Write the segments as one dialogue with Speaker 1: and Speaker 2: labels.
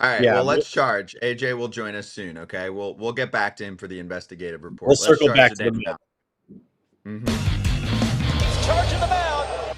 Speaker 1: All right,
Speaker 2: Yeah,
Speaker 1: well, let's charge. AJ will join us soon, okay? We'll get back to him for the investigative
Speaker 2: we'll
Speaker 1: report. Let's
Speaker 2: circle
Speaker 1: charge
Speaker 2: back
Speaker 1: the
Speaker 2: to the
Speaker 1: day
Speaker 2: mound.
Speaker 1: now. Mm-hmm.
Speaker 3: Charging the mound.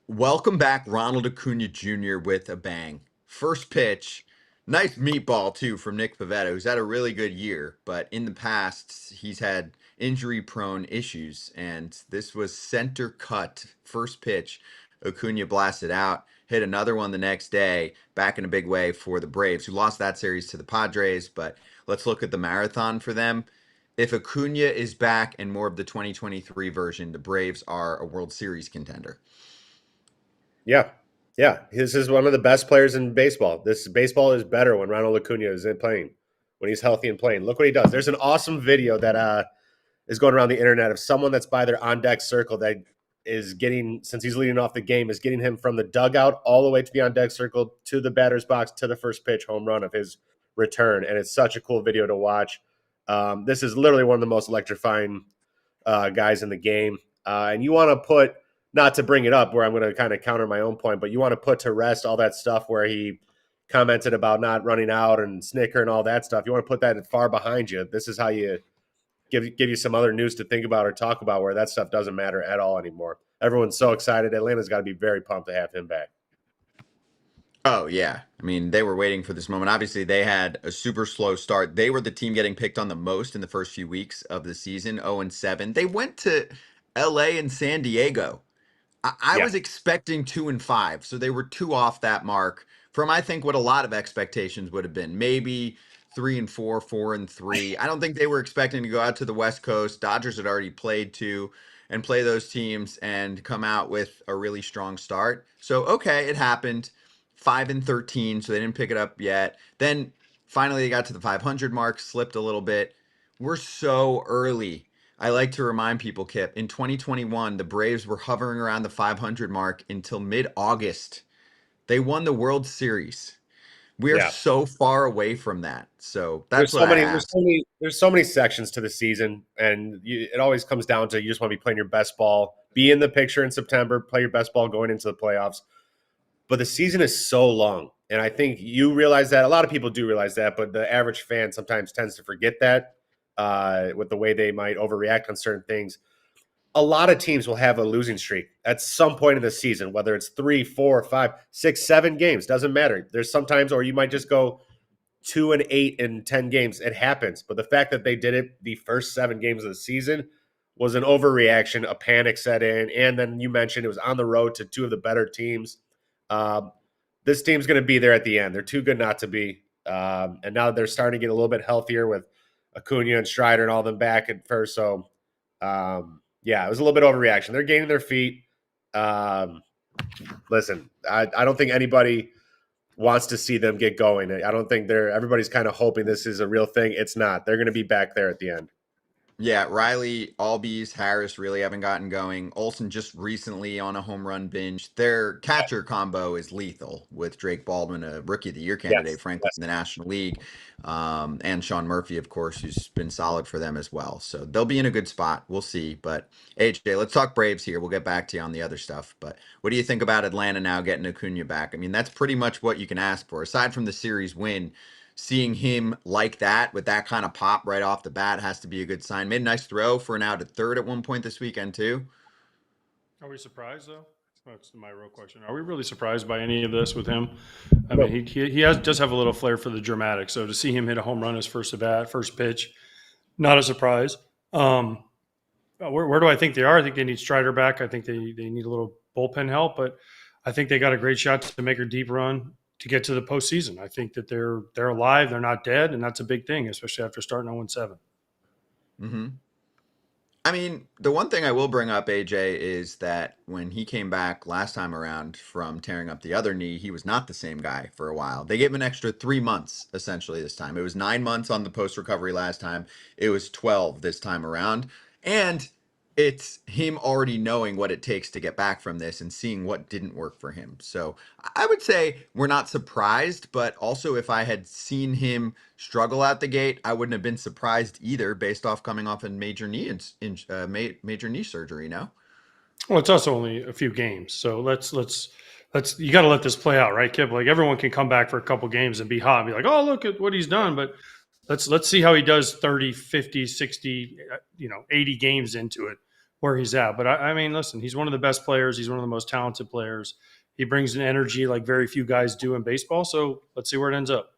Speaker 1: Welcome back, Ronald Acuña Jr. with a bang. First pitch, nice meatball too from Nick Pivetta, who's had a really good year, but in the past he's had injury-prone issues, and this was center cut. First pitch, Acuña blasted out, hit another one the next day, back in a big way for the Braves, who lost that series to the Padres. But let's look at the marathon for them. If Acuña is back and more of the 2023 version, the Braves are a World Series contender.
Speaker 2: Yeah. Yeah. This is one of the best players in baseball. This baseball is better when Ronald Acuña is playing, when he's healthy and playing. Look what he does. There's an awesome video that is going around the internet of someone that's by their on-deck circle that is getting, since he's leading off the game, is getting him from the dugout all the way to the on-deck circle to the batter's box to the first pitch home run of his return. And it's such a cool video to watch. This is literally one of the most electrifying guys in the game. And you want to put, not to bring it up where I'm going to kind of counter my own point, but you want to put to rest all that stuff where he commented about not running out and Snitker and all that stuff. You want to put that far behind you. This is how you give you some other news to think about or talk about where that stuff doesn't matter at all anymore. Everyone's so excited. Atlanta's got to be very pumped to have him back.
Speaker 1: Oh, yeah. I mean, they were waiting for this moment. Obviously, they had a super slow start. They were the team getting picked on the most in the first few weeks of the season, 0-7. They went to LA and San Diego. I
Speaker 2: Yeah.
Speaker 1: was expecting 2-5, so they were two off that mark from, I think, what a lot of expectations would have been. Maybe 3-4, 4-3. I don't think they were expecting to go out to the West Coast. Dodgers had already played two and play those teams and come out with a really strong start. So, okay, it happened. 5-13, so they didn't pick it up yet. Then finally they got to the 500 mark, slipped a little bit. We're so early. I like to remind people, Kip, in 2021, the Braves were hovering around the 500 mark until mid-August. They won the World Series. We're
Speaker 2: Yeah.
Speaker 1: so far away from that. So that's
Speaker 2: There's
Speaker 1: what
Speaker 2: so
Speaker 1: I
Speaker 2: many.
Speaker 1: asked.
Speaker 2: There's so many sections to the season, and it always comes down to you just want to be playing your best ball, be in the picture in September, play your best ball going into the playoffs. But the season is so long, and I think you realize that. A lot of people do realize that, but the average fan sometimes tends to forget that with the way they might overreact on certain things. A lot of teams will have a losing streak at some point in the season, whether it's 3, 4, 5, 6, 7 games, doesn't matter. There's sometimes, or you might just go 2-8 in 10 games. It happens. But the fact that they did it the first 7 games of the season was an overreaction, a panic set in. And then you mentioned it was on the road to two of the better teams. This team's going to be there at the end. They're too good not to be. And now they're starting to get a little bit healthier with Acuña and Strider and all them back at first. So, yeah, it was a little bit overreaction. They're gaining their feet. Listen, I don't think anybody wants to see them get going. I don't think everybody's kind of hoping this is a real thing. It's not. They're going to be back there at the end.
Speaker 1: Yeah, Riley, Albies, Harris really haven't gotten going. Olsen just recently on a home run binge. Their catcher combo is lethal with Drake Baldwin, a Rookie of the Year candidate,
Speaker 2: Yes.
Speaker 1: frankly, in the National League, and Sean Murphy, of course, who's been solid for them as well. So they'll be in a good spot. We'll see. But AJ, let's talk Braves here. We'll get back to you on the other stuff. But what do you think about Atlanta now getting Acuña back? I mean, that's pretty much what you can ask for. Aside from the series win, seeing him like that with that kind of pop right off the bat has to be a good sign. Made a nice throw for an out at third at one point this weekend too.
Speaker 4: Are we surprised though? That's my real question. Are we really surprised by any of this with him? I mean, he does have a little flair for the dramatic. So to see him hit a home run his first at bat, first pitch, not a surprise. Where do I think they are? I think they need Strider back. I think they need a little bullpen help, but I think they got a great shot to make a deep run to get to the postseason. I think that they're alive, they're not dead, and that's a big thing, especially after starting 0-7.
Speaker 1: Mm-hmm. I mean, the one thing I will bring up, AJ, is that when he came back last time around from tearing up the other knee, he was not the same guy for a while. They gave him an extra 3 months, essentially, this time. It was 9 months on the post-recovery last time. It was 12 this time around. And it's him already knowing what it takes to get back from this and seeing what didn't work for him. So I would say we're not surprised, but also if I had seen him struggle out the gate, I wouldn't have been surprised either, based off coming off a major knee major knee surgery. No.
Speaker 4: Well, it's also only a few games, so let's you got to let this play out, right, Kip? Like everyone can come back for a couple games and be hot and be like, oh, look at what he's done. But let's see how he does 30, 50, 60, 80 games into it where he's at. But I mean, listen, he's one of the best players. He's one of the most talented players. He brings an energy like very few guys do in baseball. So let's see where it ends up.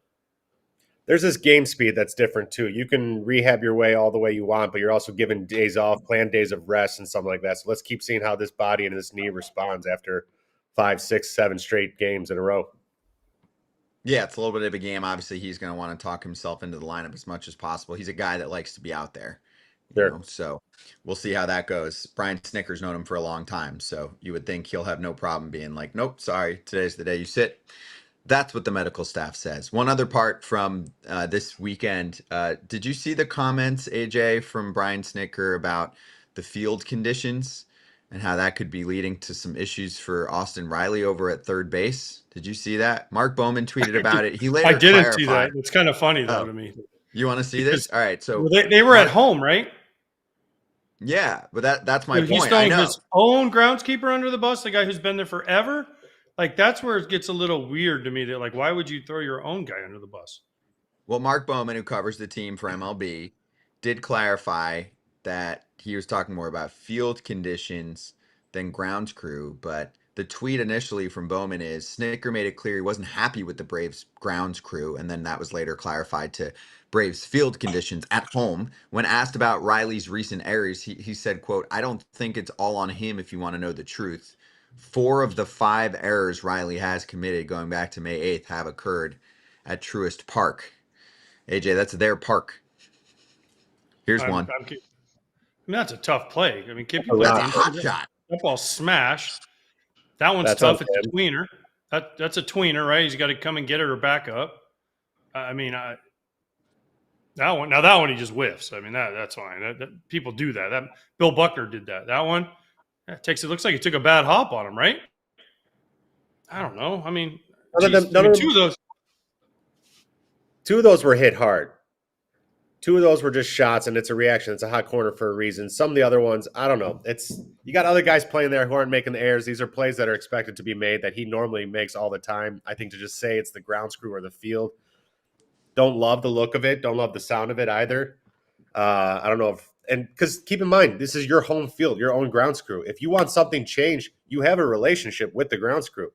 Speaker 2: There's this game speed that's different too. You can rehab your way all the way you want, but you're also given days off, planned days of rest and something like that. So let's keep seeing how this body and this knee responds after 5, 6, 7 straight games in a row.
Speaker 1: Yeah, it's a little bit of a game. Obviously, he's going to want to talk himself into the lineup as much as possible. He's a guy that likes to be out there.
Speaker 2: Sure.
Speaker 1: So we'll see how that goes. Brian Snitker's known him for a long time, so you would think he'll have no problem being like, nope, sorry, today's the day you sit. That's what the medical staff says. One other part from this weekend, did you see the comments, AJ, from Brian Snitker about the field conditions and how that could be leading to some issues for Austin Riley over at third base? Did you see that? Mark Bowman tweeted about it. He later
Speaker 4: I didn't
Speaker 1: clarified.
Speaker 4: see that. It's kind of funny, though, to me.
Speaker 1: You want to see this? All right. So
Speaker 4: they were at home, right?
Speaker 1: Yeah, but that's my
Speaker 4: He's
Speaker 1: point. I
Speaker 4: throwing
Speaker 1: know.
Speaker 4: his own groundskeeper under the bus, the guy who's been there forever. Like, that's where it gets a little weird to me. That, like, why would you throw your own guy under the bus?
Speaker 1: Well, Mark Bowman, who covers the team for MLB, did clarify that he was talking more about field conditions than grounds crew. But the tweet initially from Bowman is Snitker made it clear he wasn't happy with the Braves grounds crew. And then that was later clarified to Braves field conditions at home. When asked about Riley's recent errors, he said, quote, I don't think it's all on him if you want to know the truth. 4 of the 5 errors Riley has committed going back to May 8th have occurred at Truist Park. AJ, that's their park. Here's one.
Speaker 4: I mean, that's a tough play. I mean, Kip,
Speaker 1: That's a hot shot.
Speaker 4: That ball smashed. That one's
Speaker 2: That's
Speaker 4: tough.
Speaker 2: okay.
Speaker 4: It's a tweener. That's a tweener, right? He's got to come and get it or back up. I mean, that one he just whiffs. I mean, that's fine. People do that. That Bill Buckner did that. That one it looks like he took a bad hop on him, right? I don't know. I mean, two
Speaker 2: of those were hit hard. 2 of those were just shots, and it's a reaction. It's a hot corner for a reason. Some of the other ones, I don't know. You got other guys playing there who aren't making the errors. These are plays that are expected to be made that he normally makes all the time. I think to just say it's the ground crew or the field, don't love the look of it. Don't love the sound of it either. I don't know because keep in mind, this is your home field, your own grounds crew. If you want something changed, you have a relationship with the grounds crew.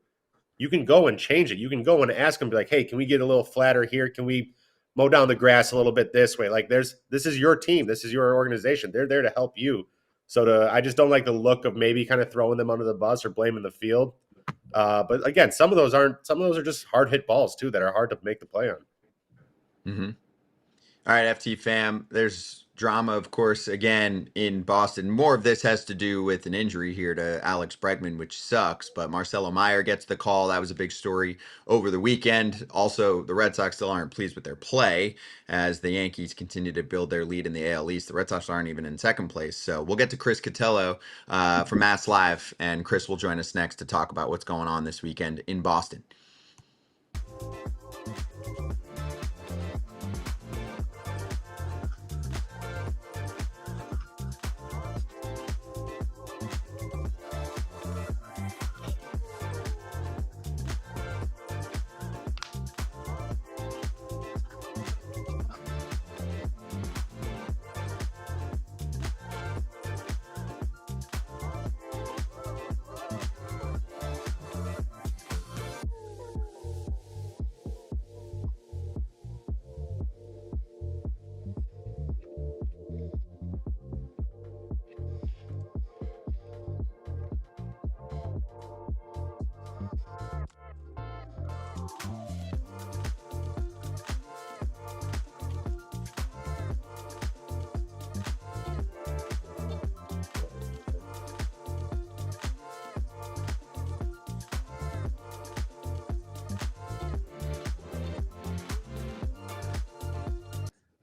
Speaker 2: You can go and change it. You can go and ask them, be like, hey, can we get a little flatter here? Can we mow down the grass a little bit this way? Like this is your team. This is your organization. They're there to help you. So I just don't like the look of maybe kind of throwing them under the bus or blaming the field. But again, some of those are just hard hit balls too that are hard to make the play on.
Speaker 1: Mm-hmm. All right, FT fam, there's drama, of course, again in Boston. More of this has to do with an injury here to Alex Bregman, which sucks, but Marcelo Meyer gets the call. That was a big story over the weekend. Also, the Red Sox still aren't pleased with their play as the Yankees continue to build their lead in the AL East. The Red Sox aren't even in second place. So we'll get to Chris Cotillo from MassLive, and Chris will join us next to talk about what's going on this weekend in Boston.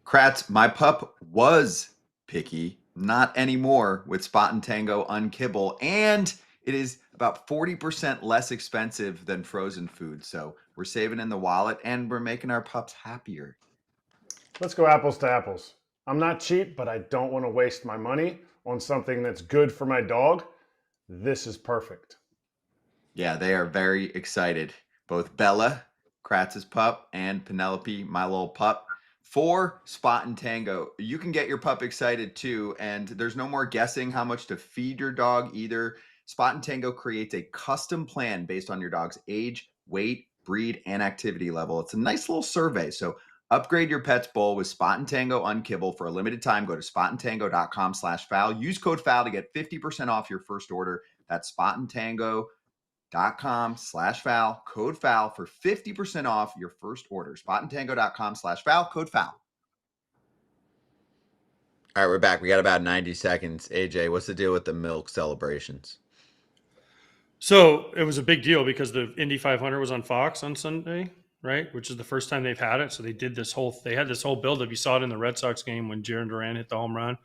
Speaker 5: Kratz, my pup was picky, not anymore with Spot and Tango Unkibble, and it is about 40% less expensive than frozen food. So we're saving in the wallet and we're making our pups happier.
Speaker 6: Let's go apples to apples. I'm not cheap, but I don't want to waste my money on something that's good for my dog. This is perfect.
Speaker 5: Yeah, they are very excited. Both Bella, Kratz's pup, and Penelope, my little pup, for Spot and Tango. You can get your pup excited too, and there's no more guessing how much to feed your dog either. Spot and Tango creates a custom plan based on your dog's age, weight, breed, and activity level. It's a nice little survey. So upgrade your pet's bowl with Spot and Tango Unkibble for a limited time. Go to spotandtango.com/foul. Use code FOUL to get 50% off your first order. That's spotandtango.com/foul, code foul for 50% off your first order. Spotandtango.com/foul, code foul.
Speaker 1: All right, we're back. We got about 90 seconds. AJ, what's the deal with the milk celebrations?
Speaker 4: So it was a big deal because the Indy 500 was on Fox on Sunday, right? Which is the first time they've had it. So they had this whole buildup. You saw it in the Red Sox game when Jaron Duran hit the home run.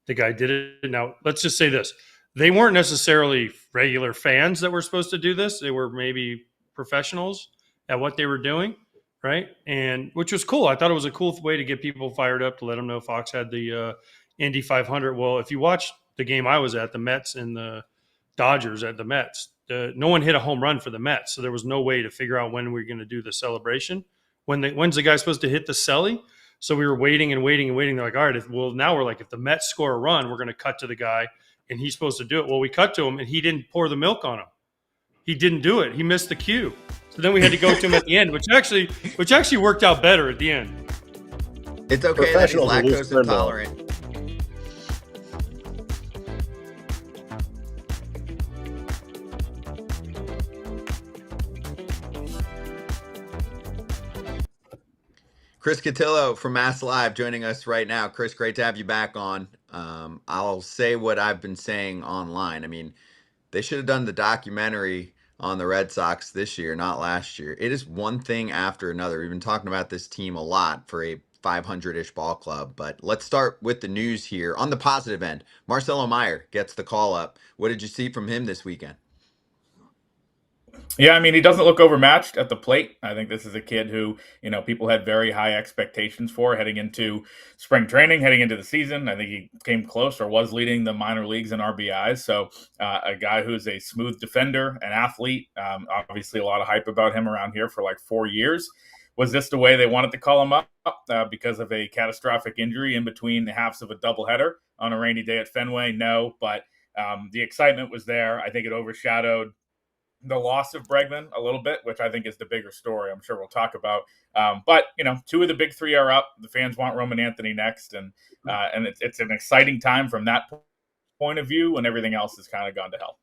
Speaker 4: The guy did it. Now, let's just say this. They weren't necessarily regular fans that were supposed to do this. They were maybe professionals at what they were doing, right? And which was cool. I thought it was a cool way to get people fired up, to let them know Fox had the Indy 500. Well, if you watch the game I was at, the Mets and the Dodgers at the Mets, no one hit a home run for the Mets, so there was no way to figure out when we were going to do the celebration. When's the guy supposed to hit the celly? So we were waiting and waiting and waiting. They're like, all right, now we're like, if the Mets score a run, we're going to cut to the guy, and he's supposed to do it. Well, we cut to him, and he didn't pour the milk on him. He didn't do it. He missed the cue. So then we had to go to him at the end, which actually worked out better at the end.
Speaker 1: It's okay that he's
Speaker 2: Professionals will lose
Speaker 1: lactose
Speaker 2: their milk.
Speaker 1: intolerant. Chris Cotillo from MassLive joining us right now. Chris, great to have you back on. I'll say what I've been saying online. I mean, they should have done the documentary on the Red Sox this year, not last year. It is one thing after another. We've been talking about this team a lot for a 500-ish ball club, but let's start with the news here. On the positive end, Marcelo Meyer gets the call up. What did you see from him this weekend?
Speaker 7: Yeah, I mean, he doesn't look overmatched at the plate. I think this is a kid who, people had very high expectations for heading into spring training, heading into the season. I think he came close or was leading the minor leagues in RBIs. So a guy who's a smooth defender, an athlete, obviously a lot of hype about him around here for like 4 years. Was this the way they wanted to call him up because of a catastrophic injury in between the halves of a doubleheader on a rainy day at Fenway? No, but the excitement was there. I think it overshadowed the loss of Bregman a little bit, which I think is the bigger story. I'm sure we'll talk about. But two of the big three are up. The fans want Roman Anthony next, and it's an exciting time from that point of view when everything else has kind of gone to hell.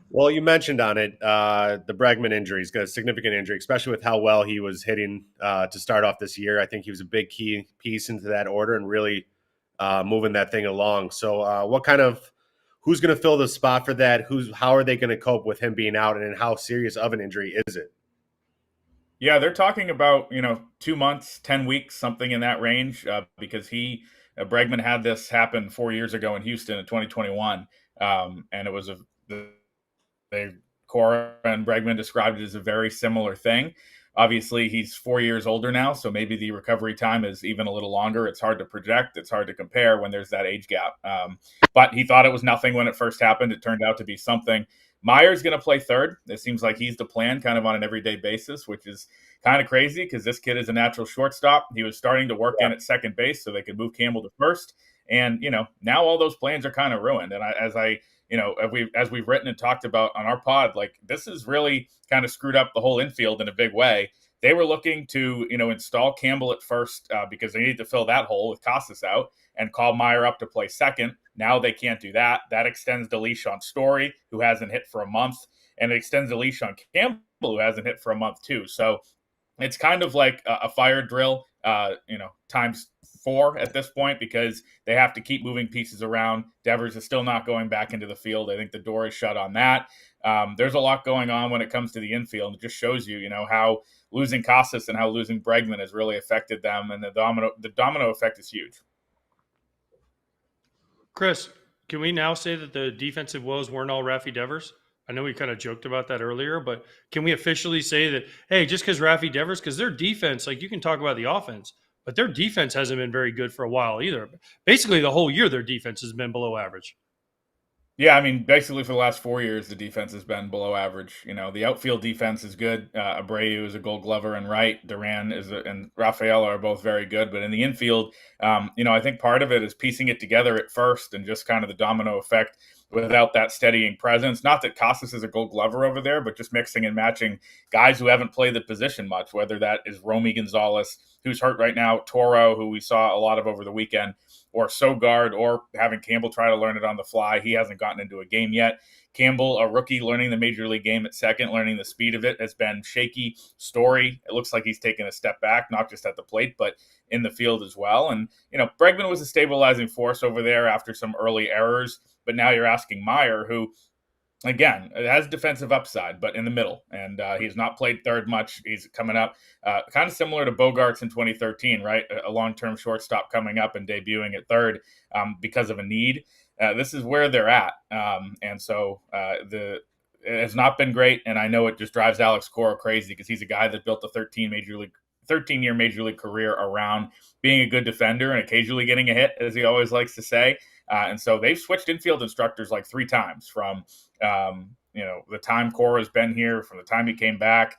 Speaker 2: Well, you mentioned on it the Bregman injury. He's got a significant injury, especially with how well he was hitting to start off this year. I think he was a big key piece into that order and really moving that thing along. So who's going to fill the spot for that? How are they going to cope with him being out, and how serious of an injury is it?
Speaker 7: Yeah, they're talking about 2 months, 10 weeks, something in that range, because Bregman had this happen 4 years ago in Houston in 2021, and it was Cora and Bregman described it as a very similar thing. Obviously, he's 4 years older now, so maybe the recovery time is even a little longer. It's hard to project. It's hard to compare when there's that age gap. But he thought it was nothing when it first happened. It turned out to be something. Meyer's going to play third. It seems like he's the plan kind of on an everyday basis, which is kind of crazy because this kid is a natural shortstop. He was starting to work in at second base so they could move Campbell to first. And, now all those plans are kind of ruined. And as we've written and talked about on our pod, like this is really kind of screwed up the whole infield in a big way. They were looking to, install Campbell at first because they needed to fill that hole with Casas out and call Meyer up to play second. Now they can't do that. That extends the leash on Story, who hasn't hit for a month, and it extends the leash on Campbell, who hasn't hit for a month too. So it's kind of like a fire drill, times 4 at this point because they have to keep moving pieces around. Devers is still not going back into the field. I think the door is shut on that. There's a lot going on when it comes to the infield. It just shows you, how losing Casas and how losing Bregman has really affected them, and the domino effect is huge.
Speaker 4: Chris, can we now say that the defensive woes weren't all Rafi Devers? I know we kind of joked about that earlier, but can we officially say that, hey, just because Rafi Devers, because their defense, like you can talk about the offense, but their defense hasn't been very good for a while either. Basically, the whole year, their defense has been below average.
Speaker 7: Yeah, I mean, basically for the last 4 years, the defense has been below average. The outfield defense is good. Abreu is a Gold Glover and right. Duran and Rafael are both very good. But in the infield, I think part of it is piecing it together at first and just kind of the domino effect without that steadying presence. Not that Casas is a Gold Glover over there, but just mixing and matching guys who haven't played the position much, whether that is Romy Gonzalez, who's hurt right now, Toro, who we saw a lot of over the weekend, or Sogard, or having Campbell try to learn it on the fly. He hasn't gotten into a game yet. Campbell, a rookie, learning the major league game at second, learning the speed of it, has been shaky. Story, it looks like he's taken a step back, not just at the plate, but in the field as well. And, Bregman was a stabilizing force over there after some early errors, but now you're asking Meyer, who, again, it has defensive upside, but in the middle. And he's not played third much. He's coming up kind of similar to Bogarts in 2013, right? A long-term shortstop coming up and debuting at third because of a need. This is where they're at. And so it has not been great. And I know it just drives Alex Cora crazy because he's a guy that built a 13-year major league career around being a good defender and occasionally getting a hit, as he always likes to say. And so they've switched infield instructors like 3 times from, the time Cora's been here, from the time he came back.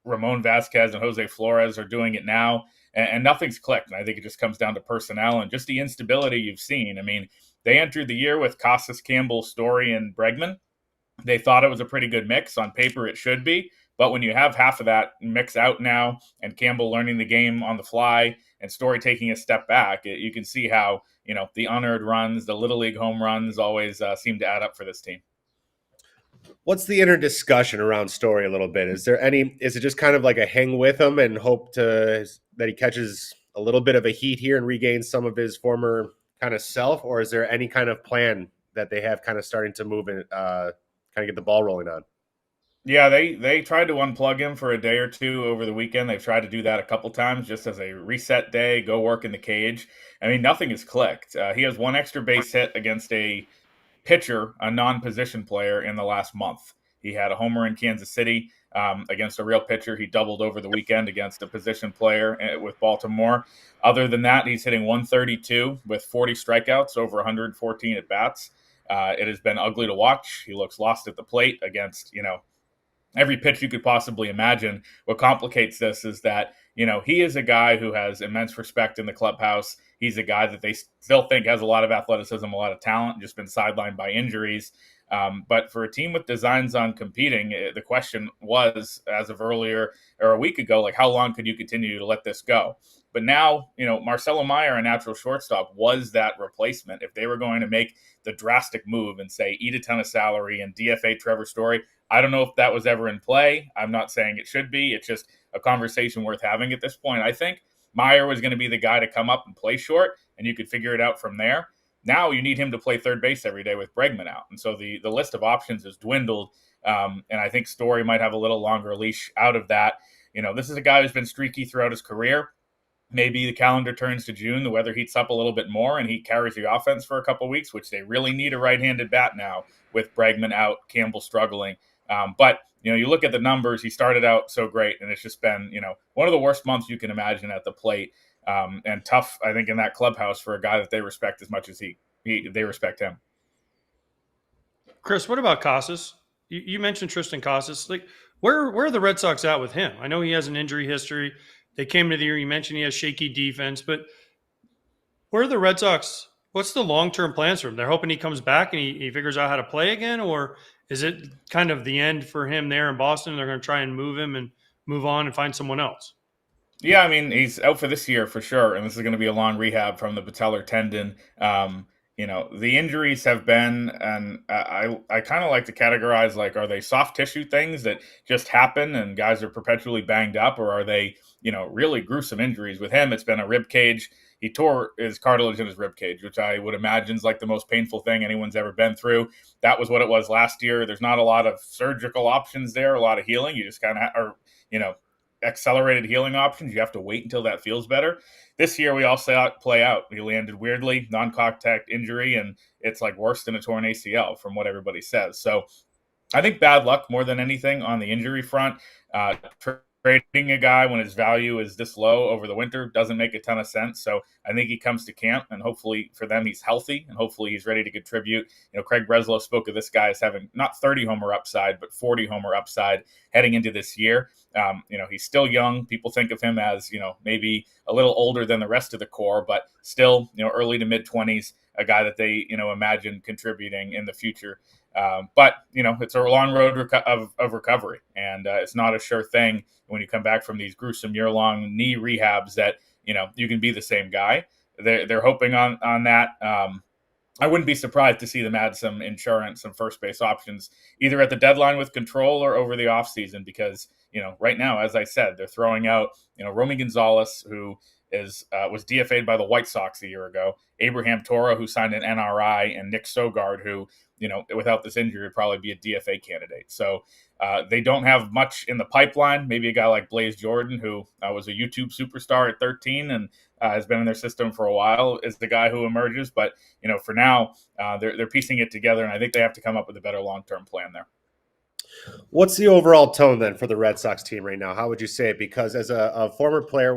Speaker 7: Ramon Vasquez and Jose Flores are doing it now, and nothing's clicked. And I think it just comes down to personnel and just the instability you've seen. I mean, they entered the year with Casas, Campbell, Story, and Bregman. They thought it was a pretty good mix. On paper, it should be. But when you have half of that mix out now and Campbell learning the game on the fly and Story taking a step back, you can see how, the unearned runs, the Little League home runs always seem to add up for this team.
Speaker 2: What's the inner discussion around Story a little bit? Is it just kind of like a hang with him and hope that he catches a little bit of a heat here and regains some of his former kind of self? Or is there any kind of plan that they have kind of starting to move and kind of get the ball rolling on?
Speaker 7: Yeah, they tried to unplug him for a day or two over the weekend. They've tried to do that a couple times just as a reset day, go work in the cage. I mean, nothing has clicked. He has 1 extra base hit against a pitcher, a non-position player, in the last month. He had a homer in Kansas City against a real pitcher. He doubled over the weekend against a position player with Baltimore. Other than that, he's hitting 132 with 40 strikeouts, over 114 at-bats. It has been ugly to watch. He looks lost at the plate against, every pitch you could possibly imagine. What complicates this is that, he is a guy who has immense respect in the clubhouse. He's a guy that they still think has a lot of athleticism, a lot of talent, just been sidelined by injuries. But for a team with designs on competing, the question was, as of earlier or a week ago, like, how long could you continue to let this go? But now, Marcelo Meyer, a natural shortstop, was that replacement. If they were going to make the drastic move and say, eat a ton of salary and DFA Trevor Story, I don't know if that was ever in play. I'm not saying it should be. It's just a conversation worth having at this point. I think Meyer was going to be the guy to come up and play short, and you could figure it out from there. Now you need him to play third base every day with Bregman out. And so the list of options has dwindled, and I think Story might have a little longer leash out of that. This is a guy who's been streaky throughout his career. Maybe the calendar turns to June, the weather heats up a little bit more, and he carries the offense for a couple of weeks, which they really need a right-handed bat now with Bregman out, Campbell struggling. But you look at the numbers, he started out so great, and it's just been, one of the worst months you can imagine at the plate, and tough, I think, in that clubhouse for a guy that they respect as much as they respect him.
Speaker 4: Chris, what about Casas? You mentioned Tristan Casas. Like, where are the Red Sox at with him? I know he has an injury history. They came to the year, you mentioned he has shaky defense, but where are the Red Sox? What's the long-term plans for him? They're hoping he comes back and he figures out how to play again, or is it kind of the end for him there in Boston? They're going to try and move him and move on and find someone else.
Speaker 7: Yeah, I mean, he's out for this year for sure, and this is going to be a long rehab from the patellar tendon. The injuries have been, and I kind of like to categorize, like, are they soft tissue things that just happen and guys are perpetually banged up, or are they, really gruesome injuries? With him, it's been a rib cage. He tore his cartilage in his rib cage, which I would imagine is like the most painful thing anyone's ever been through. That was what it was last year. There's not a lot of surgical options there, a lot of healing. You just kind of are, accelerated healing options. You have to wait until that feels better. This year, we all saw it play out. He landed weirdly, non-contact injury, and it's like worse than a torn ACL from what everybody says. So I think bad luck more than anything on the injury front. trading a guy when his value is this low over the winter doesn't make a ton of sense. So I think he comes to camp, and hopefully for them he's healthy, and hopefully he's ready to contribute. Craig Breslow spoke of this guy as having not 30 homer upside, but 40 homer upside heading into this year. He's still young. People think of him as, maybe a little older than the rest of the core, but still, early to mid-20s, a guy that they, imagine contributing in the future. But it's a long road of recovery, and it's not a sure thing when you come back from these gruesome year-long knee rehabs that you can be the same guy. They're hoping on that. I wouldn't be surprised to see them add some insurance, some first base options, either at the deadline with Control or over the offseason, because right now, as I said, they're throwing out Romy Gonzalez, who was DFA'd by the White Sox a year ago, Abraham Toro, who signed an NRI, and Nick Sogard, who without this injury would probably be a DFA candidate. So they don't have much in the pipeline. Maybe a guy like Blaze Jordan, who was a YouTube superstar at 13 and has been in their system for a while, is the guy who emerges. But for now, they're piecing it together, and I think they have to come up with a better long-term plan there.
Speaker 2: What's the overall tone then for the Red Sox team right now? How would you say it? Because as a former player,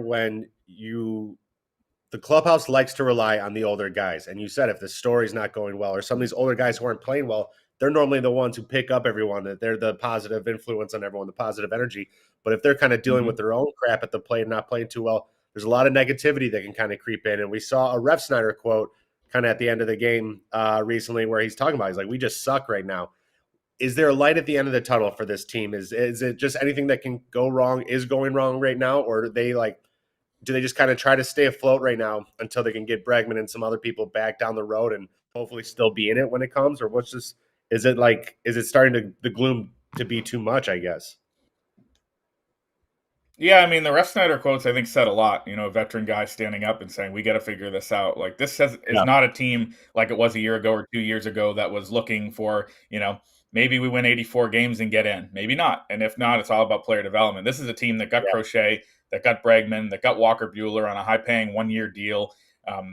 Speaker 2: the clubhouse likes to rely on the older guys. And you said if the story's not going well, or some of these older guys who aren't playing well, they're normally the ones who pick up everyone, that they're the positive influence on everyone, the positive energy. But if they're kind of dealing with their own crap at the plate and not playing too well, there's a lot of negativity that can kind of creep in. And we saw a Ref Snyder quote kind of at the end of the game recently where he's talking about, he's like, we just suck right now. Is there a light at the end of the tunnel for this team? Is it just anything that can go wrong is going wrong right now? Or do they just kind of try to stay afloat right now until they can get Bregman and some other people back down the road and hopefully still be in it when it comes? Or is it starting the gloom to be too much, I guess?
Speaker 7: Yeah, I mean, the Ref Snyder quotes, I think, said a lot. A veteran guy standing up and saying, we got to figure this out. Like, this is not a team like it was a year ago or 2 years ago that was looking for, maybe we win 84 games and get in. Maybe not. And if not, it's all about player development. This is a team that got Crochet, that got Bregman, that got Walker Buehler on a high-paying one-year deal,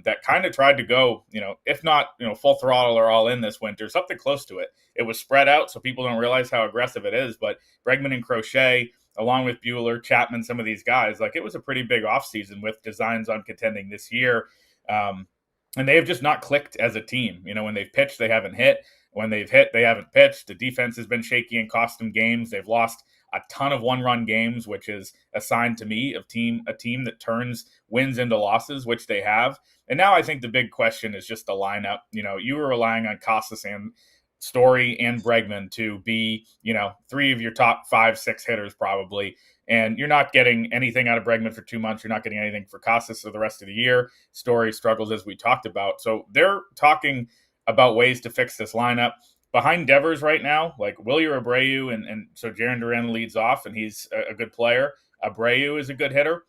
Speaker 7: that kind of tried to go, if not, full throttle or all in this winter, something close to it. It was spread out, so people don't realize how aggressive it is. But Bregman and Crochet, along with Buehler, Chapman, some of these guys, it was a pretty big offseason with designs on contending this year. And they have just not clicked as a team. When they've pitched, they haven't hit. When they've hit, they haven't pitched. The defense has been shaky and cost them games. They've lost a ton of one-run games, which is a sign to me of a team that turns wins into losses, which they have. And now I think the big question is just the lineup. You were relying on Casas and Story and Bregman to be, three of your top 5-6 hitters probably. And you're not getting anything out of Bregman for 2 months. You're not getting anything for Casas for the rest of the year. Story struggles, as we talked about. So they're talking about ways to fix this lineup. Behind Devers right now, like Wilyer Abreu, and so Jarren Duran leads off, and he's a good player. Abreu is a good hitter.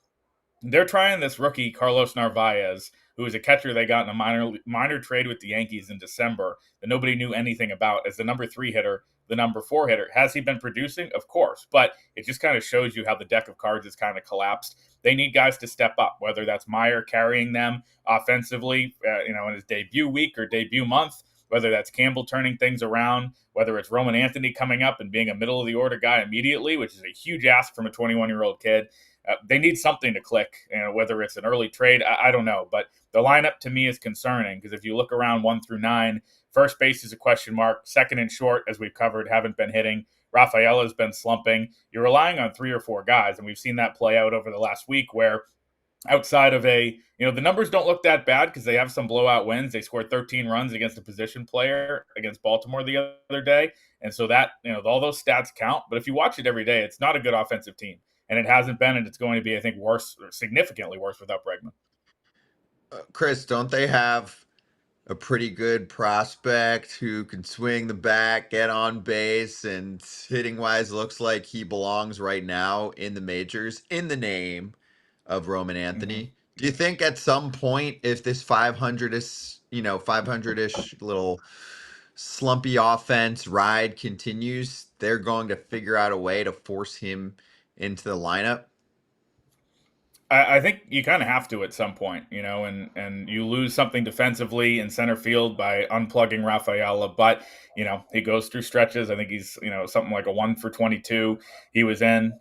Speaker 7: They're trying this rookie, Carlos Narvaez, who is a catcher they got in a minor trade with the Yankees in December that nobody knew anything about, as the number 3 hitter, the number 4 hitter. Has he been producing? Of course, but it just kind of shows you how the deck of cards has kind of collapsed. They need guys to step up, whether that's Meyer carrying them offensively, in his debut week or debut month, whether that's Campbell turning things around, whether it's Roman Anthony coming up and being a middle-of-the-order guy immediately, which is a huge ask from a 21-year-old kid. They need something to click, whether it's an early trade, I don't know. But the lineup to me is concerning because if you look around 1 through 9, first base is a question mark. Second and short, as we've covered, haven't been hitting. Rafaela has been slumping. You're relying on 3 or 4 guys, and we've seen that play out over the last week where outside of the numbers don't look that bad because they have some blowout wins. They scored 13 runs against a position player against Baltimore the other day. And so that, all those stats count. But if you watch it every day, it's not a good offensive team. And it hasn't been, and it's going to be, I think, worse, or significantly worse without Bregman.
Speaker 1: Chris, don't they have a pretty good prospect who can swing the bat, get on base, and hitting-wise looks like he belongs right now in the majors in the name of Roman Anthony? Mm-hmm. Do you think at some point, if this 500-ish little slumpy offense ride continues, they're going to figure out a way to force him into the lineup?
Speaker 7: I think you kind of have to at some point, and you lose something defensively in center field by unplugging Rafaela, but, he goes through stretches. I think he's, something like a 1 for 22 he was in.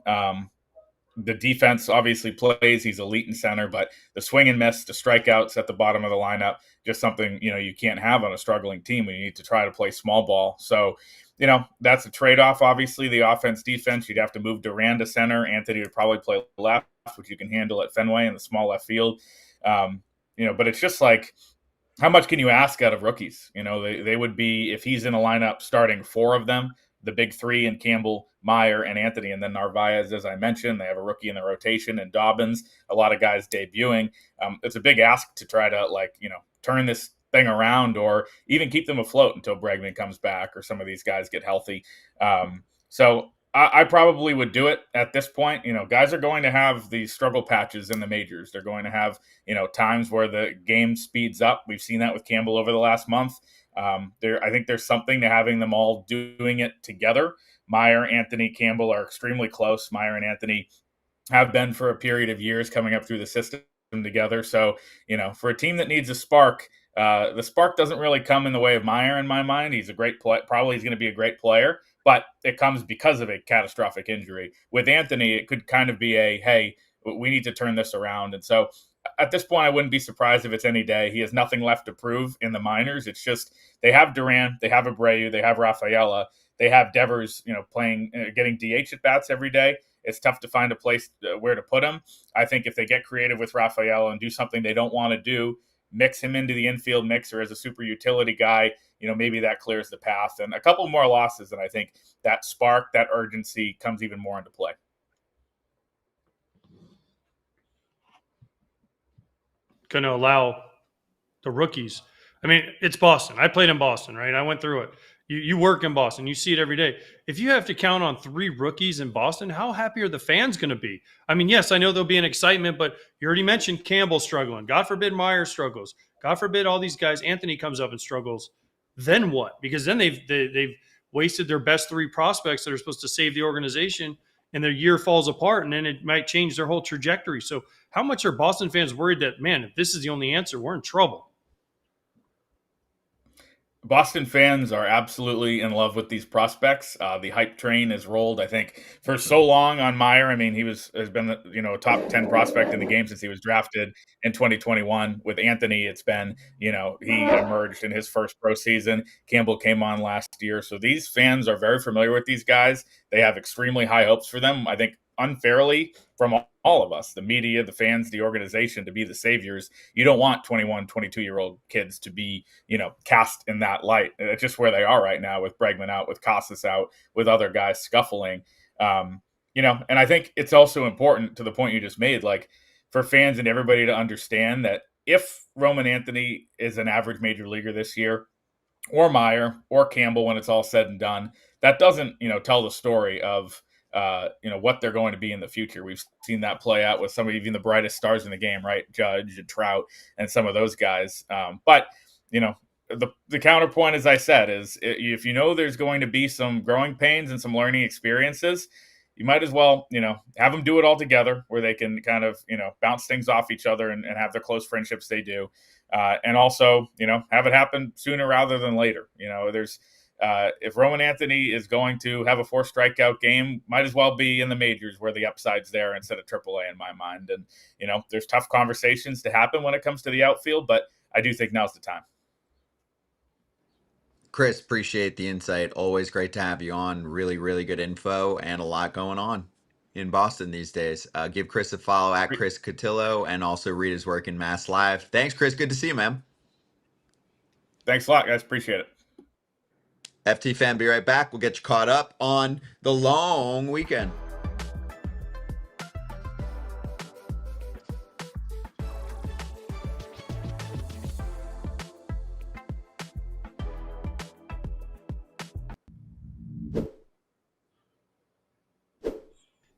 Speaker 7: the defense obviously plays. He's elite in center, but the swing and miss, the strikeouts at the bottom of the lineup, just something, you can't have on a struggling team when you need to try to play small ball. So, that's a trade-off. Obviously, the offense, defense, you'd have to move Duran to center. Anthony would probably play left, which you can handle at Fenway in the small left field. But it's just like, how much can you ask out of rookies? They would be, if he's in a lineup starting 4 of them, the big 3 in Campbell, Meyer, and Anthony, and then Narvaez, as I mentioned. They have a rookie in the rotation, and Dobbins, a lot of guys debuting. It's a big ask to try to, turn this thing around or even keep them afloat until Bregman comes back or some of these guys get healthy. So I probably would do it at this point. Guys are going to have these struggle patches in the majors. They're going to have, times where the game speeds up. We've seen that with Campbell over the last month. I think there's something to having them all doing it together. Meyer, Anthony, Campbell are extremely close. Meyer and Anthony have been for a period of years coming up through the system together. So, for a team that needs a spark, the spark doesn't really come in the way of Meyer in my mind. He's a great player. Probably he's going to be a great player, but it comes because of a catastrophic injury. With Anthony, it could kind of be hey, we need to turn this around. And so at this point, I wouldn't be surprised if it's any day. He has nothing left to prove in the minors. It's just they have Duran, they have Abreu, they have Rafaela, they have Devers, playing, getting DH at bats every day. It's tough to find a place where to put him. I think if they get creative with Rafaela and do something they don't want to do, mix him into the infield mixer as a super utility guy, maybe that clears the path. And a couple more losses, and I think that spark, that urgency comes even more into play.
Speaker 4: Going to allow the rookies. I mean, it's Boston. I played in Boston, right? I went through it. You work in Boston. You see it every day. If you have to count on 3 rookies in Boston, how happy are the fans going to be? I mean, yes, I know there'll be an excitement, but you already mentioned Campbell struggling. God forbid Meyer struggles. God forbid all these guys. Anthony comes up and struggles. Then what? Because then they've wasted their best 3 prospects that are supposed to save the organization, and their year falls apart, and then it might change their whole trajectory. So how much are Boston fans worried that, man, if this is the only answer, we're in trouble?
Speaker 7: Boston fans are absolutely in love with these prospects. The hype train has rolled, I think, for so long on Meyer. I mean, has been a top 10 prospect in the game since he was drafted in 2021. With Anthony, it's been, he emerged in his first pro season. Campbell came on last year. So these fans are very familiar with these guys. They have extremely high hopes for them. I think unfairly from all of us, the media, the fans, the organization, to be the saviors. You don't want 21, 22-year-old kids to be, cast in that light. It's just where they are right now with Bregman out, with Casas out, with other guys scuffling. And I think it's also important to the point you just made, like for fans and everybody to understand that if Roman Anthony is an average major leaguer this year, or Meyer or Campbell when it's all said and done, that doesn't, tell the story of what they're going to be in the future. We've seen that play out with some of even the brightest stars in the game, right? Judge and Trout and some of those guys. But the counterpoint, as I said, is if there's going to be some growing pains and some learning experiences, you might as well, have them do it all together where they can kind of, bounce things off each other and have the close friendships they do. And also, have it happen sooner rather than later. If Roman Anthony is going to have a 4 strikeout game, might as well be in the majors where the upside's there instead of AAA in my mind. And, there's tough conversations to happen when it comes to the outfield, but I do think now's the time.
Speaker 1: Chris, appreciate the insight. Always great to have you on. Really, really good info and a lot going on in Boston these days. Give Chris a follow at Chris Cotillo and also read his work in MassLive. Thanks, Chris. Good to see you, man.
Speaker 7: Thanks a lot, guys. Appreciate it.
Speaker 1: FT fan, be right back. We'll get you caught up on the long weekend.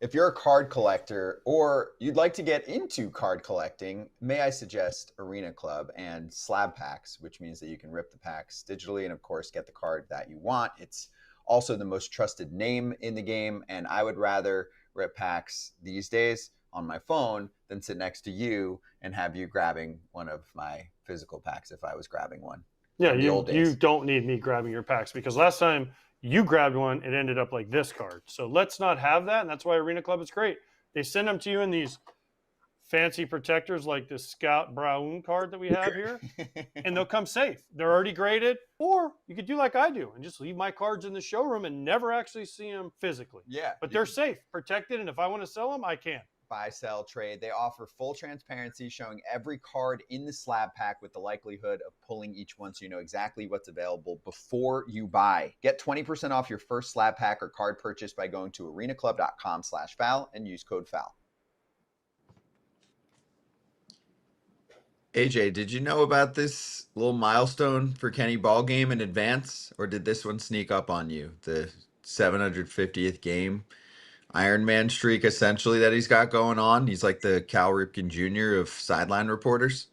Speaker 1: If you're a card collector or you'd like to get into card collecting, may I suggest Arena Club and slab packs, which means that you can rip the packs digitally and, of course, get the card that you want. It's also the most trusted name in the game, and I would rather rip packs these days on my phone than sit next to you and have you grabbing one of my physical packs if I was grabbing one.
Speaker 6: Yeah, you don't need me grabbing your packs because last time you grabbed one, it ended up like this card. So let's not have that, and that's why Arena Club is great.
Speaker 4: They send them to you in these fancy protectors like this Scott Braun card that we have here, and they'll come safe. They're already graded. Or you could do like I do and just leave my cards in the showroom and never actually see them physically.
Speaker 5: Yeah.
Speaker 4: But they're safe, protected, and if I want to sell them, I can.
Speaker 5: Buy, sell, trade. They offer full transparency, showing every card in the slab pack with the likelihood of pulling each one so you know exactly what's available before you buy. Get 20% off your first slab pack or card purchase by going to arenaclub.com/foul and use code FOUL.
Speaker 1: AJ, did you know about this little milestone for Kenny Ball game in advance, or did this one sneak up on you? The 750th game Iron Man streak, essentially, that he's got going on. He's like the Cal Ripken Jr. of sideline reporters.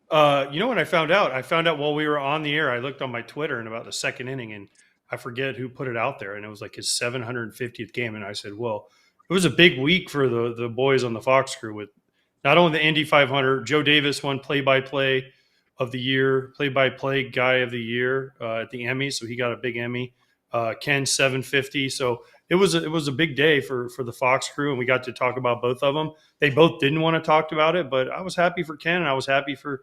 Speaker 4: When I found out while we were on the air, I looked on my Twitter in about the second inning, and I forget who put it out there, and it was like his 750th game. And I said, well, it was a big week for the boys on the Fox crew with not only the Indy 500, Joe Davis won play-by-play of the year, play-by-play guy of the year at the Emmy, so he got a big Emmy. Ken 750, so it was a big day for the Fox crew, and we got to talk about both of them. They both didn't want to talk about it, but I was happy for Ken and I was happy for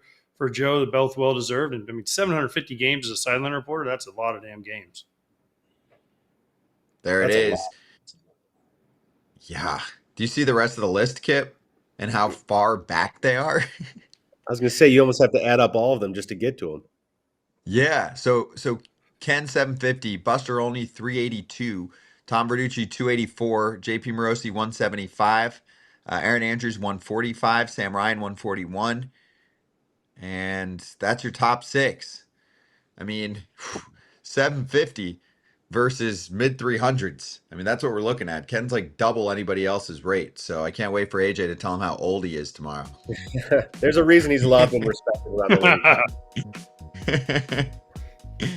Speaker 4: Joe. They're both well deserved, and I mean 750 games as a sideline reporter, that's a lot of damn games.
Speaker 1: There it is. Yeah. Do you see the rest of the list, Kip, and how far back they are?
Speaker 2: I was going to say, you almost have to add up all of them just to get to them.
Speaker 1: Yeah. So Ken 750, Buster Olney 382, Tom Verducci 284, JP Morosi 175, Aaron Andrews 145, Sam Ryan 141, and that's your top six. I mean, 750 versus mid 300s. I mean, that's what we're looking at. Ken's like double anybody else's rate. So I can't wait for AJ to tell him how old he is tomorrow.
Speaker 2: There's a reason he's loved and respected around the league.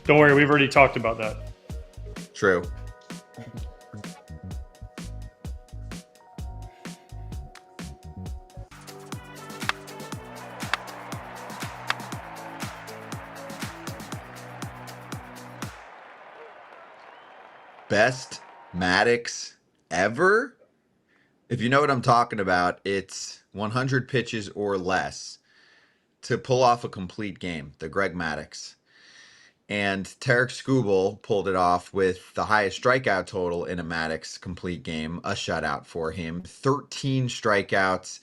Speaker 4: Don't worry, we've already talked about that.
Speaker 1: True. Best Maddux ever? If you know what I'm talking about, it's 100 pitches or less to pull off a complete game, the Greg Maddux. And Tarik Skubal pulled it off with the highest strikeout total in a Maddux complete game, a shutout for him, 13 strikeouts.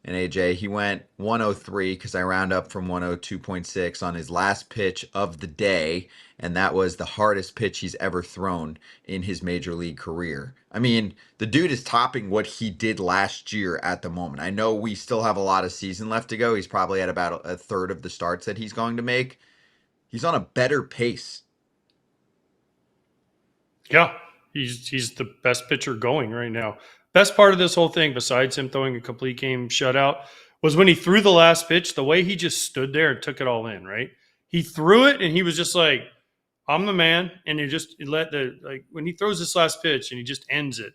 Speaker 1: And AJ, he went 103 because I round up from 102.6 on his last pitch of the day. And that was the hardest pitch he's ever thrown in his major league career. I mean, the dude is topping what he did last year at the moment. I know we still have a lot of season left to go. He's probably at about a third of the starts that he's going to make. He's on a better pace.
Speaker 4: Yeah, he's the best pitcher going right now. Best part of this whole thing, besides him throwing a complete game shutout, was when he threw the last pitch, the way he just stood there and took it all in, right? He threw it and he was just like, I'm the man. And when he throws this last pitch and he just ends it,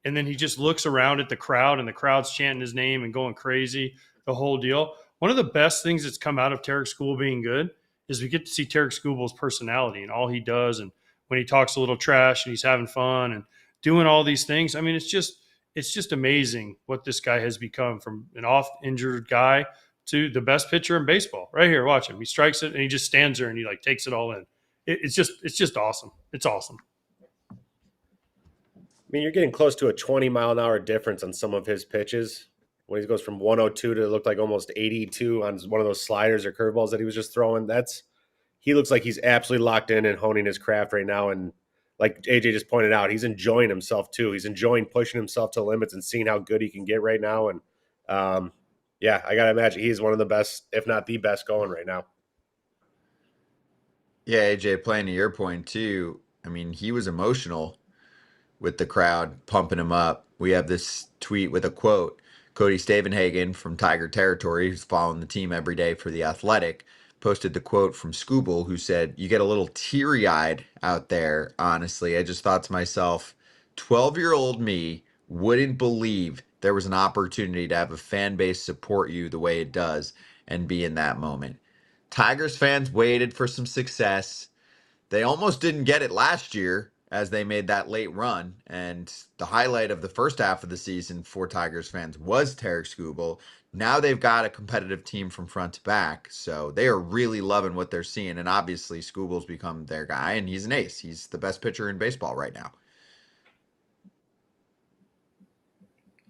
Speaker 4: and then he just looks around at the crowd and the crowd's chanting his name and going crazy, the whole deal. One of the best things that's come out of Tarik Skubal being good is we get to see Tarik Skubal's personality and all he does, and when he talks a little trash and he's having fun and doing all these things. I mean, it's just amazing what this guy has become, from an oft-injured guy to the best pitcher in baseball. Right here, watch him. He strikes it and he just stands there and he like takes it all in. It's just awesome. It's awesome.
Speaker 2: I mean, you're getting close to a 20-mile-an-hour difference on some of his pitches. When he goes from 102 to look like almost 82 on one of those sliders or curveballs that he was just throwing, he looks like he's absolutely locked in and honing his craft right now. And like AJ just pointed out, he's enjoying himself too. He's enjoying pushing himself to limits and seeing how good he can get right now. And yeah, I got to imagine he's one of the best, if not the best, going right now.
Speaker 1: Yeah, AJ, playing to your point too, I mean, he was emotional with the crowd pumping him up. We have this tweet with a quote. Cody Stavenhagen from Tiger Territory, who's following the team every day for The Athletic, posted the quote from Skubal, who said, "You get a little teary-eyed out there, honestly. I just thought to myself, 12-year-old me wouldn't believe there was an opportunity to have a fan base support you the way it does and be in that moment." Tigers fans waited for some success. They almost didn't get it last year as they made that late run. And the highlight of the first half of the season for Tigers fans was Tarik Skubal. Now they've got a competitive team from front to back. So they are really loving what they're seeing. And obviously, Skubal's become their guy, and he's an ace. He's the best pitcher in baseball right now.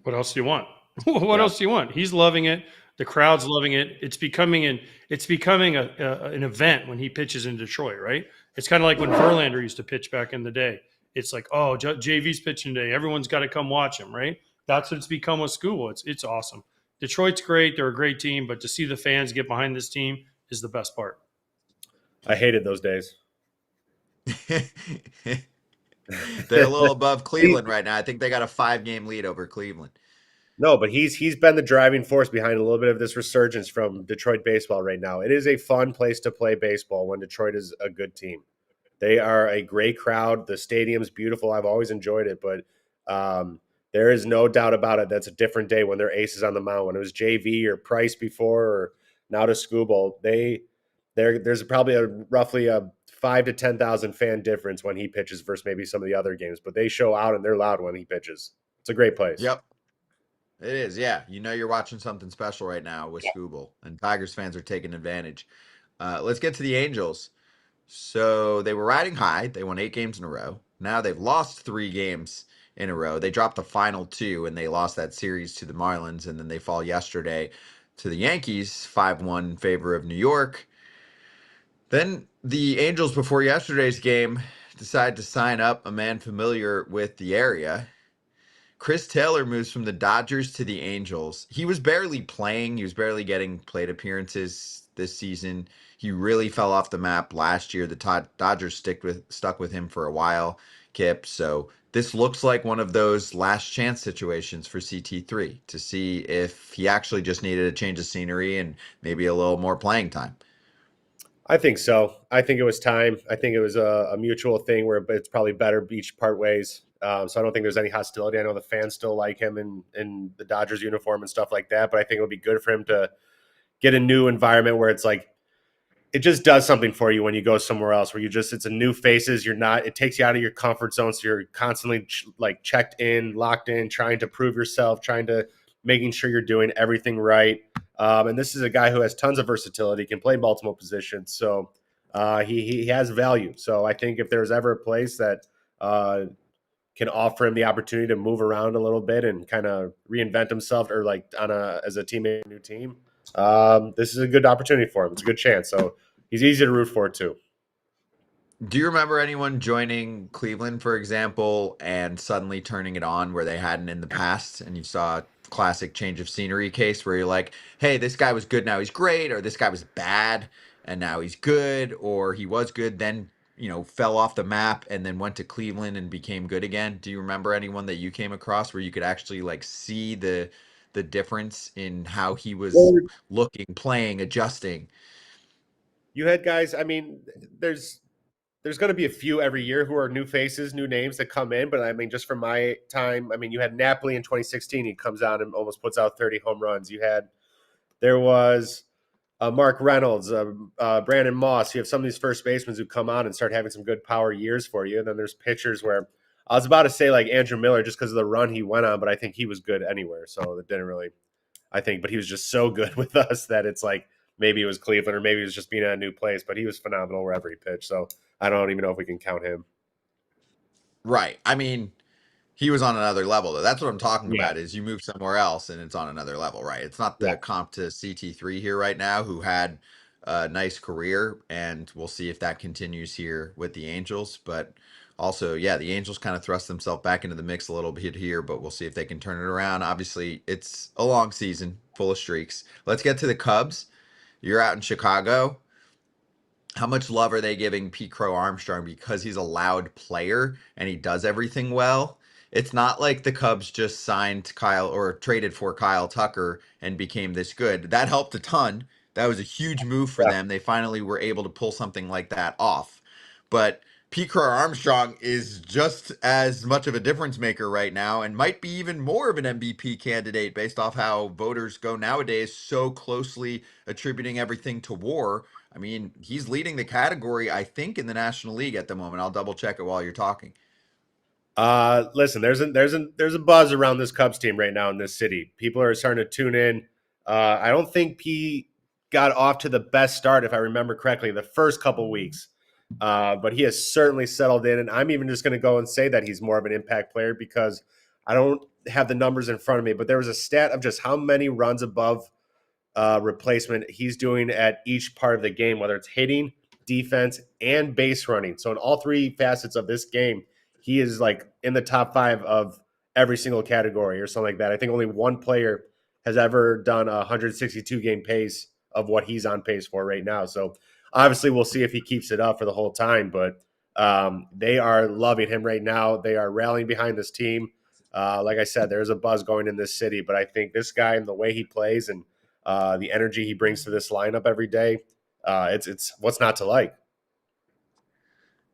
Speaker 4: What else do you want? What else do you want? He's loving it. The crowd's loving it. It's becoming an event when he pitches in Detroit, right? It's kind of like when Verlander used to pitch back in the day. It's like, oh, JV's pitching today. Everyone's got to come watch him, right? That's what it's become with Skubal. It's awesome. Detroit's great. They're a great team, but to see the fans get behind this team is the best part.
Speaker 2: I hated those days.
Speaker 1: They're a little above Cleveland right now. I think they got a 5-game lead over Cleveland.
Speaker 2: No, but he's been the driving force behind a little bit of this resurgence from Detroit baseball right now. It is a fun place to play baseball when Detroit is a good team. They are a great crowd. The stadium's beautiful. I've always enjoyed it, but there is no doubt about it. That's a different day when they're aces on the mound. When it was JV or Price before, or now to Skubal, there's probably roughly a 5 to 10,000 fan difference when he pitches versus maybe some of the other games. But they show out and they're loud when he pitches. It's a great place.
Speaker 1: Yep. It is, yeah. You know you're watching something special right now with Skubal, and Tigers fans are taking advantage. Let's get to the Angels. So they were riding high. They won 8 games in a row. Now they've lost 3 games in a row. They dropped the final 2, and they lost that series to the Marlins, and then they fall yesterday to the Yankees, 5-1 in favor of New York. Then the Angels, before yesterday's game, decided to sign up a man familiar with the area. Chris Taylor moves from the Dodgers to the Angels. He was barely playing. He was barely getting plate appearances this season. He really fell off the map last year. The Dodgers stuck with him for a while, Kip. So this looks like one of those last chance situations for CT3 to see if he actually just needed a change of scenery and maybe a little more playing time.
Speaker 2: I think so. I think it was time. I think it was a mutual thing where it's probably better each part ways. So I don't think there's any hostility. I know the fans still like him in the Dodgers uniform and stuff like that, but I think it would be good for him to get a new environment where it's like, it just does something for you when you go somewhere else where it's a new faces. It takes you out of your comfort zone. So you're constantly checked in, locked in, trying to prove yourself, making sure you're doing everything right. And this is a guy who has tons of versatility, can play multiple positions. So he has value. So I think if there's ever a place that can offer him the opportunity to move around a little bit and kind of reinvent himself, or as a teammate, new team, this is a good opportunity for him. It's a good chance. So he's easy to root for too.
Speaker 1: Do you remember anyone joining Cleveland, for example, and suddenly turning it on where they hadn't in the past, and you saw a classic change of scenery case where you're like, hey, this guy was good, now he's great, or this guy was bad and now he's good, or he was good, then fell off the map and then went to Cleveland and became good again? Do you remember anyone that you came across where you could actually see the difference in how he was looking, playing, adjusting?
Speaker 2: You had guys, I mean, there's going to be a few every year who are new faces, new names that come in. But I mean, just from my time, I mean, you had Napoli in 2016. He comes out and almost puts out 30 home runs. There was Mark Reynolds, Brandon Moss. You have some of these first basemen who come on and start having some good power years for you. And then there's pitchers where I was about to say like Andrew Miller just because of the run he went on, but I think he was good anywhere. So it didn't really, but he was just so good with us that it's like maybe it was Cleveland or maybe it was just being at a new place, but he was phenomenal wherever he pitched. So I don't even know if we can count him.
Speaker 1: Right. I mean, he was on another level, though. That's what I'm talking about, is you move somewhere else and it's on another level, right? It's not the comp to CT3 here right now, who had a nice career, and we'll see if that continues here with the Angels. But also, the Angels kind of thrust themselves back into the mix a little bit here, but we'll see if they can turn it around. Obviously, it's a long season full of streaks. Let's get to the Cubs. You're out in Chicago. How much love are they giving Pete Crow-Armstrong because he's a loud player and he does everything well? It's not like the Cubs just signed Kyle or traded for Kyle Tucker and became this good. That helped a ton. That was a huge move for them. They finally were able to pull something like that off. But Pete Crow-Armstrong is just as much of a difference maker right now and might be even more of an MVP candidate based off how voters go nowadays, so closely attributing everything to WAR. I mean, he's leading the category, I think, in the National League at the moment. I'll double check it while you're talking.
Speaker 2: Listen, there's a buzz around this Cubs team right now in this city. People are starting to tune in. I don't think he got off to the best start, if I remember correctly, the first couple weeks. But he has certainly settled in, and I'm even just going to go and say that he's more of an impact player because I don't have the numbers in front of me. But there was a stat of just how many runs above replacement he's doing at each part of the game, whether it's hitting, defense, and base running. So in all three facets of this game, he is like in the top 5 of every single category or something like that. I think only one player has ever done a 162 game pace of what he's on pace for right now. So obviously we'll see if he keeps it up for the whole time, but they are loving him right now. They are rallying behind this team. Like I said, there's a buzz going in this city, but I think this guy and the way he plays and the energy he brings to this lineup every day, it's what's not to like.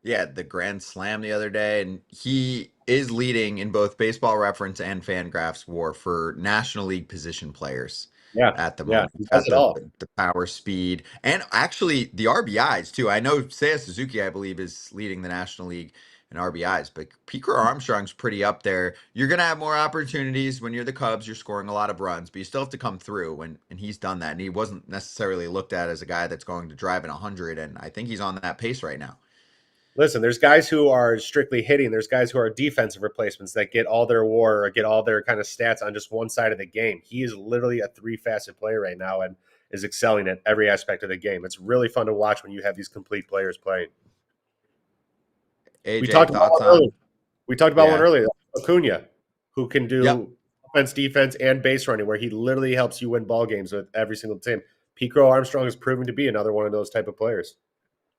Speaker 1: Yeah, the Grand Slam the other day, and he is leading in both Baseball Reference and Fangraphs WAR for National League position players.
Speaker 2: Yeah,
Speaker 1: At the
Speaker 2: yeah,
Speaker 1: moment,
Speaker 2: he
Speaker 1: he's
Speaker 2: does
Speaker 1: got
Speaker 2: it all.
Speaker 1: the power, speed, and actually the RBIs too. I know Seiya Suzuki, I believe, is leading the National League in RBIs, but Crow-Armstrong's pretty up there. You're gonna have more opportunities when you're the Cubs. You're scoring a lot of runs, but you still have to come through, and he's done that. And he wasn't necessarily looked at as a guy that's going to drive in 100, and I think he's on that pace right now.
Speaker 2: Listen, there's guys who are strictly hitting. There's guys who are defensive replacements that get all their WAR or get all their kind of stats on just one side of the game. He is literally a 3-facet player right now and is excelling at every aspect of the game. It's really fun to watch when you have these complete players playing.
Speaker 1: AJ,
Speaker 2: We talked about
Speaker 1: thoughts
Speaker 2: one earlier.
Speaker 1: on?
Speaker 2: We talked about one
Speaker 1: Yeah.
Speaker 2: earlier, Acuña, who can do
Speaker 1: Yep.
Speaker 2: offense, defense, and base running, where he literally helps you win ball games with every single team. Crow-Armstrong is proven to be another one of those type of players.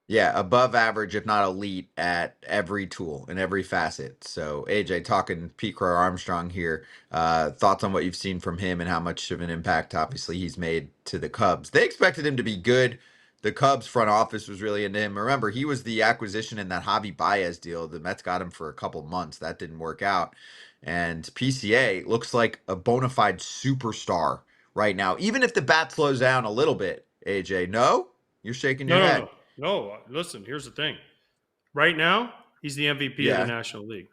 Speaker 1: Yeah, above average, if not elite, at every tool in every facet. So, AJ, talking Pete Crow-Armstrong here. Thoughts on what you've seen from him and how much of an impact, obviously, he's made to the Cubs. They expected him to be good. The Cubs front office was really into him. Remember, he was the acquisition in that Javier Báez deal. The Mets got him for a couple months. That didn't work out. And PCA looks like a bona fide superstar right now, even if the bat slows down a little bit. AJ, no? You're shaking your head.
Speaker 4: No. Listen, here's the thing. Right now, he's the MVP of the National League.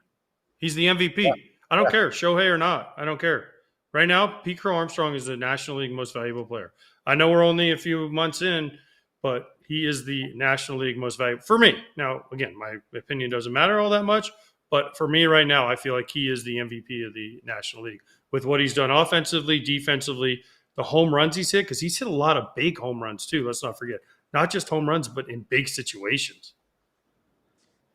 Speaker 4: He's the MVP. I don't care, Shohei or not. I don't care. Right now, Pete Crow-Armstrong is the National League most valuable player. I know we're only a few months in, but he is the National League most valuable for me. Now, again, my opinion doesn't matter all that much, but for me right now, I feel like he is the MVP of the National League with what he's done offensively, defensively, the home runs he's hit, because he's hit a lot of big home runs too. Let's not forget. Not just home runs, but in big situations.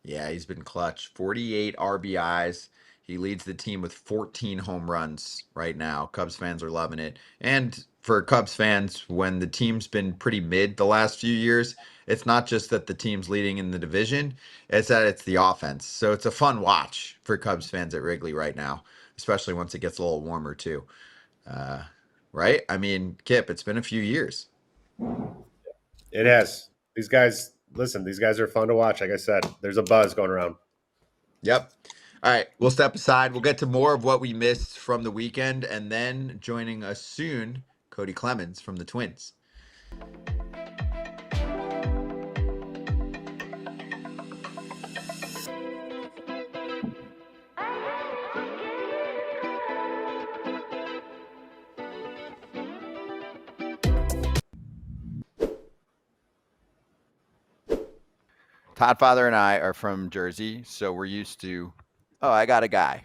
Speaker 1: Yeah, he's been clutch. 48 RBIs. He leads the team with 14 home runs right now. Cubs fans are loving it. And for Cubs fans, when the team's been pretty mid the last few years, it's not just that the team's leading in the division, it's that it's the offense. So it's a fun watch for Cubs fans at Wrigley right now, especially once it gets a little warmer too. Right? I mean, Kip, it's been a few years.
Speaker 2: It has. These guys, listen, these guys are fun to watch. Like I said, there's a buzz going around.
Speaker 1: Yep. All right, we'll step aside. We'll get to more of what we missed from the weekend, and then joining us soon, Kody Clemens from the Twins. Toddfather and I are from Jersey, so we're used to, oh, I got a guy.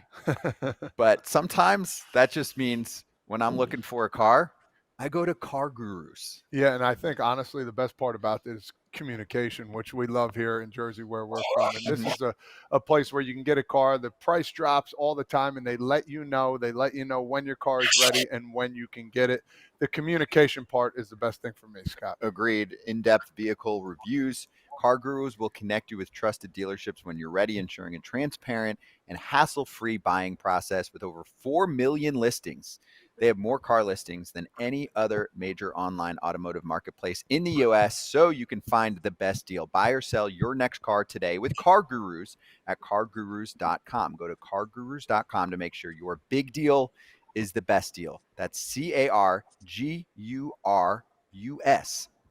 Speaker 1: But sometimes that just means when I'm looking for a car, I go to Car Gurus.
Speaker 8: Yeah, and I think honestly the best part about this is communication, which we love here in Jersey where we're from. And this is a place where you can get a car. The price drops all the time, and they let you know when your car is ready and when you can get it. The communication part is the best thing for me, Scott.
Speaker 5: Agreed. In-depth vehicle reviews. Car Gurus will connect you with trusted dealerships when you're ready, ensuring a transparent and hassle-free buying process with over 4 million listings. They have more car listings than any other major online automotive marketplace in the U.S., so you can find the best deal. Buy or sell your next car today with Car Gurus at cargurus.com. Go to cargurus.com to make sure your big deal is the best deal. That's CARGURUS.com.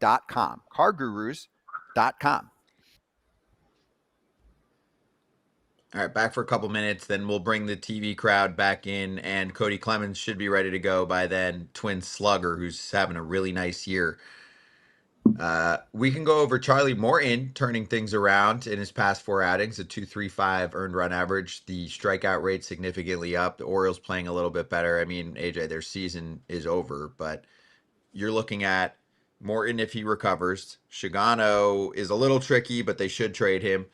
Speaker 5: cargurus.com. Cargurus.com.
Speaker 1: All right, back for a couple minutes, then we'll bring the TV crowd back in, and Kody Clemens should be ready to go by then. Twin slugger, who's having a really nice year. We can go over Charlie Morton turning things around in his past 4 outings, a 2.35 earned run average. The strikeout rate significantly up. The Orioles playing a little bit better. I mean, AJ, their season is over, but you're looking at Morton if he recovers. Shigano is a little tricky, but they should trade him.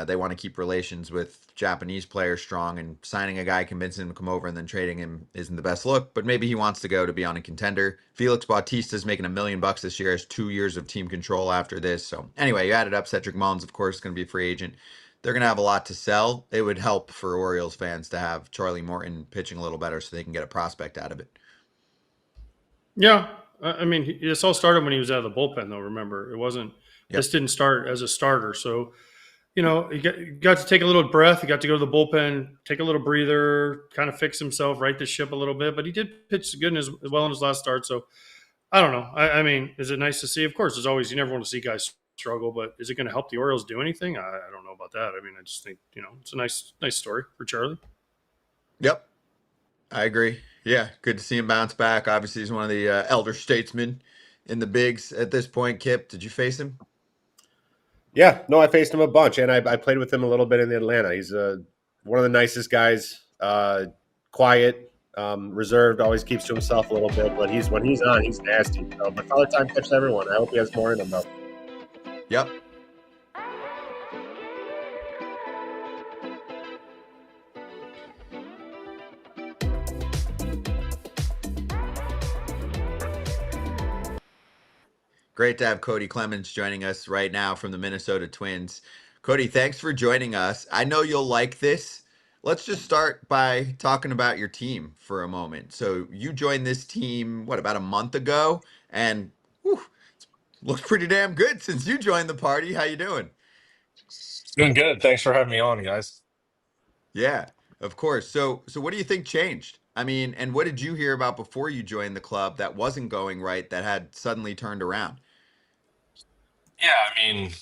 Speaker 1: They want to keep relations with Japanese players strong, and signing a guy, convincing him to come over, and then trading him isn't the best look, but maybe he wants to go to be on a contender. Felix Bautista's making $1 million this year, has 2 years of team control after this. So anyway, you add it up. Cedric Mullins, of course, is going to be a free agent. They're going to have a lot to sell. It would help for Orioles fans to have Charlie Morton pitching a little better so they can get a prospect out of it.
Speaker 4: Yeah. I mean, this all started when he was out of the bullpen, though, remember. It wasn't – This didn't start as a starter. So, you know, he got to take a little breath. He got to go to the bullpen, take a little breather, kind of fix himself, right the ship a little bit. But he did pitch good as well in his last start. So, I don't know. I mean, is it nice to see? Of course, as always, you never want to see guys struggle. But is it going to help the Orioles do anything? I don't know about that. I mean, I just think, you know, it's a nice story for Charlie.
Speaker 1: Yep. I agree. Yeah, good to see him bounce back. Obviously, he's one of the elder statesmen in the bigs at this point. Kip, did you face him?
Speaker 2: Yeah, no, I faced him a bunch, and I played with him a little bit in Atlanta. He's one of the nicest guys, quiet, reserved, always keeps to himself a little bit, but when he's on, he's nasty. So, but Father Time catches everyone. I hope he has more in him, though.
Speaker 1: Yep. Great to have Kody Clemens joining us right now from the Minnesota Twins. Kody, thanks for joining us. I know you'll like this. Let's just start by talking about your team for a moment. So you joined this team, about a month ago? And it's looked pretty damn good since you joined the party. How you doing?
Speaker 9: Doing good. Thanks for having me on, guys.
Speaker 1: Yeah, of course. So what do you think changed? I mean, and what did you hear about before you joined the club that wasn't going right that had suddenly turned around?
Speaker 9: Yeah, I mean,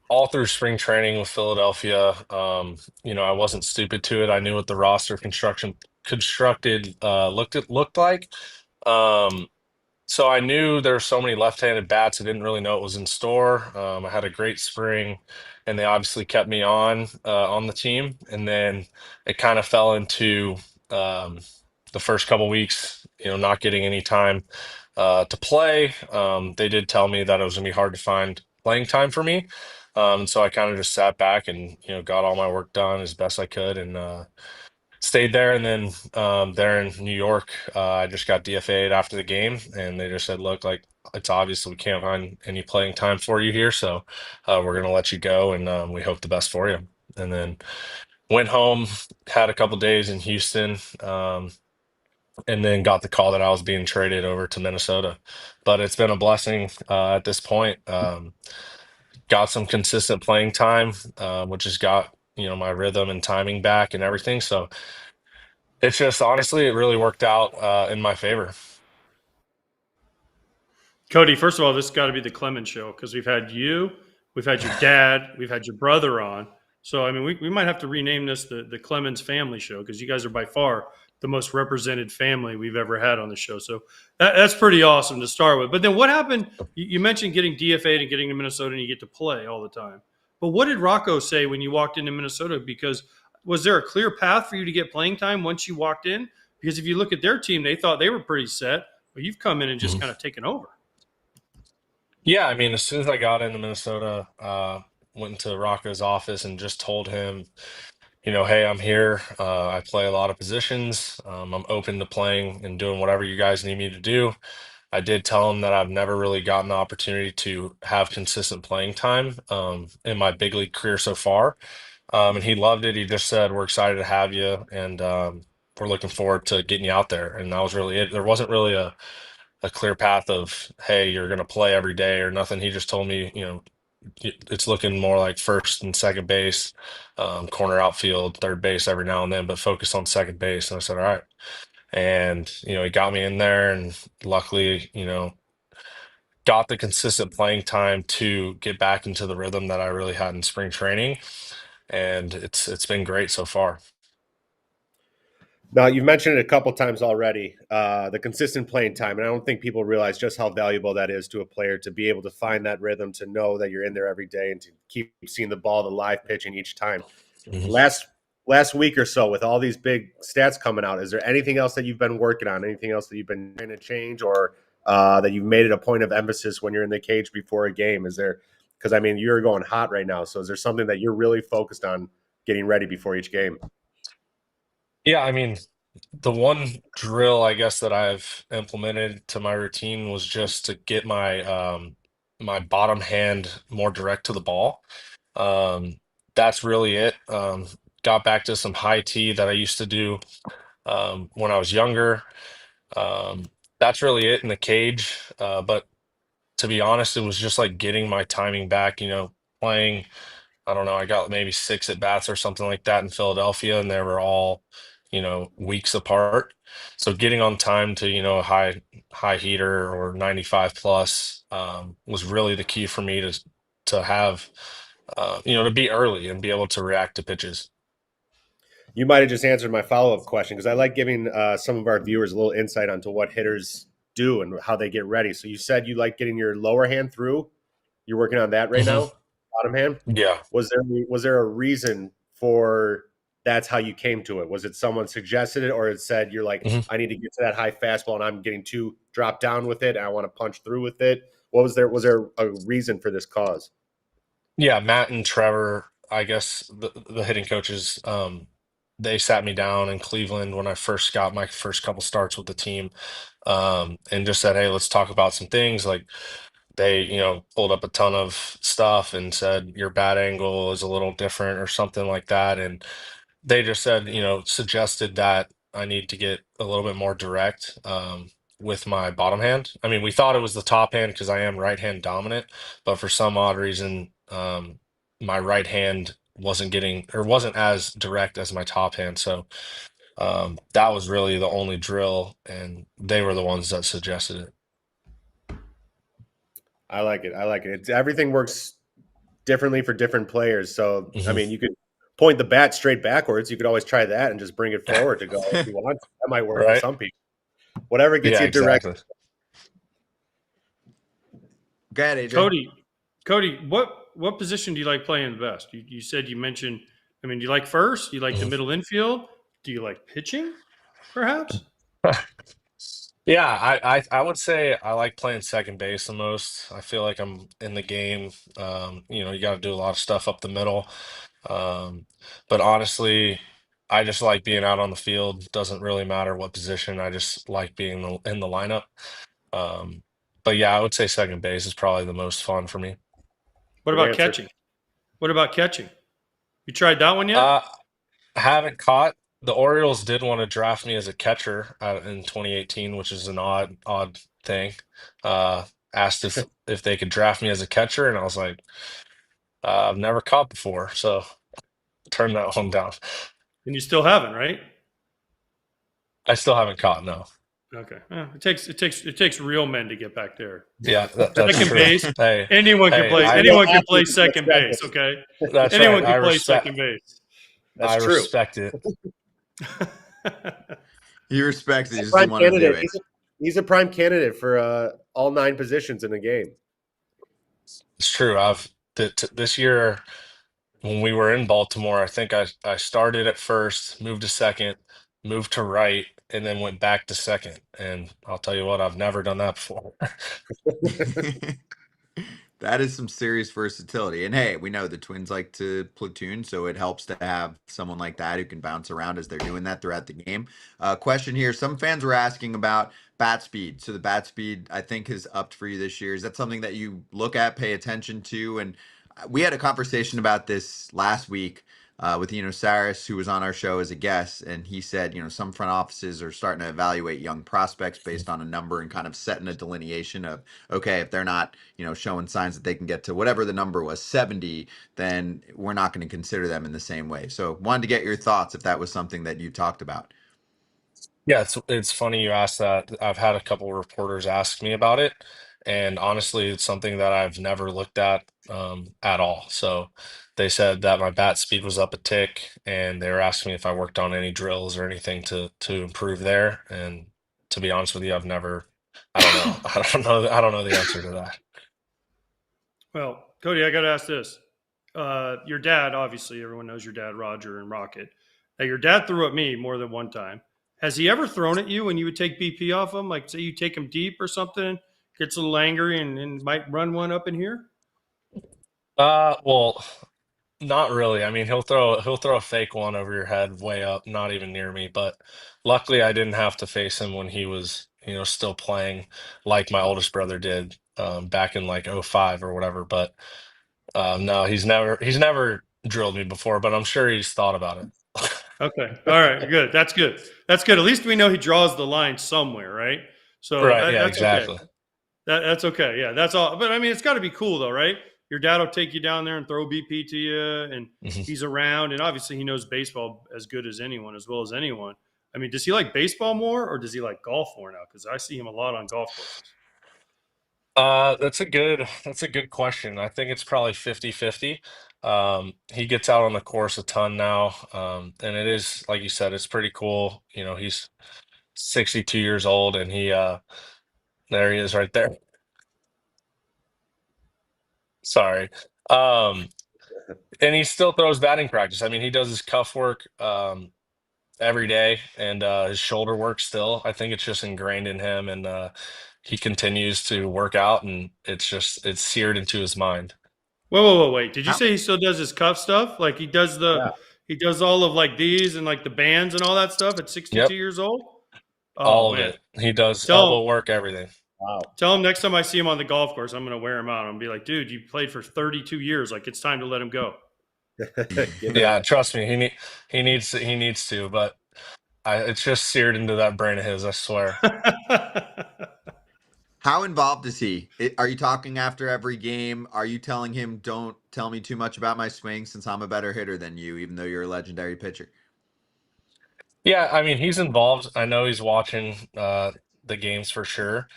Speaker 9: all through spring training with Philadelphia, I wasn't stupid to it. I knew what the roster constructed looked like. Um, so I knew there were so many left-handed bats. I didn't really know it was in store. I had a great spring, and they obviously kept me on the team. And then it kind of fell into the first couple weeks, not getting any time to play. They did tell me that it was going to be hard to find playing time for me. And so I kind of just sat back and, got all my work done as best I could and stayed there. And then there in New York, I just got DFA'd after the game. And they just said, look, like, it's obvious we can't find any playing time for you here. So we're going to let you go. And we hope the best for you. And then went home, had a couple days in Houston. And then got the call that I was being traded over to Minnesota. But it's been a blessing at this point. Got some consistent playing time, which has got my rhythm and timing back and everything. So it's just honestly, it really worked out in my favor.
Speaker 4: Kody, first of all, this has got to be the Clemens show because we've had you, we've had your dad, we've had your brother on. So, I mean, we might have to rename this the Clemens family show because you guys are by far the most represented family we've ever had on the show. So that's pretty awesome to start with. But then what happened? You mentioned getting DFA'd and getting to Minnesota and you get to play all the time. But what did Rocco say when you walked into Minnesota? Because was there a clear path for you to get playing time once you walked in? Because if you look at their team, they thought they were pretty set, but you've come in and just kind of taken over.
Speaker 9: Yeah, I mean, as soon as I got into Minnesota, went into Rocco's office and just told him, hey, I'm here. I play a lot of positions. I'm open to playing and doing whatever you guys need me to do. I did tell him that I've never really gotten the opportunity to have consistent playing time in my big league career so far. And he loved it. He just said, we're excited to have you. And we're looking forward to getting you out there. And that was really it. There wasn't really a clear path of, hey, you're going to play every day or nothing. He just told me, it's looking more like first and second base, corner outfield, third base every now and then, but focus on second base. And I said, all right. And, he got me in there and luckily, got the consistent playing time to get back into the rhythm that I really had in spring training, and it's been great so far.
Speaker 2: Now, you've mentioned it a couple times already, the consistent playing time, and I don't think people realize just how valuable that is to a player to be able to find that rhythm, to know that you're in there every day, and to keep seeing the ball, the live pitching each time.
Speaker 9: Mhm.
Speaker 2: Last week or so, with all these big stats coming out, is there anything else that you've been working on? Anything else that you've been trying to change, or that you've made it a point of emphasis when you're in the cage before a game? Is there, because I mean, you're going hot right now, so is there something that you're really focused on getting ready before each game?
Speaker 9: Yeah, I mean, the one drill I guess that I've implemented to my routine was just to get my bottom hand more direct to the ball. Um, that's really it. Got back to some high T that I used to do when I was younger. Um, that's really it in the cage. But to be honest, it was just like getting my timing back, playing. I don't know, I got maybe 6 at bats or something like that in Philadelphia, and they were all, weeks apart. So getting on time to, a high heater or 95 plus was really the key for me to have, to be early and be able to react to pitches.
Speaker 2: You might have just answered my follow-up question, because I like giving some of our viewers a little insight onto what hitters do and how they get ready. So you said you like getting your lower hand through. You're working on that right
Speaker 9: Hmm.
Speaker 2: now, bottom hand.
Speaker 9: Yeah.
Speaker 2: Was there a reason for that's how you came to it? Was it someone suggested it, or it said you're like,
Speaker 9: Hmm.
Speaker 2: I need to get to that high fastball and I'm getting too dropped down with it and I want to punch through with it? What was there? Was there a reason for this cause?
Speaker 9: Yeah, Matt and Trevor, I guess the hitting coaches, they sat me down in Cleveland when I first got my first couple starts with the team, and just said, "Hey, let's talk about some things." Like they, pulled up a ton of stuff and said your bat angle is a little different or something like that, and they just said, suggested that I need to get a little bit more direct with my bottom hand. I mean, we thought it was the top hand because I am right hand dominant, but for some odd reason, my right hand wasn't as direct as my top hand. So that was really the only drill, and they were the ones that suggested it.
Speaker 2: I like it. I like it. Everything works differently for different players. So, I
Speaker 9: Mhm.
Speaker 2: mean, you could point the bat straight backwards. You could always try that and just bring it forward to go if you want. That might work for
Speaker 9: Right?
Speaker 2: some people. Whatever gets
Speaker 9: Yeah,
Speaker 2: you direct.
Speaker 9: exactly.
Speaker 1: Go ahead, AJ.
Speaker 4: Kody, what position do you like playing best? You said you mentioned. I mean, do you like first? Do you like the
Speaker 9: Mhm.
Speaker 4: middle infield? Do you like pitching, perhaps?
Speaker 9: Yeah, I would say I like playing second base the most. I feel like I'm in the game. You got to do a lot of stuff up the middle. Um, but honestly, I just like being out on the field. Doesn't really matter what position. I just like being in the lineup. Um, but yeah, I would say second base is probably the most fun for me.
Speaker 4: What
Speaker 2: Good
Speaker 4: about
Speaker 2: answer.
Speaker 4: catching? What about catching? You tried that one yet?
Speaker 9: Uh, I haven't caught. The Orioles did want to draft me as a catcher in 2018, which is an odd thing. Uh, Asked if they could draft me as a catcher, and I was like, I've never caught before, so turned that one down.
Speaker 4: And you still haven't, right?
Speaker 9: I still haven't caught, no.
Speaker 4: Okay. It takes real men to get back there.
Speaker 9: Yeah, that's
Speaker 4: Second
Speaker 9: true.
Speaker 4: base.
Speaker 9: Hey,
Speaker 4: Anyone can
Speaker 9: hey,
Speaker 4: play.
Speaker 9: I
Speaker 4: Anyone can play
Speaker 2: athletes
Speaker 4: second
Speaker 2: respect
Speaker 4: base.
Speaker 2: it.
Speaker 4: Okay.
Speaker 9: that's right.
Speaker 4: Anyone can play second base.
Speaker 2: That's
Speaker 9: I
Speaker 2: true.
Speaker 9: respect it.
Speaker 1: He respects it. He just
Speaker 2: Prime
Speaker 1: didn't want to do
Speaker 2: candidate.
Speaker 1: it.
Speaker 2: He's a prime candidate for all 9 positions in the game.
Speaker 9: It's true. This year when we were in Baltimore, I think I started at first, moved to second, moved to right, and then went back to second. And I'll tell you what, I've never done that before.
Speaker 1: That is some serious versatility. And hey, we know the Twins like to platoon, so it helps to have someone like that who can bounce around as they're doing that throughout the game. Question here. Some fans were asking about bat speed. So the bat speed, I think, has upped for you this year. Is that something that you look at, pay attention to? And we had a conversation about this last week with Saris, who was on our show as a guest, and he said, some front offices are starting to evaluate young prospects based on a number and kind of setting a delineation of, okay, if they're not, showing signs that they can get to whatever the number was, 70, then we're not going to consider them in the same way. So wanted to get your thoughts if that was something that you talked about.
Speaker 9: Yeah, it's funny you asked that. I've had a couple reporters ask me about it, And honestly, it's something that I've never looked at all. So they said that my bat speed was up a tick, and they were asking me if I worked on any drills or anything to improve there. And to be honest with you, I've never. I don't know. I don't know. I don't know the answer to that.
Speaker 4: Well, Kody, I got to ask this. Your dad, obviously, everyone knows your dad, Roger and Rocket. Now, your dad threw at me more than one time. Has he ever thrown at you when you would take BP off him? Like, say you take him deep or something, gets a little angry and might run one up in here?
Speaker 9: Well, not really. I mean, he'll throw a fake one over your head, way up, not even near me. But luckily, I didn't have to face him when he was, still playing like my oldest brother did back in like '05 or whatever. But no, he's never drilled me before, but I'm sure he's thought about it.
Speaker 4: Okay. All right. Good. That's good. That's good. At least we know he draws the line somewhere, right? So
Speaker 9: Right? Yeah,
Speaker 4: that's okay.
Speaker 9: exactly.
Speaker 4: That's okay. Yeah, that's all. But I mean, it's got to be cool though, right? Your dad will take you down there and throw BP to you, and
Speaker 9: Mhm.
Speaker 4: he's around, and obviously he knows baseball as good as anyone, as well as anyone. I mean, does he like baseball more, or does he like golf more now? Because I see him a lot on golf courses.
Speaker 9: That's a good question. I think it's probably 50-50. He gets out on the course a ton now. And it is, like you said, it's pretty cool. He's 62 years old, and there he is right there. Sorry. Um, and he still throws batting practice. I mean, he does his cuff work every day, and his shoulder work still. I think it's just ingrained in him, and he continues to work out, and it's seared into his mind.
Speaker 4: Whoa, wait! Did you
Speaker 1: How,
Speaker 4: say he still does his cuff stuff? Like
Speaker 2: Yeah.
Speaker 4: he does all of like these and like the bands and all that stuff at 62
Speaker 9: Yep,
Speaker 4: years old? Oh
Speaker 9: all of
Speaker 4: man,
Speaker 9: it. He does
Speaker 4: tell him
Speaker 9: elbow work, everything.
Speaker 2: Wow.
Speaker 4: tell him next time I see him on the golf course, I'm going to wear him out. I'm going to be like, dude, you played for 32 years. Like it's time to let him go.
Speaker 2: Give it
Speaker 9: Yeah,
Speaker 2: up.
Speaker 9: trust me, he needs to, but it's just seared into that brain of his, I swear.
Speaker 1: how involved is he? Are you talking after every game? Are you telling him, don't tell me too much about my swing since I'm a better hitter than you, even though you're a legendary pitcher?
Speaker 9: Yeah, I mean, he's involved. I know he's watching the games for sure.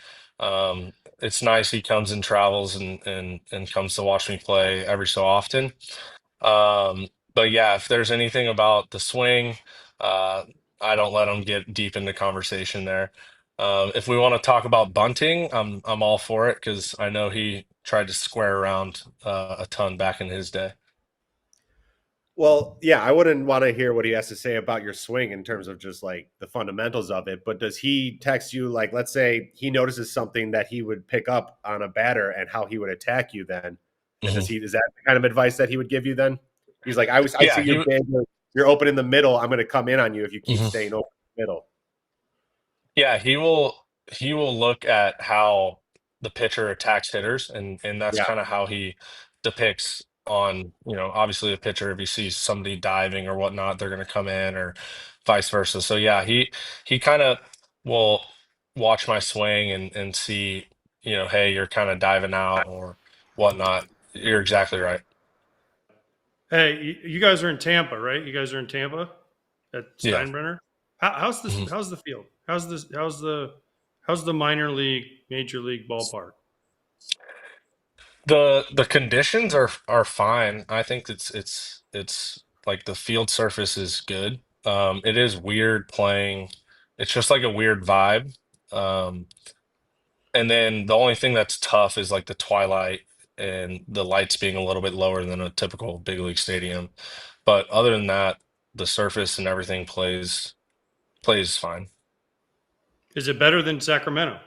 Speaker 9: It's nice he comes and travels and comes to watch me play every so often. But yeah, if there's anything about the swing, uh, I don't let him get deep into conversation there. If we want to talk about bunting, I'm all for it because I know he tried to square around a ton back in his day.
Speaker 2: Well, yeah, I wouldn't want to hear what he has to say about your swing in terms of just like the fundamentals of it. But does he text you, like, let's say he notices something that he would pick up on a batter and how he would attack you then? And
Speaker 9: Mhm.
Speaker 2: is that the kind of advice that he would give you then? He's like, I
Speaker 9: Yeah,
Speaker 2: see you're big, you're open in the middle. I'm going to come in on you if you keep
Speaker 9: mhm.
Speaker 2: staying open in the middle.
Speaker 9: Yeah, he will look at how the pitcher attacks hitters, and that's
Speaker 2: Yeah.
Speaker 9: kind of how he depicts on, obviously the pitcher, if he sees somebody diving or whatnot, they're gonna come in or vice versa. So yeah, he kind of will watch my swing and see, hey, you're kind of diving out or whatnot. You're exactly right.
Speaker 4: Hey, you guys are in Tampa, right? You guys are in Tampa at
Speaker 9: Yeah.
Speaker 4: Steinbrenner. How's this?
Speaker 9: Mhm.
Speaker 4: How's the field? How's the minor league, major league ballpark?
Speaker 9: The conditions are fine. I think it's like the field surface is good. It is weird playing. It's just like a weird vibe. Um, and then the only thing that's tough is like the twilight and the lights being a little bit lower than a typical big league stadium. But other than that, the surface and everything plays fine.
Speaker 4: Is it better than Sacramento?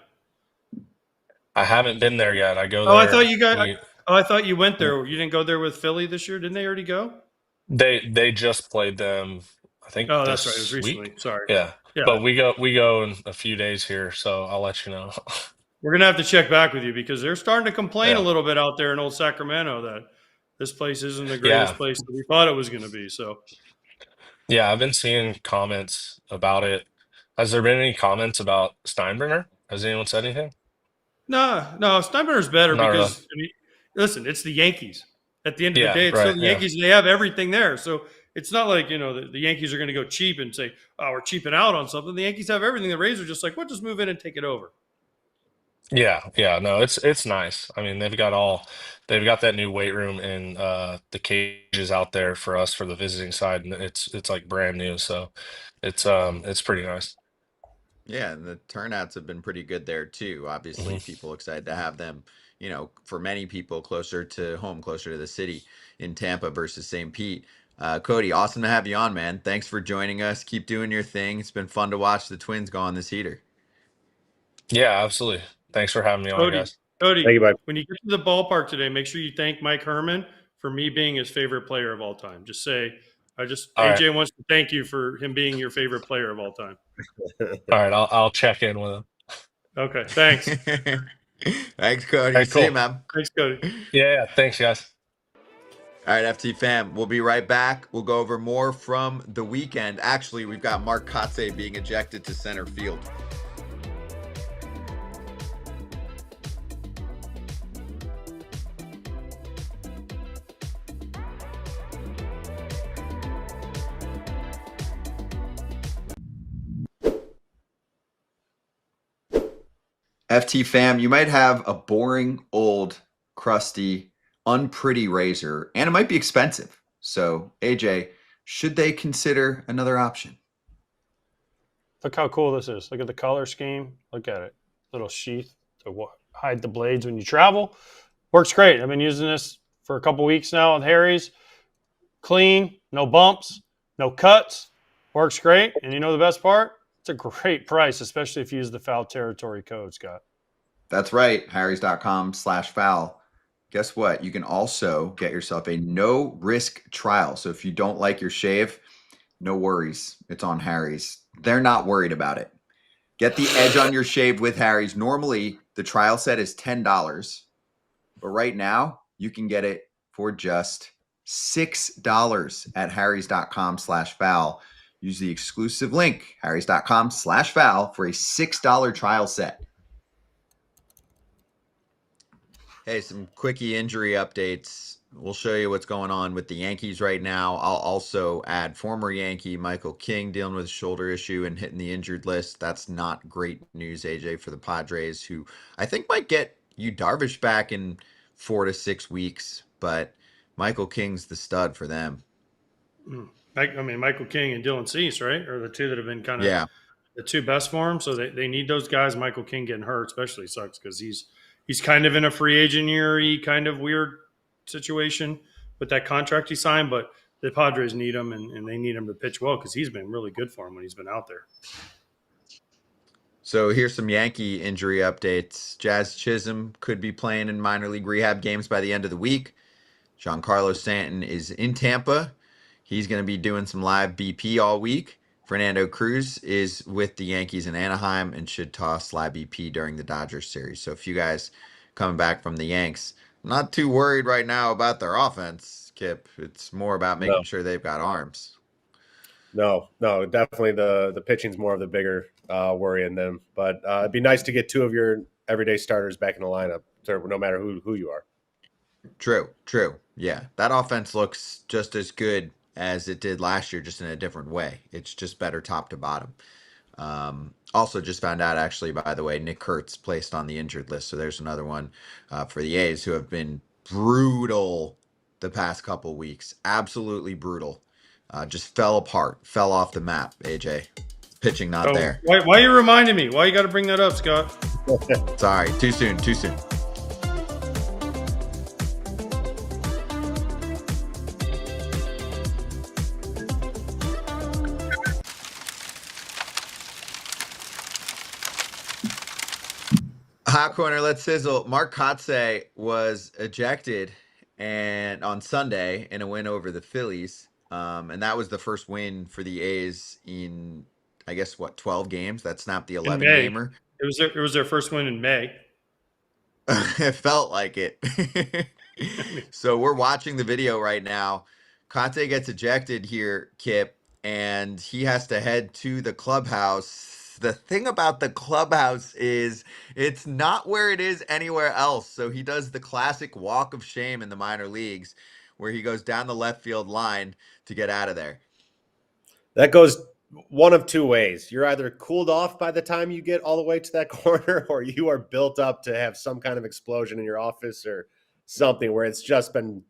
Speaker 9: I haven't been there yet. I go
Speaker 4: Oh, I
Speaker 9: there.
Speaker 4: thought you guys.
Speaker 9: We
Speaker 4: Oh, I thought you went there. You didn't go there with Philly this year, didn't they already go?
Speaker 9: They just played them, I think
Speaker 4: Oh, that's right. It was
Speaker 9: this week.
Speaker 4: recently. Sorry.
Speaker 9: Yeah.
Speaker 4: Yeah,
Speaker 9: But we go in a few days here, so I'll let you know.
Speaker 4: we're gonna have to check back with you because they're starting to complain a
Speaker 9: Yeah.
Speaker 4: little bit out there in old Sacramento that this place isn't the greatest
Speaker 9: Yeah.
Speaker 4: place that we thought it was going to be. So
Speaker 9: Yeah, I've been seeing comments about it. Has there been any comments about Steinbrenner? Has anyone said anything?
Speaker 4: no, Steinbrenner's better
Speaker 9: Not really.
Speaker 4: because I mean, listen, it's the Yankees. At the end of the
Speaker 9: Yeah,
Speaker 4: day, it's still
Speaker 9: right.
Speaker 4: the
Speaker 9: Yeah.
Speaker 4: Yankees. And they have everything there, so it's not like the Yankees are going to go cheap and say, "Oh, we're cheaping out on something." The Yankees have everything. The Rays are just like, "Well, just move in and take it over."
Speaker 9: Yeah, no, it's nice. I mean, they've got that new weight room and the cages out there for us for the visiting side, and it's like brand new, so it's pretty nice.
Speaker 1: Yeah, and the turnouts have been pretty good there too. Obviously,
Speaker 9: Hmm.
Speaker 1: people excited to have them, for many people closer to home, closer to the city in Tampa versus St. Pete. Kody, awesome to have you on, man. Thanks for joining us. Keep doing your thing. It's been fun to watch the Twins go on this heater.
Speaker 9: Yeah, absolutely. Thanks for having me on,
Speaker 4: Cody,
Speaker 9: guys.
Speaker 2: Thank
Speaker 4: Cody,
Speaker 2: you, bud.
Speaker 4: when you get to the ballpark today, make sure you thank Mike Herman for me being his favorite player of all time. Just say,
Speaker 9: All right,
Speaker 4: AJ wants to thank you for him being your favorite player of all time.
Speaker 9: all right. I'll check in with him.
Speaker 4: Okay, thanks.
Speaker 1: Thanks,
Speaker 9: All
Speaker 1: Kody.
Speaker 9: right,
Speaker 1: See you,
Speaker 9: cool.
Speaker 1: man.
Speaker 4: Thanks, Cody.
Speaker 9: Yeah, thanks, guys.
Speaker 1: All right, FT fam, we'll be right back. We'll go over more from the weekend. Actually, we've got Mark Kotsay being ejected to center field. FT fam, you might have a boring, old, crusty, unpretty razor, and it might be expensive. So, AJ, should they consider another option?
Speaker 4: Look how cool this is. Look at the color scheme. Look at it. Little sheath to hide the blades when you travel. Works great. I've been using this for a couple weeks now with Harry's. Clean, no bumps, no cuts. Works great. And you know the best part? It's a great price, especially if you use the foul territory code, Scott.
Speaker 1: That's right, harrys.com/foul. Guess what? You can also get yourself a no-risk trial. So if you don't like your shave, no worries. It's on Harry's. They're not worried about it. Get the edge on your shave with Harry's. Normally, the trial set is $10, but right now you can get it for just $6 at harrys.com/foul. Use the exclusive link, harrys.com/foul, for a $6 trial set. Hey, some quickie injury updates. We'll show you what's going on with the Yankees right now. I'll also add former Yankee Michael King dealing with a shoulder issue and hitting the injured list. That's not great news, AJ, for the Padres, who I think might get Yu Darvish back in 4 to 6 weeks, but Michael King's the stud for them.
Speaker 4: Michael King and Dylan Cease, right? Are the two that have been kind of
Speaker 1: Yeah.
Speaker 4: the two best for him. So they need those guys. Michael King getting hurt especially sucks because he's kind of in a free agent year kind of weird situation with that contract he signed. But the Padres need him and they need him to pitch well because he's been really good for him when he's been out there.
Speaker 1: So here's some Yankee injury updates. Jazz Chisholm could be playing in minor league rehab games by the end of the week. Giancarlo Stanton is in Tampa. He's going to be doing some live BP all week. Fernando Cruz is with the Yankees in Anaheim and should toss live BP during the Dodgers series. So if you guys coming back from the Yanks, I'm not too worried right now about their offense, Kip. It's more about making sure they've got arms.
Speaker 2: No, definitely the pitching's more of the bigger worry in them. But it'd be nice to get two of your everyday starters back in the lineup, no matter who you are.
Speaker 1: True. Yeah, that offense looks just as good as it did last year, just in a different way. It's just better top to bottom. Also, just found out, actually, by the way, Nick Kurtz placed on the injured list. So there's another one for the A's, who have been brutal the past couple weeks. Absolutely brutal. Just fell apart, fell off the map, AJ. Pitching not there.
Speaker 4: Why are you reminding me? Why you got to bring that up, Scott?
Speaker 1: Sorry, too soon. Hot corner, let's sizzle. Mark Kotsay was ejected and on Sunday in a win over the Phillies. And that was the first win for the A's in, I guess, 12 games? That snapped the 11 gamer.
Speaker 4: It was their first win in May.
Speaker 1: It felt like it. So we're watching the video right now. Kotsay gets ejected here, Kip, and he has to head to the clubhouse. The thing about the clubhouse is it's not where it is anywhere else. So he does the classic walk of shame in the minor leagues where he goes down the left field line to get out of there.
Speaker 2: That goes one of two ways. You're either cooled off by the time you get all the way to that corner, or you are built up to have some kind of explosion in your office or something where it's just been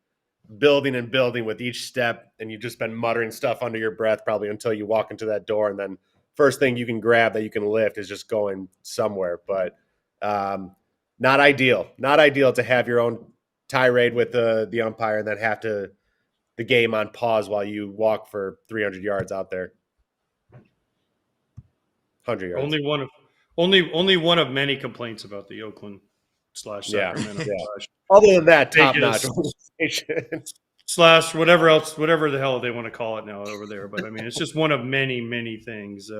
Speaker 2: building and building with each step, and you've just been muttering stuff under your breath probably until you walk into that door, and then first thing you can grab that you can lift is just going somewhere. But not ideal. Not ideal to have your own tirade with the umpire and then have the game on pause while you walk for 300 yards out there. 100 yards.
Speaker 4: Only one of many complaints about the Oakland / Sacramento /
Speaker 2: Other than that, top
Speaker 4: Vegas / whatever the hell they want to call it now over there. But I mean, it's just one of many things.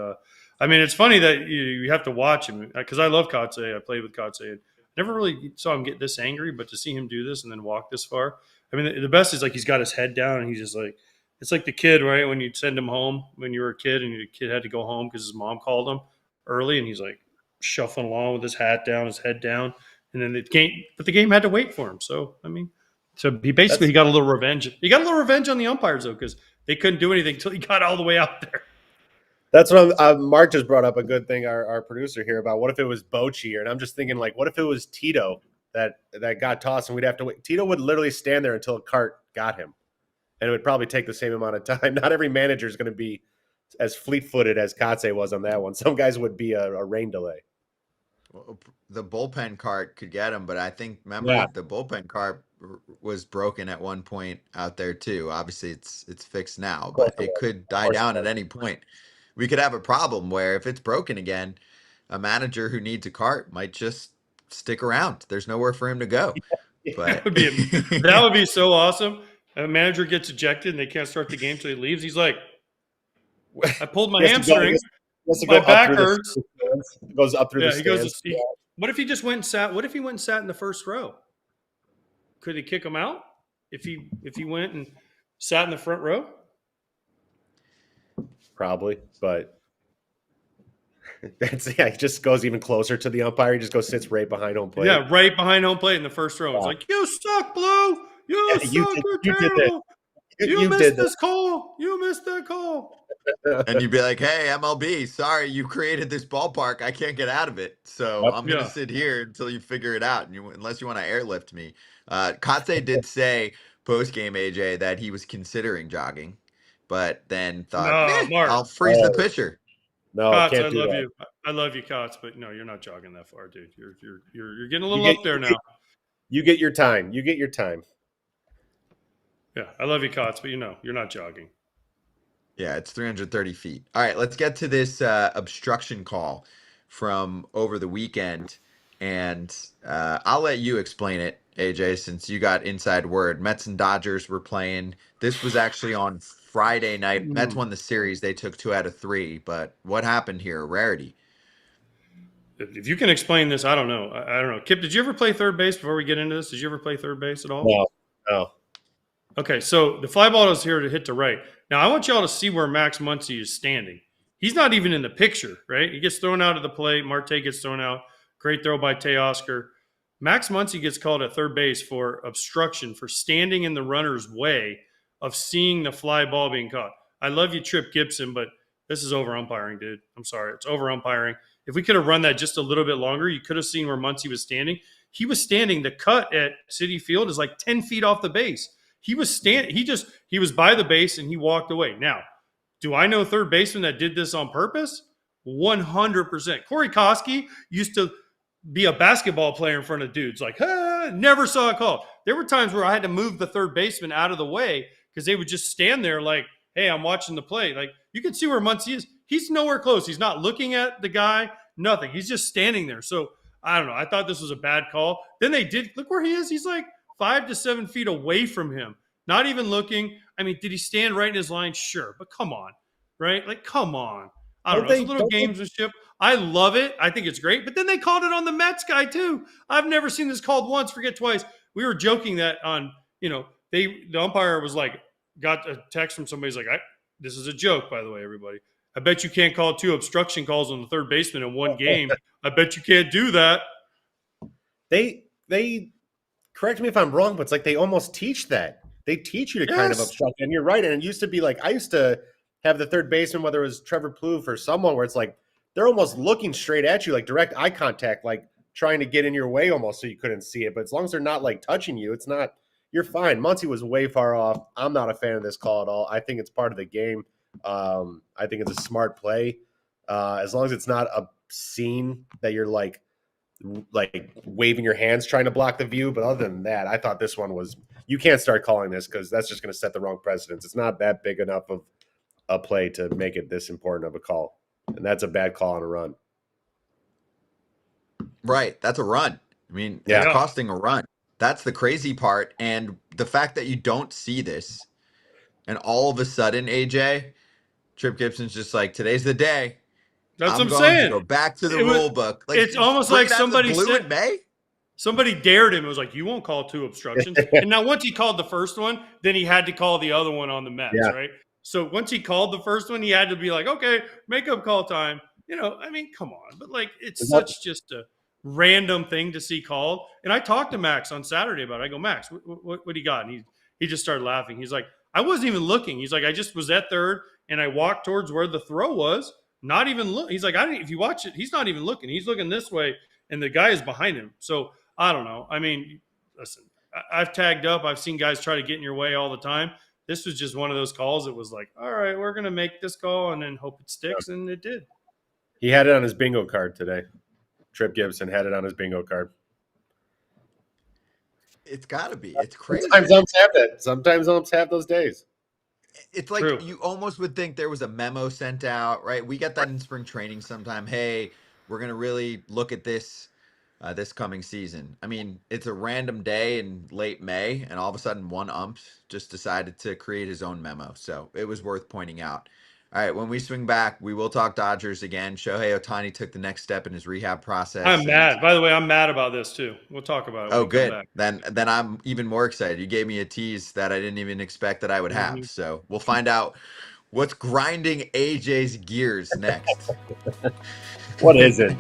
Speaker 4: I mean, it's funny that you have to watch him because I love Kotsay. I played with Kotsay. I never really saw him get this angry, but to see him do this and then walk this far, I mean, the best is like he's got his head down and he's just like, it's like the kid, right? When you send him home when you were a kid and your kid had to go home because his mom called him early and he's like shuffling along with his hat down, his head down. And then the game had to wait for him. So, I mean, he got a little revenge. He got a little revenge on the umpires, though, because they couldn't do anything until he got all the way out there.
Speaker 2: That's what Mark just brought up a good thing, our producer here, about what if it was Bochy? And I'm just thinking, like, what if it was Tito that got tossed and we'd have to wait? Tito would literally stand there until a cart got him. And it would probably take the same amount of time. Not every manager is going to be as fleet-footed as Kotsay was on that one. Some guys would be a rain delay.
Speaker 1: Well, the bullpen cart could get him, but I think, the bullpen cart was broken at one point out there too. Obviously, it's fixed now, but it could die down at any point. We could have a problem where if it's broken again, a manager who needs a cart might just stick around. There's nowhere for him to go. But
Speaker 4: that would be so awesome. A manager gets ejected and they can't start the game until he leaves. He's like, I pulled my hamstring. My back hurts.
Speaker 2: Goes up through the stands.
Speaker 4: What if he just went and sat? What if he went and sat in the first row? Could he kick him out if he went and sat in the front row?
Speaker 2: Probably, but he just goes even closer to the umpire. He just sits right behind home plate.
Speaker 4: Yeah, right behind home plate in the first row. It's like, you suck, Blue. You suck. You're terrible. You missed this call. You missed that call.
Speaker 1: And you'd be like, hey, MLB, sorry, you created this ballpark. I can't get out of it. So I'm going to sit here until you figure it out, unless you want to airlift me. Kotsay did say post-game, AJ, that he was considering jogging, but then thought, I'll freeze the pitcher.
Speaker 2: No,
Speaker 4: Kotz, I love you. I love you, Kotz, but no, you're not jogging that far, dude. You're getting a little up there now.
Speaker 2: You get your time.
Speaker 4: Yeah, I love you, Kotz, but you're not jogging.
Speaker 1: Yeah, it's 330 feet. All right, let's get to this obstruction call from over the weekend. And I'll let you explain it, AJ, since you got inside word. Mets and Dodgers were playing. This was actually on Friday night. Mets won the series. They took 2 out of 3. But what happened here? A rarity.
Speaker 4: If you can explain this, I don't know. I don't know. Kip, did you ever play third base before we get into this? Did you ever play third base at all?
Speaker 2: No.
Speaker 4: Okay, so the fly ball is here to hit to right. Now, I want y'all to see where Max Muncy is standing. He's not even in the picture, right? He gets thrown out of the plate. Marte gets thrown out. Great throw by Teoscar. Max Muncy gets called at third base for obstruction, for standing in the runner's way of seeing the fly ball being caught. I love you, Trip Gibson, but this is over umpiring, dude. I'm sorry. It's over umpiring. If we could have run that just a little bit longer, you could have seen where Muncy was standing. He was standing. The cut at Citi Field is like 10 feet off the base. He was standing. He was by the base and he walked away. Now, do I know third baseman that did this on purpose? 100%. Corey Koski used to be a basketball player in front of dudes. Like, never saw a call. There were times where I had to move the third baseman out of the way because they would just stand there like, hey, I'm watching the play. Like, you can see where Muncy is. He's nowhere close. He's not looking at the guy, nothing. He's just standing there. So, I don't know. I thought this was a bad call. Then they did. Look where he is. He's like 5 to 7 feet away from him. Not even looking. I mean, did he stand right in his line? Sure. But come on. Right? Like, come on. I don't know. It's a little gamesmanship. I love it. I think it's great. But then they called it on the Mets guy, too. I've never seen this called once, forget twice. We were joking that on, the umpire was like, got a text from somebody. He's like, this is a joke, by the way, everybody. I bet you can't call 2 obstruction calls on the third baseman in one game. I bet you can't do that.
Speaker 2: They correct me if I'm wrong, but it's like they almost teach that. They teach you to kind of obstruct. And you're right. And it used to be like, I used to have the third baseman, whether it was Trevor Plouffe or someone, where it's like they're almost looking straight at you, like direct eye contact, like trying to get in your way almost so you couldn't see it. But as long as they're not like touching you, it's not, you're fine. Muncy was way far off. I'm not a fan of this call at all. I think it's part of the game. I think it's a smart play. As long as it's not obscene that you're like waving your hands trying to block the view. But other than that, I thought this one was, you can't start calling this because that's just going to set the wrong precedence. It's not that big enough of a play to make it this important of a call. And that's a bad call on a run.
Speaker 1: Right. That's a run. I mean,
Speaker 2: Yeah.
Speaker 1: it's costing a run. That's the crazy part. And the fact that you don't see this and all of a sudden, AJ, Trip Gibson's just like, today's the day.
Speaker 4: That's what I'm
Speaker 1: going
Speaker 4: saying.
Speaker 1: to go back to the rule book. Like,
Speaker 4: it's almost like somebody
Speaker 1: said, in May.
Speaker 4: Somebody dared him. It was like, you won't call 2 obstructions. And now once he called the first one, then he had to call the other one on the Mets, right? So once he called the first one, he had to be like, okay, makeup call time. You know, I mean, come on. But like, it's such just a random thing to see called. And I talked to Max on Saturday about it. I go, Max, what do you got? And he just started laughing. He's like, I wasn't even looking. He's like, I just was at third and I walked towards where the throw was. Not even look. He's like, if you watch it, he's not even looking. He's looking this way, and the guy is behind him. So I don't know. I mean, listen, I've tagged up. I've seen guys try to get in your way all the time. This was just one of those calls. It was like, all right, we're gonna make this call and then hope it sticks, and it did.
Speaker 2: He had it on his bingo card today. Trip Gibson had it on his bingo card.
Speaker 1: It's got to be. It's crazy.
Speaker 2: Sometimes umps have that. Sometimes umps have those days.
Speaker 1: It's like you almost would think there was a memo sent out, right? We get that in spring training sometime. Hey, we're going to really look at this this coming season. I mean, it's a random day in late May, and all of a sudden one ump just decided to create his own memo. So it was worth pointing out. All right, when we swing back, we will talk Dodgers again. Shohei Ohtani took the next step in his rehab process.
Speaker 4: I'm mad. By the way, I'm mad about this too. We'll talk about it.
Speaker 1: Oh, good. Then I'm even more excited. You gave me a tease that I didn't even expect that I would have. So we'll find out what's grinding AJ's gears next.
Speaker 2: What is it?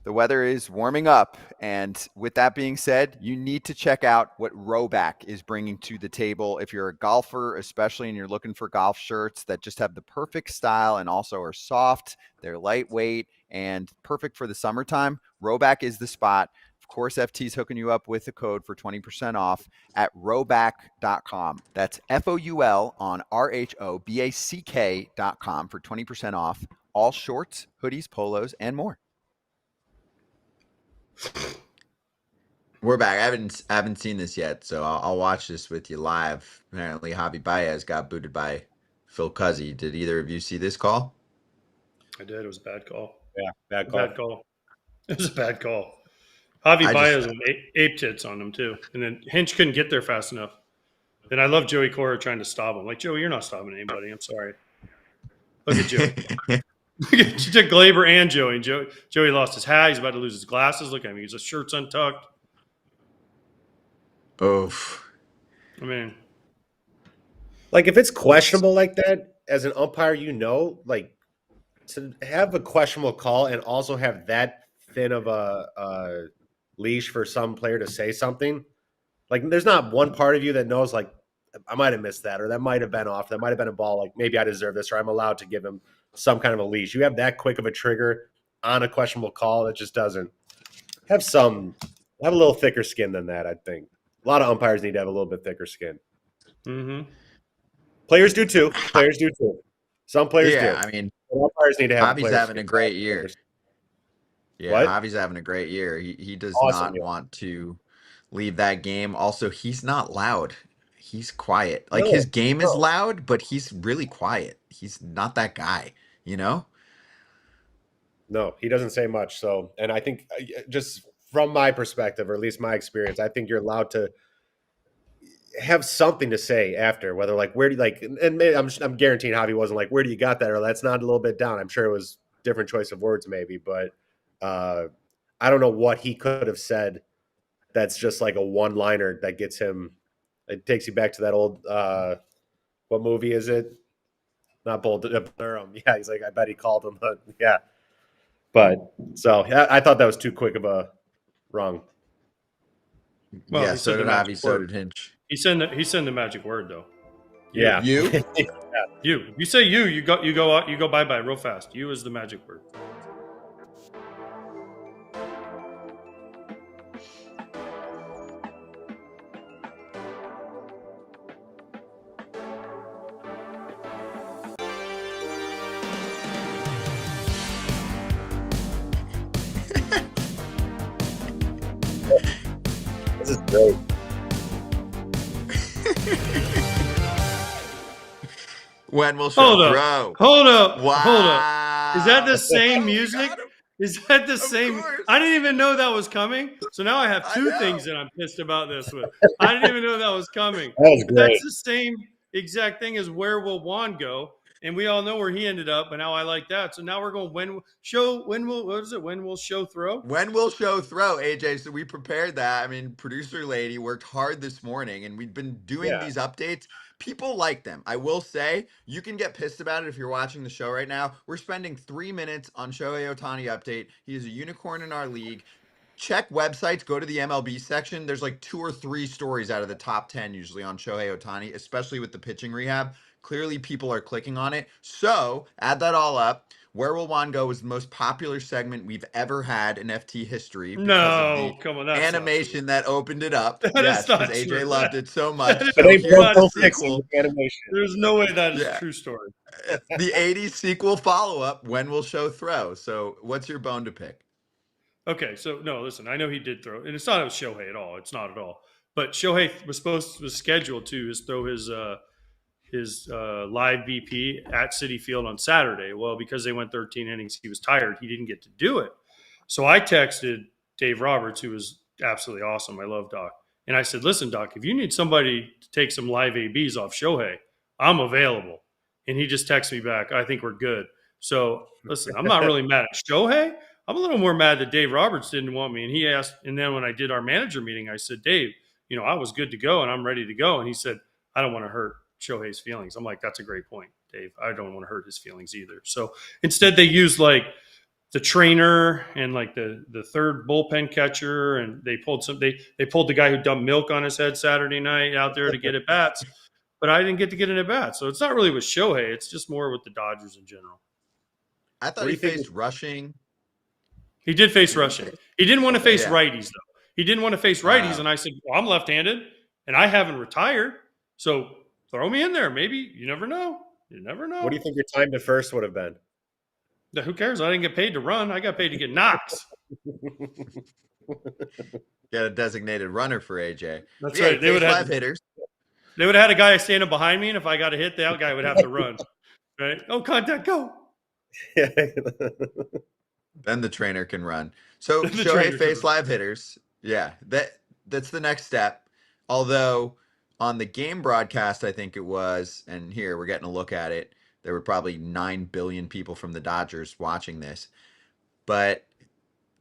Speaker 5: The weather is warming up, and with that being said, you need to check out what Rowback is bringing to the table. If you're a golfer, especially, and you're looking for golf shirts that just have the perfect style and also are soft, they're lightweight, and perfect for the summertime, Rowback is the spot. Of course, FT's hooking you up with a code for 20% off at rowback.com. That's FOUL on RHOBACK.com for 20% off all shorts, hoodies, polos, and more.
Speaker 1: We're back. I haven't seen this yet, so I'll watch this with you live. Apparently, Javier Báez got booted by Phil Kotsay. Did either of you see this call?
Speaker 4: I did. It was a bad call.
Speaker 2: Yeah, bad call.
Speaker 4: Bad call. It was a bad call. Javier Báez went ape tits on him too, and then Hinch couldn't get there fast enough. And I love Joey Cora trying to stop him. Like, Joey, you're not stopping anybody. I'm sorry. Look at Joey. She took Glaber and Joey. Joey lost his hat. He's about to lose his glasses. Look at him. His shirt's untucked.
Speaker 1: Oof.
Speaker 4: I mean,
Speaker 2: like if it's questionable like that, as an umpire, like to have a questionable call and also have that thin of a leash for some player to say something. Like there's not one part of you that knows like I might have missed that, or that might have been off. That might have been a ball. Like maybe I deserve this, or I'm allowed to give him some kind of a leash. You have that quick of a trigger on a questionable call that just doesn't have a little thicker skin than that. I think a lot of umpires need to have a little bit thicker skin.
Speaker 4: Mm-hmm.
Speaker 2: Players do too. Some players do.
Speaker 1: I mean,
Speaker 2: umpires need to have.
Speaker 1: Javi's having a great year. Yeah,
Speaker 2: what?
Speaker 1: Javi's having a great year. He does
Speaker 2: Awesome,
Speaker 1: not want to leave that game. Also, he's not loud. He's quiet. Like his game is loud, but he's really quiet. He's not that guy, you know?
Speaker 2: No, he doesn't say much. So, and I think just from my perspective, or at least my experience, I think you're allowed to have something to say after, whether like, where do you like, and maybe I'm guaranteeing Javi wasn't like, where do you got that? Or that's not a little bit down. I'm sure it was different choice of words maybe, but I don't know what he could have said. That's just like a one-liner that gets him. It takes you back to that old, what movie is it? not Bull Durham. Yeah, he's like, I bet he called him. But yeah. But so yeah, I thought that was too quick of a wrong.
Speaker 4: Well,
Speaker 1: Yeah,
Speaker 4: he
Speaker 1: so
Speaker 4: said the
Speaker 1: did Avi,
Speaker 4: magic
Speaker 1: so
Speaker 4: word.
Speaker 1: did Hinch.
Speaker 4: He said the magic word though.
Speaker 2: Yeah.
Speaker 1: You?
Speaker 4: You. If you say you go bye real fast. You is the magic word.
Speaker 2: This is great.
Speaker 1: When will show
Speaker 4: Hold up.
Speaker 1: throw?
Speaker 4: Hold up.
Speaker 1: Wow.
Speaker 4: Hold up. Is that the same music?
Speaker 1: Got him.
Speaker 4: Is that the same?
Speaker 1: course.
Speaker 4: I didn't even know that was coming. So now I have
Speaker 1: I
Speaker 4: two
Speaker 1: know.
Speaker 4: things that I'm pissed about this with. I didn't even know that was coming.
Speaker 2: That was
Speaker 4: But
Speaker 2: great.
Speaker 4: that's the same exact thing as where will Juan go? And we all know where he ended up, but now I like that. So now we're going when will show throw?
Speaker 1: When will show throw, AJ? So we prepared that. I mean, producer lady worked hard this morning, and we've been doing
Speaker 2: Yeah.
Speaker 1: these updates. People like them. I will say, you can get pissed about it if you're watching the show right now. We're spending 3 minutes on Shohei Ohtani update. He is a unicorn in our league. Check websites, go to the MLB section. There's like 2 or 3 stories out of the top 10 usually on Shohei Ohtani, especially with the pitching rehab. Clearly, people are clicking on it. So add that all up. Where Will Juan Go was the most popular segment we've ever had in FT history because of
Speaker 4: No,
Speaker 1: the
Speaker 4: come on, that's
Speaker 1: animation that opened it up.
Speaker 4: That
Speaker 1: Yes,
Speaker 4: is not
Speaker 1: because AJ
Speaker 4: true.
Speaker 1: loved it so
Speaker 4: That
Speaker 1: much.
Speaker 4: is
Speaker 2: But
Speaker 1: So
Speaker 2: they
Speaker 1: here's
Speaker 2: broke
Speaker 1: the
Speaker 2: both fixing
Speaker 1: sequel.
Speaker 2: with animation.
Speaker 4: There's no way that is
Speaker 1: Yeah.
Speaker 4: a true story.
Speaker 1: The 80s sequel follow-up, When Will Show Throw? So what's your bone to pick?
Speaker 4: Okay, so no, listen, I know he did throw, and it's not Shohei at all. It's not at all. But Shohei was scheduled to throw his live BP at Citi Field on Saturday. Well, because they went 13 innings, he was tired. He didn't get to do it. So I texted Dave Roberts, who was absolutely awesome. I love Doc. And I said, listen, Doc, if you need somebody to take some live ABs off Shohei, I'm available. And he just texted me back, I think we're good. So listen, I'm not really mad at Shohei. I'm a little more mad that Dave Roberts didn't want me. And he asked, and then when I did our manager meeting, I said, Dave, I was good to go and I'm ready to go. And he said, I don't want to hurt Shohei's feelings. I'm like, that's a great point, Dave. I don't want to hurt his feelings either. So instead they used like the trainer and like the third bullpen catcher, and they pulled the guy who dumped milk on his head Saturday night out there to get at bats. But I didn't get to get an at bat. So it's not really with Shohei. It's just more with the Dodgers in general.
Speaker 1: I thought he faced rushing.
Speaker 4: He did face rushing. He didn't want to face
Speaker 1: Yeah.
Speaker 4: righties, though. He didn't want to face righties. And I said, well, I'm left-handed, and I haven't retired. So throw me in there. Maybe. You never know. You never know.
Speaker 2: What do you think your time to first would have been?
Speaker 4: Who cares? I didn't get paid to run. I got paid to get knocks.
Speaker 1: Got a designated runner for AJ.
Speaker 4: That's
Speaker 1: Yeah,
Speaker 4: right. They would have
Speaker 1: hitters.
Speaker 4: They would have had a guy standing behind me, and if I got a hit, that guy would have to run. Right? Oh, contact, go.
Speaker 1: Then the trainer can run. So
Speaker 4: Then the trainer
Speaker 1: Shohei
Speaker 4: can
Speaker 1: faced
Speaker 4: run.
Speaker 1: live hitters. Yeah, that's the next step. Although on the game broadcast, I think it was, and here we're getting a look at it. There were probably 9 billion people from the Dodgers watching this. But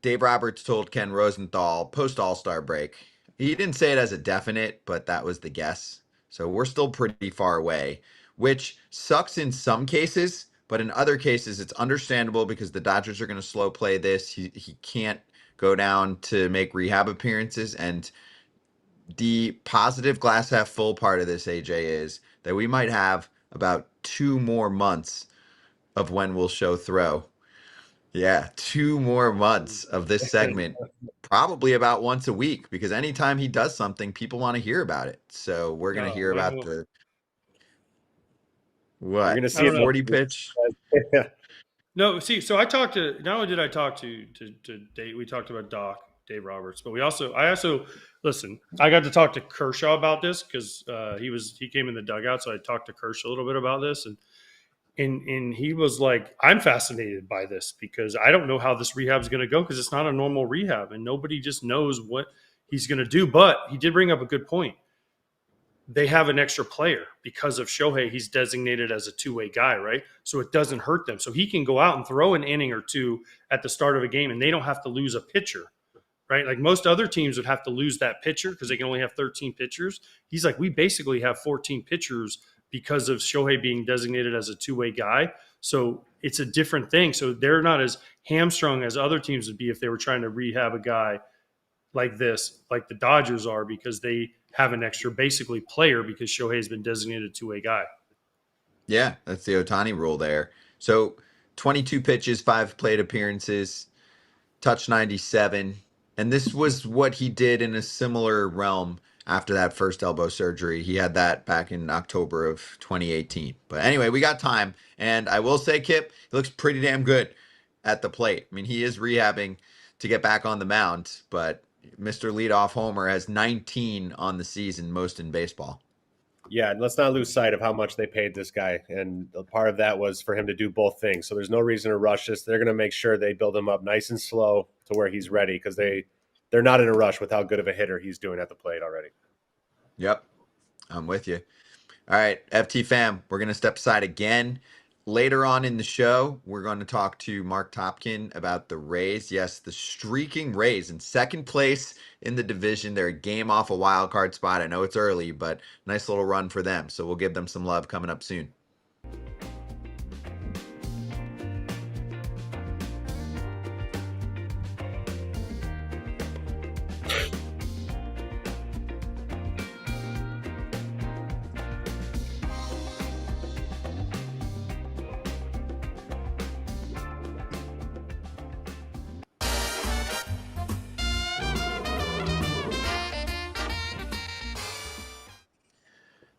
Speaker 1: Dave Roberts told Ken Rosenthal post All-Star break. He didn't say it as a definite, but that was the guess. So we're still pretty far away, which sucks in some cases, but in other cases it's understandable because the Dodgers are going to slow play this. He can't go down to make rehab appearances, and the positive glass half full part of this, AJ, is that we might have about 2 more months of When Will Show Throw. Yeah, 2 more months of this segment, probably about once a week, because anytime he does something, people want to hear about it. So we're going to hear about
Speaker 2: You're
Speaker 1: what?
Speaker 2: gonna see
Speaker 4: it.
Speaker 1: 40 pitch?
Speaker 4: No, see, so not only did I talk to Dave, we talked about Dave Roberts, but I also listen, I got to talk to Kershaw about this because he came in the dugout, so I talked to Kershaw a little bit about this, and he was like, I'm fascinated by this because I don't know how this rehab is going to go because it's not a normal rehab and nobody just knows what he's going to do. But he did bring up a good point. They have an extra player because of Shohei. He's designated as a two-way guy, right? So it doesn't hurt them. So he can go out and throw an inning or two at the start of a game and they don't have to lose a pitcher, right? Like most other teams would have to lose that pitcher because they can only have 13 pitchers. He's like, we basically have 14 pitchers because of Shohei being designated as a two-way guy. So it's a different thing. So they're not as hamstrung as other teams would be if they were trying to rehab a guy like this, like the Dodgers are, because they have an extra basically player because Shohei has been designated a two-way guy.
Speaker 1: Yeah, that's the Ohtani rule there. So 22 pitches, 5 plate appearances, touch 97. And this was what he did in a similar realm after that first elbow surgery. He had that back in October of 2018. But anyway, we got time. And I will say, Kip, he looks pretty damn good at the plate. I mean, he is rehabbing to get back on the mound, but Mr. Leadoff Homer has 19 on the season, most in baseball.
Speaker 2: Yeah, and let's not lose sight of how much they paid this guy. And part of that was for him to do both things. So there's no reason to rush this. They're going to make sure they build him up nice and slow to where he's ready, because they're not in a rush with how good of a hitter he's doing at the plate already.
Speaker 1: Yep, I'm with you. All right, FT fam, we're going to step aside again. Later on in the show, we're going to talk to Marc Topkin about the Rays. Yes, the streaking Rays in second place in the division. They're a game off a wild card spot. I know it's early, but nice little run for them. So we'll give them some love coming up soon.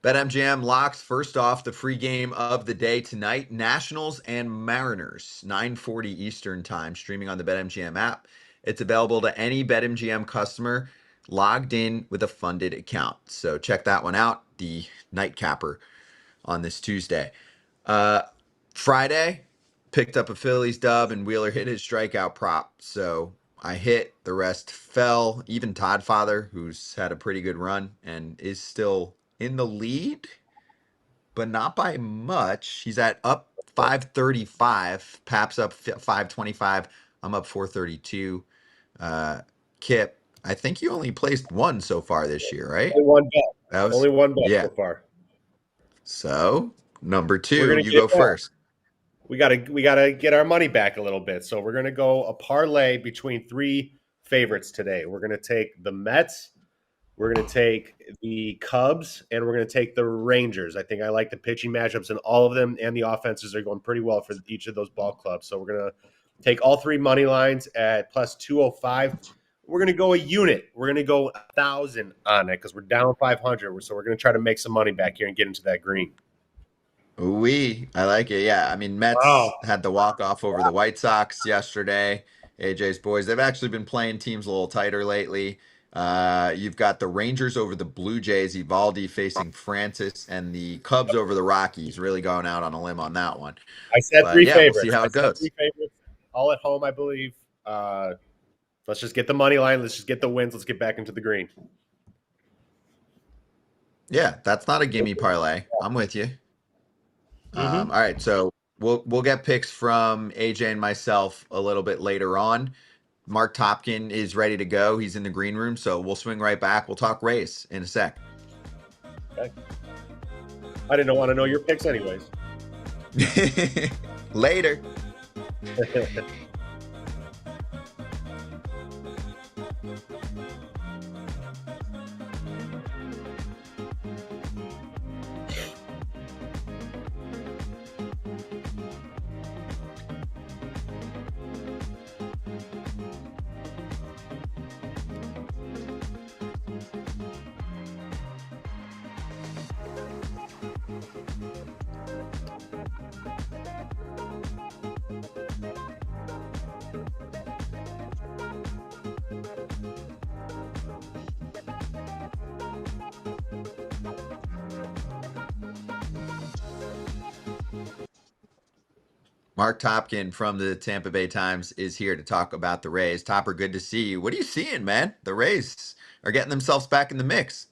Speaker 1: BetMGM locks first off the free game of the day tonight, Nationals and Mariners, 9:40 Eastern time, streaming on the BetMGM app. It's available to any BetMGM customer logged in with a funded account. So check that one out, the nightcapper on this Tuesday. Friday, picked up a Phillies dub and Wheeler hit his strikeout prop. So I hit, the rest fell. Even Todd Father, who's had a pretty good run and is still in the lead, but not by much. He's at up 535. Pap's up 525. I'm up 432. Kip, I think you only placed one so far this year, right?
Speaker 2: Only one bet. Only one bet
Speaker 1: yeah.
Speaker 2: so far.
Speaker 1: So number 2, you go first.
Speaker 2: We gotta get our money back a little bit. So we're gonna go a parlay between 3 favorites today. We're gonna take the Mets, we're going to take the Cubs, and we're going to take the Rangers. I think I like the pitching matchups in all of them, and the offenses are going pretty well for each of those ball clubs. So we're going to take all 3 money lines at plus 205. We're going to go a unit. We're going to go 1,000 on it because we're down 500. So we're going to try to make some money back here and get into that green.
Speaker 1: I like it. Yeah, I mean, Mets had the walk-off over the White Sox yesterday. AJ's boys, they've actually been playing teams a little tighter lately. You've got the Rangers over the Blue Jays, Evaldi facing Francis, and the Cubs over the Rockies. Really going out on a limb on that one.
Speaker 2: I said 3 favorites.
Speaker 1: We'll see how it goes.
Speaker 2: 3 favorites, all at home, I believe. Let's just get the money line. Let's just get the wins. Let's get back into the green.
Speaker 1: Yeah, that's not a gimme parlay. I'm with you. All right, so we'll get picks from AJ and myself a little bit later on. Marc Topkin is ready to go. He's in the green room, so we'll swing right back. We'll talk Rays in a sec.
Speaker 2: Okay. I didn't want to know your picks anyways.
Speaker 1: Later. Marc Topkin from the Tampa Bay Times is here to talk about the Rays. Topper, good to see you. What are you seeing, man? The Rays are getting themselves back in the mix.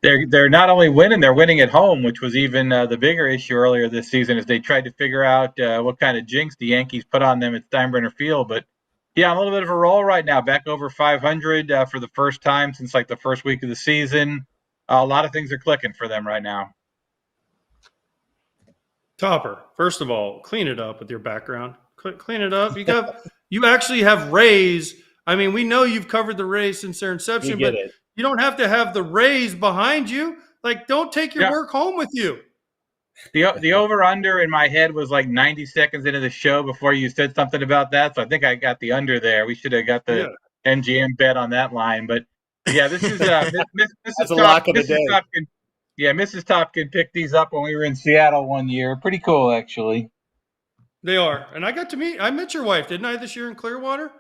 Speaker 10: They're not only winning, they're winning at home, which was even the bigger issue earlier this season as they tried to figure out what kind of jinx the Yankees put on them at Steinbrenner Field. But yeah, a little bit of a roll right now, back over 500 for the first time since like the first week of the season. A lot of things are clicking for them right now.
Speaker 4: Topper, first of all, clean it up with your background. Clean it up. You actually have Rays. I mean, we know you've covered the Rays since their inception, but you don't have to have the Rays behind you. Like, don't take your work home with you.
Speaker 10: The over-under in my head was like 90 seconds into the show before you said something about that, so I think I got the under there. We should have got the MGM bet on that line. But, yeah, this is Mrs. Topkin. Yeah, Mrs. Topkin picked these up when we were in Seattle one year. Pretty cool, actually.
Speaker 4: They are. And I met your wife, didn't I, this year in Clearwater?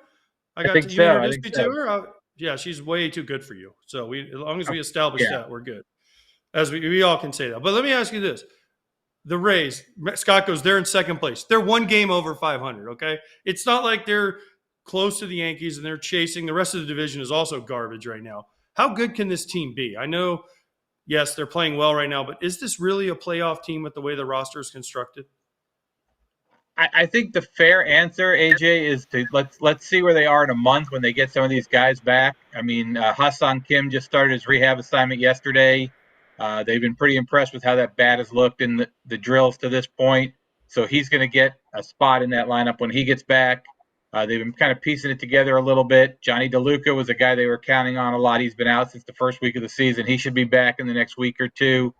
Speaker 10: I think so.
Speaker 4: You introduced me to her. Yeah, she's way too good for you. So as long as we establish that, we're good. As we all can say that. But let me ask you this. The Rays, Scott goes, they're in second place. They're one game over 500, okay? It's not like they're close to the Yankees and they're chasing. The rest of the division is also garbage right now. How good can this team be? I know, yes, they're playing well right now, but is this really a playoff team with the way the roster is constructed?
Speaker 10: I think the fair answer, AJ, is to let's see where they are in a month when they get some of these guys back. I mean, Hassan Kim just started his rehab assignment yesterday. They've been pretty impressed with how that bat has looked in the drills to this point. So he's going to get a spot in that lineup when he gets back. They've been kind of piecing it together a little bit. Johnny DeLuca was a guy they were counting on a lot. He's been out since the first week of the season. He should be back in the next week or two.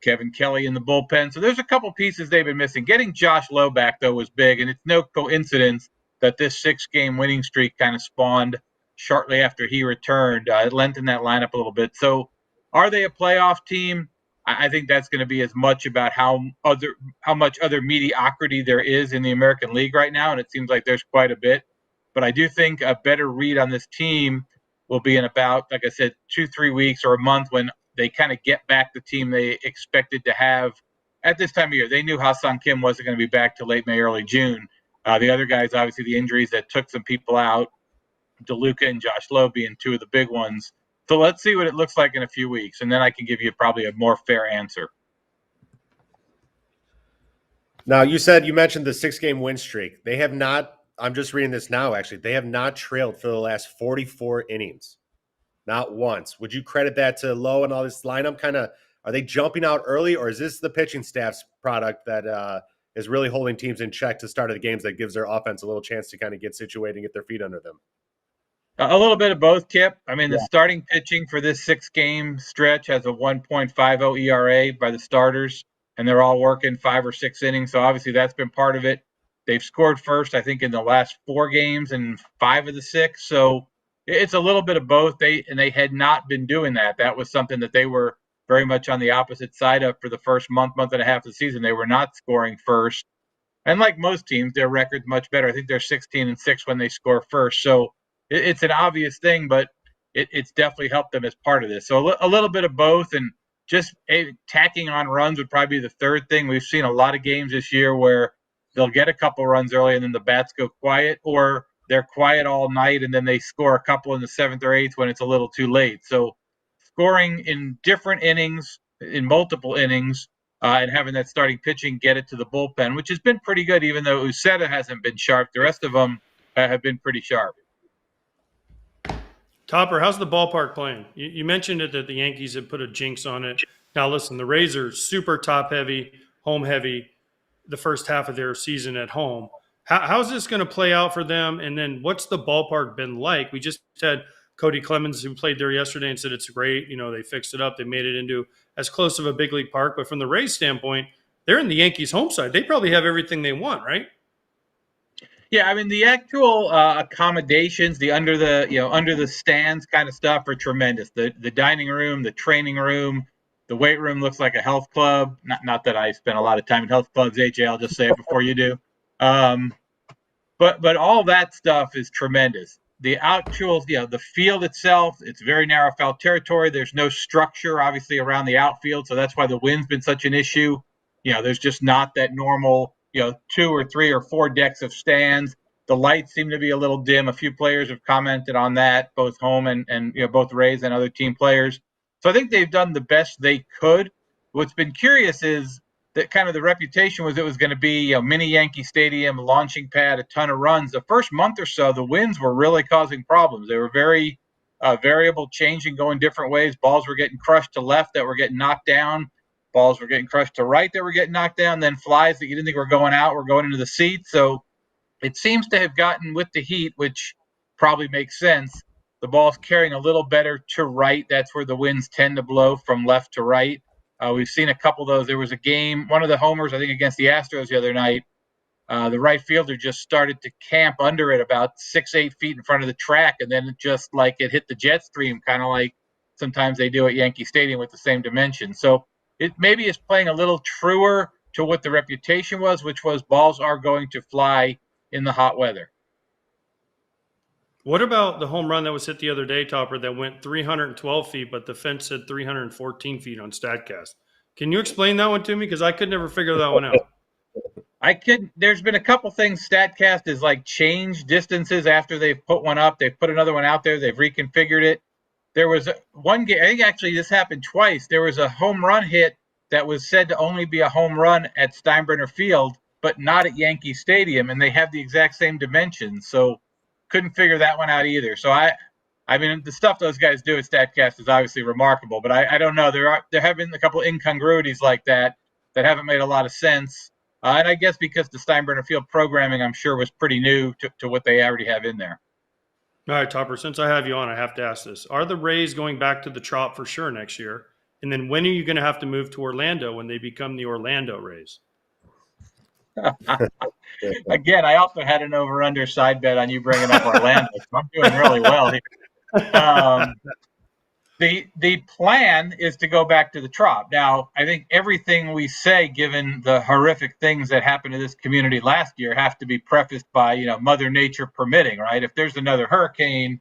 Speaker 10: Kevin Kelly in the bullpen. So there's a couple pieces they've been missing. Getting Josh Lowe back, though, was big, and it's no coincidence that this 6-game winning streak kind of spawned shortly after he returned. It lengthened that lineup a little bit. So are they a playoff team? I think that's going to be as much about how much other mediocrity there is in the American League right now, and it seems like there's quite a bit. But I do think a better read on this team will be in about, like I said, 2-3 weeks or a month when they kind of get back the team they expected to have at this time of year. They knew Hassan Kim wasn't going to be back till late May, early June. The other guys, obviously, the injuries that took some people out, DeLuca and Josh Lowe being two of the big ones. So let's see what it looks like in a few weeks, and then I can give you probably a more fair answer.
Speaker 2: Now, you mentioned the 6-game win streak. They have not, I'm just reading this now, actually, they have not trailed for the last 44 innings. Not once. Would you credit that to Lowe and all this lineup? Kind of, are they jumping out early, or is this the pitching staff's product that is really holding teams in check to start of the games that gives their offense a little chance to kind of get situated and get their feet under them?
Speaker 10: A little bit of both, Kip. I mean, the starting pitching for this 6-game stretch has a 1.50 ERA by the starters, and they're all working 5 or 6 innings. So obviously that's been part of it. They've scored first, I think, in the last 4 games and 5 of the 6. So it's a little bit of both. They had not been doing that. That was something that they were very much on the opposite side of for the first month and a half of the season. They were not scoring first. And like most teams, their record's much better. I think they're 16-6 when they score first. So it's an obvious thing, but it's definitely helped them as part of this. So a little bit of both, and just tacking on runs would probably be the third thing. We've seen a lot of games this year where they'll get a couple runs early and then the bats go quiet, or they're quiet all night and then they score a couple in the 7th or 8th when it's a little too late. So scoring in different innings, in multiple innings, and having that starting pitching get it to the bullpen, which has been pretty good, even though Uceta hasn't been sharp. The rest of them have been pretty sharp.
Speaker 4: Topper, how's the ballpark playing? You mentioned it that the Yankees have put a jinx on it. Now, listen, the Rays are super top-heavy, home-heavy the first half of their season at home. How's this going to play out for them? And then what's the ballpark been like? We just had Kody Clemens, who played there yesterday, and said it's great. You know, they fixed it up. They made it into as close of a big league park. But from the Rays standpoint, they're in the Yankees' home side. They probably have everything they want, right?
Speaker 10: Yeah, I mean, the actual accommodations, the under the stands kind of stuff are tremendous. The dining room, the training room, the weight room looks like a health club. Not that I spend a lot of time in health clubs, AJ. I'll just say it before you do. But all that stuff is tremendous. The actual, the field itself, it's very narrow foul territory. There's no structure, obviously, around the outfield, so that's why the wind's been such an issue. There's just not that normal, 2 or 3 or 4 decks of stands. The lights seem to be a little dim. A few players have commented on that, both home and both Rays and other team players. So I think they've done the best they could. What's been curious is that kind of the reputation was it was going to be mini Yankee Stadium, launching pad, a ton of runs. The first month or so, the winds were really causing problems. They were very variable, changing, going different ways. Balls were getting crushed to left that were getting knocked down. Balls were getting crushed to right that were getting knocked down, then flies that you didn't think were going out were going into the seats. So it seems to have gotten with the heat, which probably makes sense. The ball's carrying a little better to right. That's where the winds tend to blow from left to right. We've seen a couple of those. There was a game, one of the homers, I think, against the Astros the other night. The right fielder just started to camp under it about 6-8 feet in front of the track, and then it hit the jet stream, kind of like sometimes they do at Yankee Stadium with the same dimension. So it maybe is playing a little truer to what the reputation was, which was balls are going to fly in the hot weather.
Speaker 4: What about the home run that was hit the other day, Topper, that went 312 feet, but the fence said 314 feet on StatCast? Can you explain that one to me? Because I could never figure that one out.
Speaker 10: There's been a couple things StatCast has changed distances after they've put one up. They've put another one out there. They've reconfigured it. There was one game, I think actually this happened twice. There was a home run hit that was said to only be a home run at Steinbrenner Field, but not at Yankee Stadium, and they have the exact same dimensions. So couldn't figure that one out either. So I mean, the stuff those guys do at StatCast is obviously remarkable, but I don't know. There have been a couple incongruities like that haven't made a lot of sense. And I guess because the Steinbrenner Field programming, I'm sure, was pretty new to what they already have in there.
Speaker 4: All right, Topper, since I have you on, I have to ask this. Are the Rays going back to the Trop for sure next year? And then when are you going to have to move to Orlando when they become the Orlando Rays?
Speaker 10: Again, I also had an over-under side bet on you bringing up Orlando. So I'm doing really well here. The plan is to go back to the Trop. Now, I think everything we say, given the horrific things that happened to this community last year, have to be prefaced by, Mother Nature permitting, right? If there's another hurricane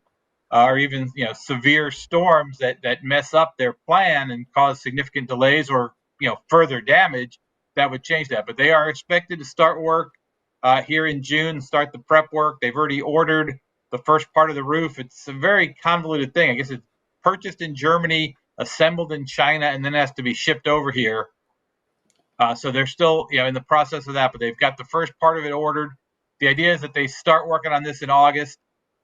Speaker 10: or even, severe storms that mess up their plan and cause significant delays or, further damage, that would change that. But they are expected to start work here in June, start the prep work. They've already ordered the first part of the roof. It's a very convoluted thing. I guess it's purchased in Germany, assembled in China, and then has to be shipped over here. So they're still, in the process of that, but they've got the first part of it ordered. The idea is that they start working on this in August.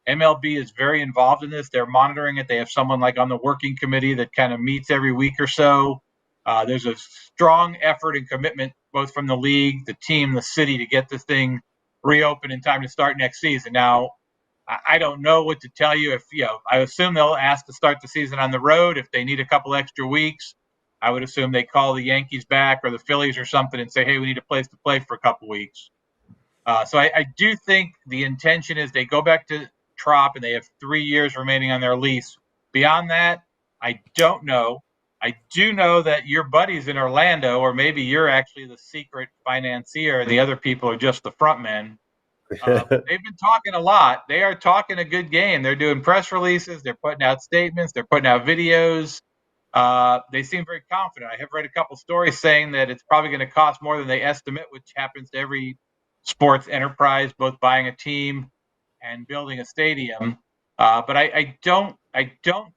Speaker 10: MLB is very involved in this. They're monitoring it. They have someone on the working committee that kind of meets every week or so. There's a strong effort and commitment both from the league, the team, the city to get this thing reopened in time to start next season. Now, I don't know what to tell you. If I assume they'll ask to start the season on the road. If they need a couple extra weeks, I would assume they call the Yankees back or the Phillies or something and say, hey, we need a place to play for a couple weeks. So I do think the intention is they go back to Trop and they have 3 years remaining on their lease. Beyond that, I don't know. I do know that your buddies in Orlando, or maybe you're actually the secret financier and the other people are just the front men. They've been talking a lot. They are talking a good game. They're doing press releases. They're putting out statements. They're putting out videos. They seem very confident. I have read a couple stories saying that it's probably going to cost more than they estimate, which happens to every sports enterprise, both buying a team and building a stadium. But I don't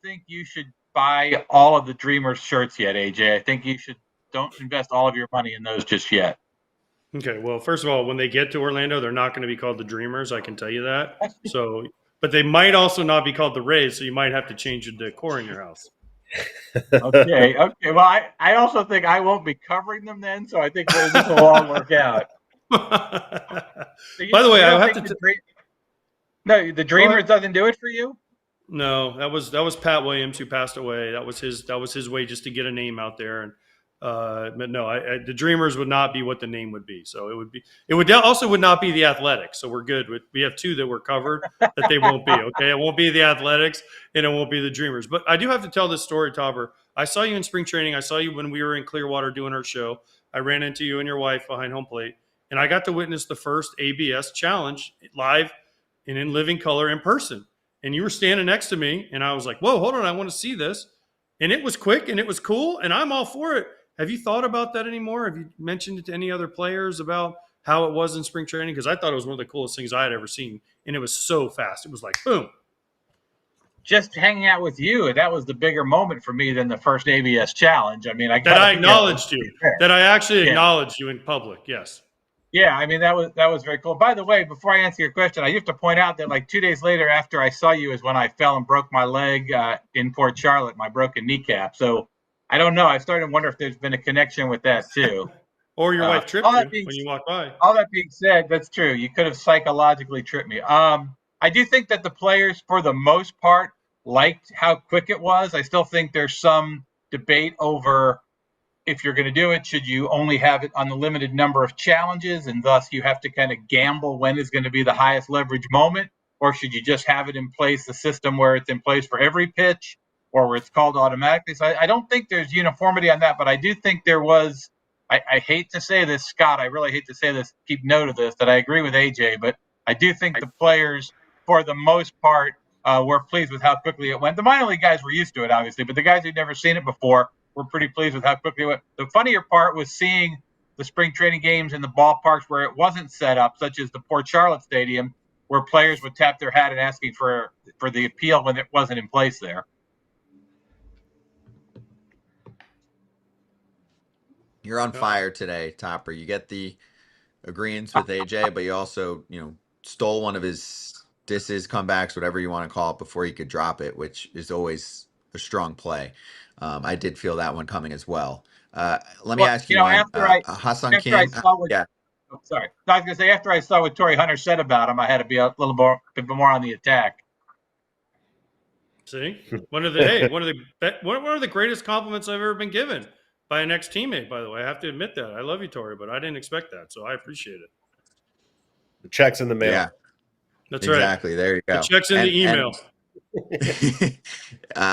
Speaker 10: think you should buy all of the Dreamers shirts yet, AJ. I think you don't invest all of your money in those just yet.
Speaker 4: Okay, well, first of all, when they get to Orlando, they're not going to be called the Dreamers. I can tell you that. So, but they might also not be called the Rays, so you might have to change the decor in your house.
Speaker 10: Okay. Well, I also think I won't be covering them then, so I think this will all work out.
Speaker 4: By the way, I have to.
Speaker 10: No, the Dreamers doesn't do it for you.
Speaker 4: No, that was Pat Williams who passed away. That was his way just to get a name out there. And but no, the Dreamers would not be what the name would be. So it would not be the Athletics. So we're good. We have two that we're covered that they won't be. Okay, it won't be the Athletics and it won't be the Dreamers. But I do have to tell this story, Topper. I saw you in spring training. I saw you when we were in Clearwater doing our show. I ran into you and your wife behind home plate, and I got to witness the first ABS challenge live and in living color in person. And you were standing next to me, and I was like, whoa, hold on, I want to see this. And it was quick, and it was cool, and I'm all for it. Have you thought about that anymore? Have you mentioned it to any other players about how it was in spring training? Because I thought it was one of the coolest things I had ever seen, and it was so fast. It was like, boom.
Speaker 10: Just hanging out with you, that was the bigger moment for me than the first ABS challenge. I mean, I
Speaker 4: acknowledged you. That I actually acknowledged you in public, yes.
Speaker 10: Yeah, I mean, that was very cool. By the way, before I answer your question, I have to point out that 2 days later after I saw you is when I fell and broke my leg in Port Charlotte, my broken kneecap. So I don't know. I started to wonder if there's been a connection with that too.
Speaker 4: Or your wife tripped
Speaker 10: all
Speaker 4: you
Speaker 10: that being
Speaker 4: when you walked by.
Speaker 10: All that being said, that's true. You could have psychologically tripped me. I do think that the players, for the most part, liked how quick it was. I still think there's some debate over if you're going to do it, should you only have it on the limited number of challenges, and thus you have to kind of gamble when is going to be the highest leverage moment, or should you just have it in place, the system where it's in place for every pitch, or where it's called automatically. So I don't think there's uniformity on that, but I do think there was. I hate to say this, Scott, I really hate to say this, keep note of this, that I agree with AJ, but I do think the players, for the most part, were pleased with how quickly it went. The minor league guys were used to it, obviously, but the guys who'd never seen it before were pretty pleased with how quickly it went. The funnier part was seeing the spring training games in the ballparks where it wasn't set up, such as the Port Charlotte Stadium, where players would tap their hat and asking for the appeal when it wasn't in place there.
Speaker 1: You're on fire today, Topper. You get the agreements with AJ, but you also, stole one of his disses, comebacks, whatever you want to call it, before he could drop it, which is always a strong play. I did feel that one coming as well. Let me ask you, Hassan Kim. Yeah.
Speaker 10: Oh, sorry, I was going to say, after I saw what Torrey Hunter said about him, I had to be a little more on the attack.
Speaker 4: See, one of the greatest compliments I've ever been given by an ex-teammate. By the way, I have to admit that I love you, Torrey, but I didn't expect that, so I appreciate it.
Speaker 2: The check's in the mail.
Speaker 1: Yeah,
Speaker 4: that's right.
Speaker 1: Exactly. There you go.
Speaker 4: The check's in the email.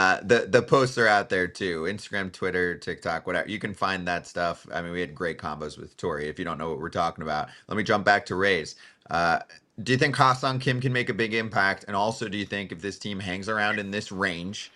Speaker 1: The posts are out there too. Instagram, Twitter, TikTok, whatever. You can find that stuff. I mean, we had great combos with Torrey. If you don't know what we're talking about, let me jump back to Rays. Do you think Hassan Kim can make a big impact? And also, do you think if this team hangs around in this range,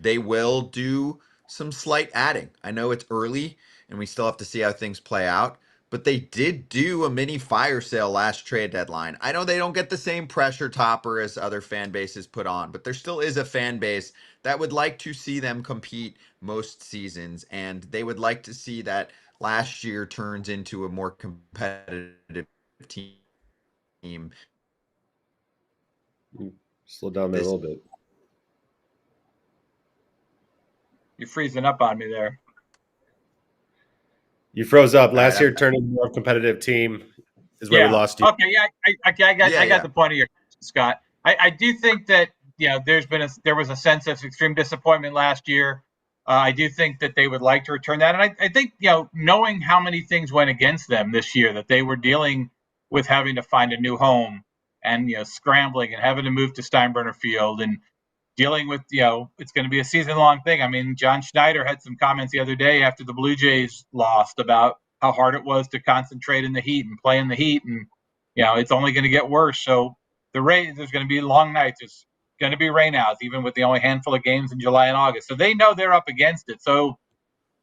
Speaker 1: they will do some slight adding? I know it's early and we still have to see how things play out, but they did do a mini fire sale last trade deadline. I know they don't get the same pressure, Topper, as other fan bases put on, but there still is a fan base that would like to see them compete most seasons, and they would like to see that last year turns into a more competitive team.
Speaker 2: Slow down there a little bit.
Speaker 10: You're freezing up on me there.
Speaker 2: You froze up. Last year turned into a more competitive team is where we lost you.
Speaker 10: Okay, yeah, I got the point of your question, Scott. I do think that there was a sense of extreme disappointment last year. I do think that they would like to return that, and I think knowing how many things went against them this year, that they were dealing with having to find a new home and scrambling and having to move to Steinbrenner Field and dealing with, it's going to be a season-long thing. I mean, John Schneider had some comments the other day after the Blue Jays lost about how hard it was to concentrate in the heat and play in the heat, and it's only going to get worse. So the Rays, there's going to be long nights. It's going to be rainouts, even with the only handful of games in July and August. So they know they're up against it. So,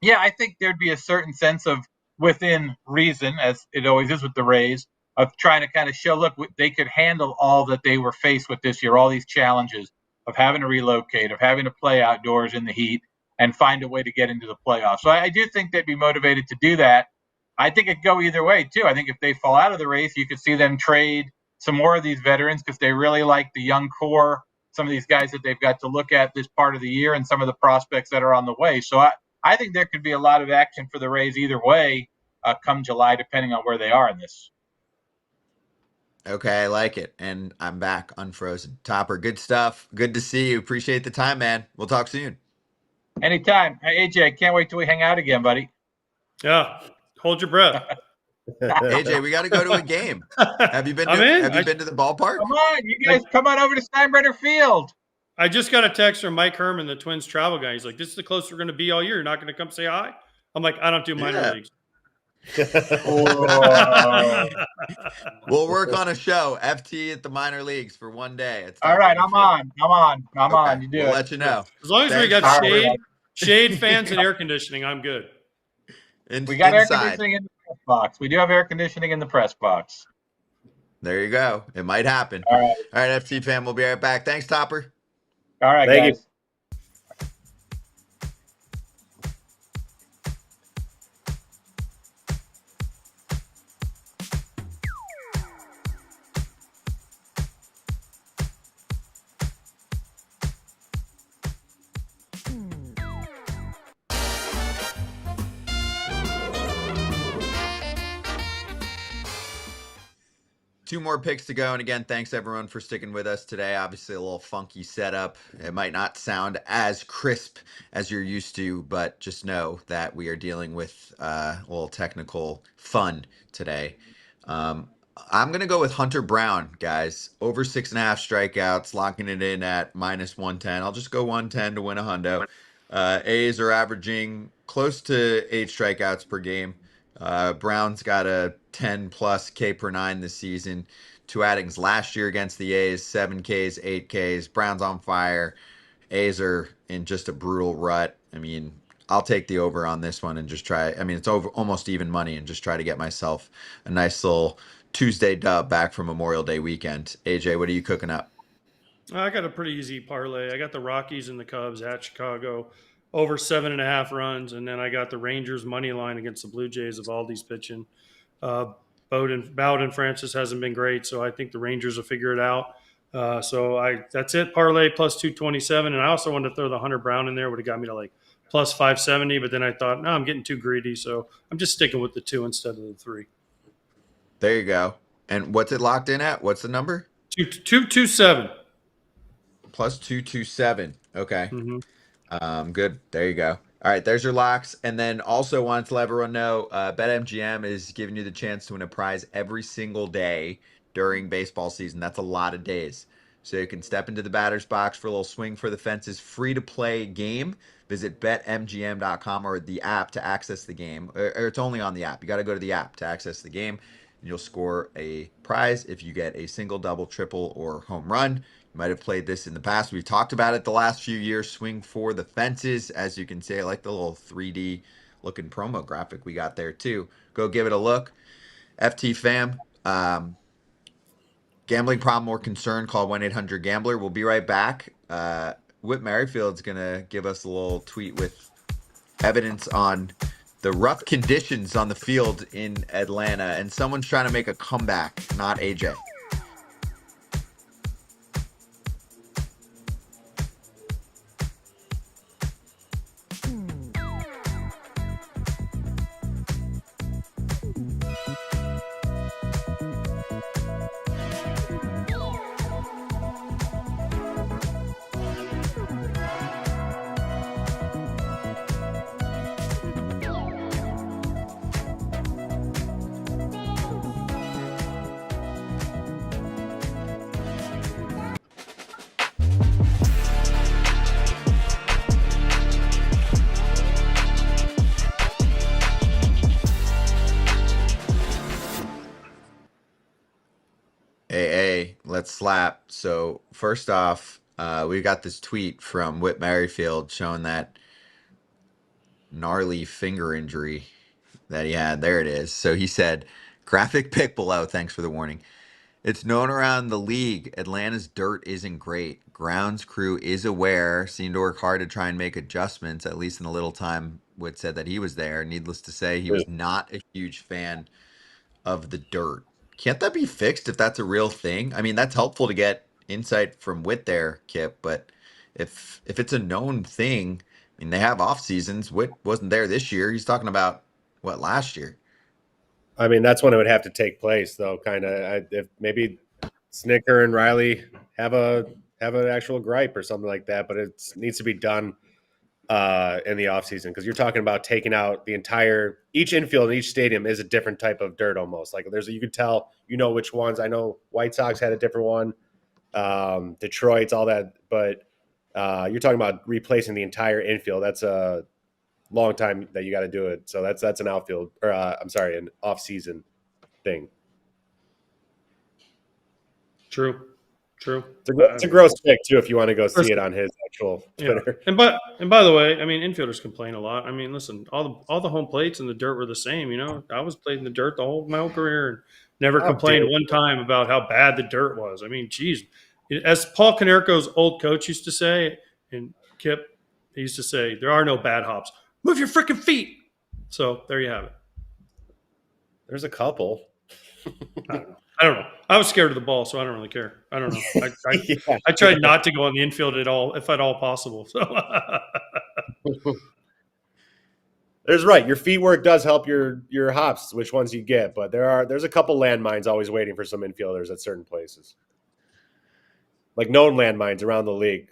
Speaker 10: yeah, I think there'd be a certain sense of within reason, as it always is with the Rays, of trying to kind of show, look, they could handle all that they were faced with this year, all these challenges of having to relocate, of having to play outdoors in the heat and find a way to get into the playoffs. So I do think they'd be motivated to do that. I think it'd go either way, too. I think if they fall out of the race, you could see them trade some more of these veterans because they really like the young core, some of these guys that they've got to look at this part of the year and some of the prospects that are on the way. So I think there could be a lot of action for the Rays either way come July, depending on where they are in this.
Speaker 1: Okay, I like it. And I'm back unfrozen. Topper, good stuff. Good to see you. Appreciate the time, man. We'll talk soon.
Speaker 10: Anytime. Hey, AJ, can't wait till we hang out again, buddy.
Speaker 4: Yeah. Hold your breath.
Speaker 1: AJ, we got to go to a game. Have you been to the ballpark?
Speaker 10: Come on, you guys come on over to Steinbrenner Field.
Speaker 4: I just got a text from Mike Herman, the Twins travel guy. He's like, this is the closest we're going to be all year. You're not going to come say hi? I'm like, I don't do minor leagues.
Speaker 1: We'll work on a show, FT at the minor leagues for one day.
Speaker 10: All right, I'm on. You do
Speaker 1: we'll let you know.
Speaker 4: As long as we got shade, fans, and air conditioning, I'm good.
Speaker 10: We got air conditioning in the press box. We do have air conditioning in the press box.
Speaker 1: There you go. It might happen.
Speaker 10: All
Speaker 1: right, FT fam. We'll be right back. Thanks, Topper.
Speaker 10: All right,
Speaker 2: Thank
Speaker 10: guys.
Speaker 2: you.
Speaker 1: 2 more picks to go. And again, thanks everyone for sticking with us today. Obviously, a little funky setup. It might not sound as crisp as you're used to, but just know that we are dealing with a little technical fun today. I'm going to go with Hunter Brown, guys. Over 6.5 strikeouts, locking it in at -110. I'll just go 110 to win a hundo. A's are averaging close to 8 strikeouts per game. Brown's got a 10 plus K per 9 this season. 2 outings last year against the A's, 7 Ks, 8 Ks. Brown's on fire. A's are in just a brutal rut. I mean, I'll take the over on this one and just try. I mean, it's over almost even money and just try to get myself a nice little Tuesday dub back from Memorial Day weekend. AJ, what are you cooking up?
Speaker 4: I got a pretty easy parlay. I got the Rockies and the Cubs at Chicago over 7.5 runs, and then I got the Rangers money line against the Blue Jays. Evaldi's pitching. Bowden Francis hasn't been great, so I think the Rangers will figure it out. That's it. Parlay plus 227, and I also wanted to throw the Hunter Brown in there. Would have got me to like plus 570, but then I thought, no, I'm getting too greedy, so I'm just sticking with the 2 instead of the 3.
Speaker 1: There you go. And what's it locked in at? What's the number?
Speaker 4: 227.
Speaker 1: Plus 227. Okay.
Speaker 4: Mm-hmm.
Speaker 1: Good. There you go. All right, there's your locks. And then also wanted to let everyone know, BetMGM is giving you the chance to win a prize every single day during baseball season. That's a lot of days. So you can step into the batter's box for a little swing for the fences, free-to-play game. Visit betmgm.com or the app to access the game. Or it's only on the app. You got to go to the app to access the game. You'll score a prize if you get a single, double, triple, or home run. You might have played this in the past. We've talked about it the last few years. Swing for the fences. As you can see, I like the little 3D looking promo graphic we got there too. Go give it a look. FT fam. Gambling problem or concern, call 1-800-GAMBLER. We'll be right back. Whit Merrifield's going to give us a little tweet with evidence on the rough conditions on the field in Atlanta, and someone's trying to make a comeback, not AJ. Let's slap. So first off, we got this tweet from Whit Merrifield showing that gnarly finger injury that he had. There it is. So he said, graphic pic below. Thanks for the warning. It's known around the league, Atlanta's dirt isn't great. Grounds crew is aware, seemed to work hard to try and make adjustments, at least in the little time Whit said that he was there. Needless to say, he was not a huge fan of the dirt. Can't that be fixed if that's a real thing? I mean, that's helpful to get insight from Whit there, Kip, but if it's a known thing, I mean, they have off seasons. Whit wasn't there this year. He's talking about what, last year?
Speaker 2: I mean, that's when it would have to take place, though. Kind of, if maybe Snitker and Riley have an actual gripe or something like that, but it needs to be done in the offseason, because you're talking about taking out the entire each infield in each stadium is a different type of dirt almost. Like you could tell, which ones. I know White Sox had a different one, Detroit's, all that, but you're talking about replacing the entire infield. That's a long time that you got to do it. So that's an outfield, or an off-season thing.
Speaker 4: True.
Speaker 2: It's a gross pick too if you want to go see it on his actual Twitter.
Speaker 4: Yeah. And by the way, I mean, infielders complain a lot. I mean, listen, all the home plates and the dirt were the same. I was playing the dirt my whole career and never complained one time about how bad the dirt was. I mean, geez, as Paul Konerko's old coach used to say, and Kip, he used to say, there are no bad hops. Move your freaking feet. So there you have it.
Speaker 2: There's a couple.
Speaker 4: I don't know. I was scared of the ball, so I don't really care. I don't know. I tried not to go on the infield at all, if at all possible. So
Speaker 2: There's right. Your feet work does help your hops, which ones you get, but there's a couple landmines always waiting for some infielders at certain places. Like known landmines around the league.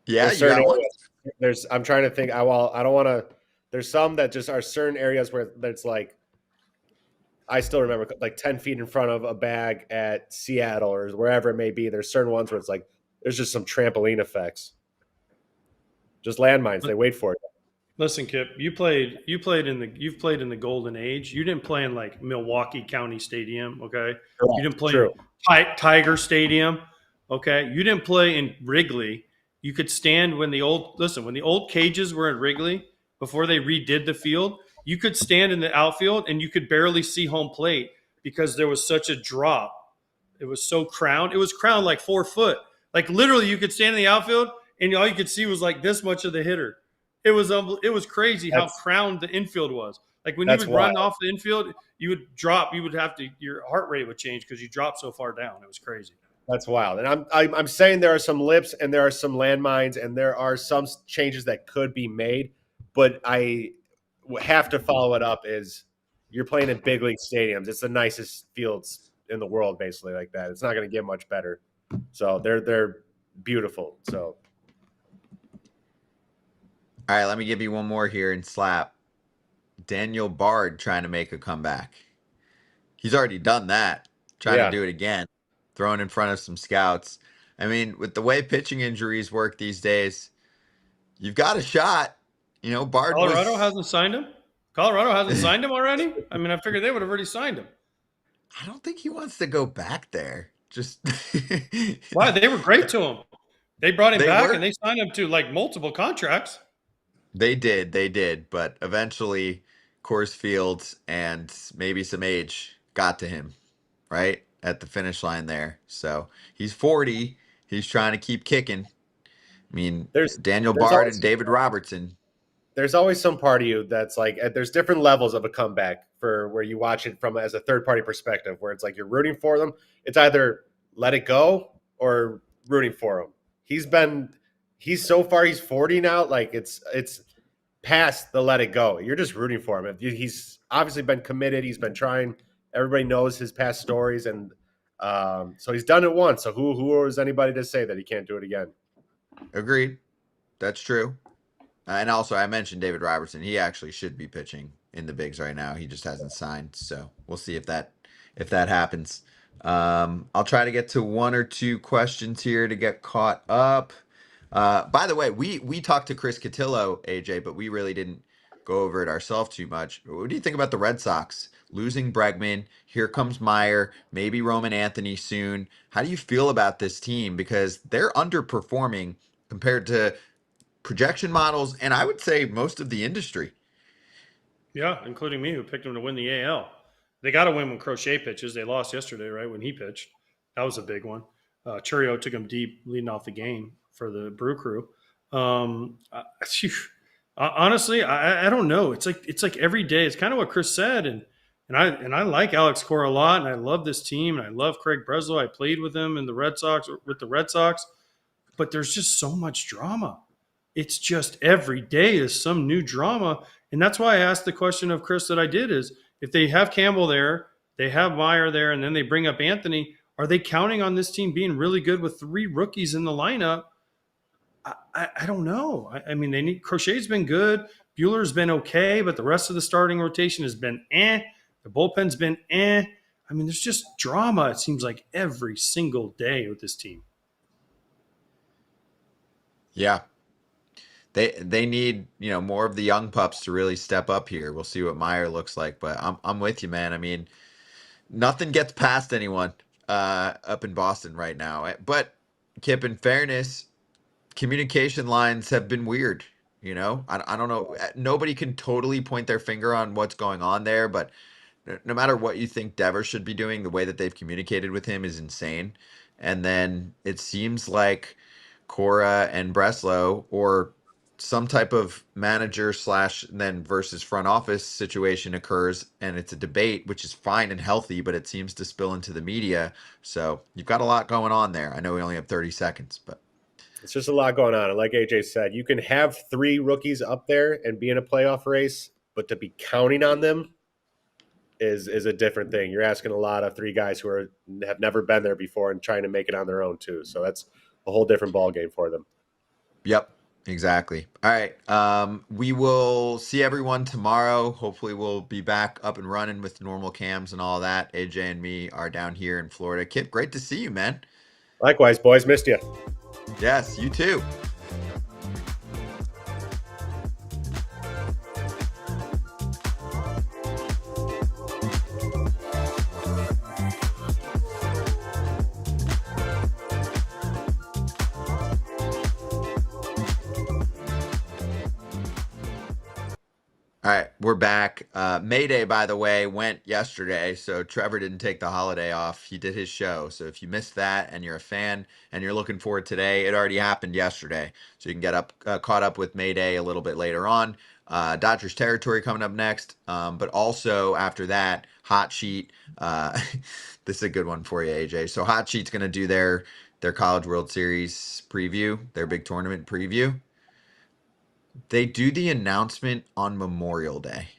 Speaker 1: Yeah,
Speaker 2: There's
Speaker 1: you got one.
Speaker 2: I'm trying to think. I don't want to. There's some that just are certain areas where it's like, I still remember like 10 feet in front of a bag at Seattle or wherever it may be. There's certain ones where it's like there's just some trampoline effects. Just landmines. They wait for it.
Speaker 4: Listen, Kip, you've played in the golden age. You didn't play in like Milwaukee County Stadium, okay?
Speaker 2: Correct.
Speaker 4: You didn't play
Speaker 2: True.
Speaker 4: in Tiger Stadium, okay? You didn't play in Wrigley. You could stand when the old cages were at Wrigley before they redid the field. You could stand in the outfield and you could barely see home plate because there was such a drop. It was so crowned. It was crowned like 4 foot. Like literally, you could stand in the outfield and all you could see was like this much of the hitter. It was crazy how crowned the infield was. Like when you would run off the infield, you would drop. You would have to, your heart rate would change because you dropped so far down. It was crazy.
Speaker 2: That's wild. And I'm saying there are some lips and there are some landmines and there are some changes that could be made, but I have to follow it up. Is you're playing in big league stadiums. It's the nicest fields in the world, basically like that. It's not going to get much better. So they're beautiful. So.
Speaker 1: All right, let me give you one more here and slap. Daniel Bard trying to make a comeback. He's already done that. Trying to do it again. Thrown in front of some scouts. I mean, with the way pitching injuries work these days, you've got a shot. You know, Bard.
Speaker 4: Colorado hasn't signed him? Colorado hasn't signed him already? I mean, I figured they would have already signed him.
Speaker 1: I don't think he wants to go back there. Just
Speaker 4: why? They were great to him. They brought him back and they signed him to like multiple contracts.
Speaker 1: They did, but eventually Coors Field and maybe some age got to him, right? At the finish line there. So he's 40. He's trying to keep kicking. I mean, there's Daniel Bard and David Robertson.
Speaker 2: There's always some part of you that's like, there's different levels of a comeback for where you watch it from as a third party perspective, where it's like you're rooting for them. It's either let it go or rooting for him. He's so far, he's 40 now. Like it's past the let it go. You're just rooting for him. He's obviously been committed. He's been trying. Everybody knows his past stories. And so he's done it once. So who is anybody to say that he can't do it again?
Speaker 1: Agreed. That's true. And also I mentioned David Robertson. He actually should be pitching in the bigs right now. He just hasn't signed. So we'll see if that happens. I'll try to get to one or two questions here to get caught up. By the way, we talked to Chris Cotillo, AJ, but we really didn't go over it ourselves too much. What do you think about the Red Sox losing Bregman? Here comes Meyer, maybe Roman Anthony soon. How do you feel about this team? Because they're underperforming compared to projection models, and I would say most of the industry.
Speaker 4: Yeah, including me, who picked them to win the AL. They got to win when Crochet pitches. They lost yesterday, right, when he pitched. That was a big one. Churio took him deep leading off the game for the Brew Crew. Honestly, I don't know. It's like every day. It's kind of what Chris said, and I like Alex Cora a lot, and I love this team, and I love Craig Breslow. I played with him in the Red Sox, but there's just so much drama. It's just every day is some new drama, and that's why I asked the question of Chris that I did is if they have Campbell there, they have Meyer there, and then they bring up Anthony. Are they counting on this team being really good with 3 rookies in the lineup? I don't know. I mean, Crochet's been good. Bueller's been okay, but the rest of the starting rotation has been eh. The bullpen's been eh. I mean, there's just drama, it seems like, every single day with this team.
Speaker 1: Yeah. They need, more of the young pups to really step up here. We'll see what Meyer looks like, but I'm with you, man. I mean, nothing gets past anyone up in Boston right now. But Kip, in fairness, communication lines have been weird. I don't know. Nobody can totally point their finger on what's going on there, but no matter what you think Devers should be doing, the way that they've communicated with him is insane. And then it seems like Cora and Breslow, or some type of manager / then versus front office situation occurs, and it's a debate, which is fine and healthy, but it seems to spill into the media. So you've got a lot going on there. I know we only have 30 seconds, but
Speaker 2: It's just a lot going on. And like AJ said, you can have 3 rookies up there and be in a playoff race, but to be counting on them is a different thing. You're asking a lot of 3 guys who have never been there before and trying to make it on their own too. So that's a whole different ball game for them.
Speaker 1: Yep, exactly. All right. We will see everyone tomorrow. Hopefully we'll be back up and running with normal cams and all that. AJ and me are down here in Florida. Kip, great to see you, man.
Speaker 2: Likewise, boys. Missed you.
Speaker 1: Yes, you too. All right, we're back. May Day, by the way, went yesterday, so Trevor didn't take the holiday off. He did his show. So if you missed that and you're a fan and you're looking forward today, it already happened yesterday. So you can get caught up with May Day a little bit later on. Dodgers territory coming up next, but also after that, Hot Sheet. This is a good one for you, AJ. So Hot Sheet's going to do their College World Series preview, their big tournament preview. They do the announcement on Memorial Day.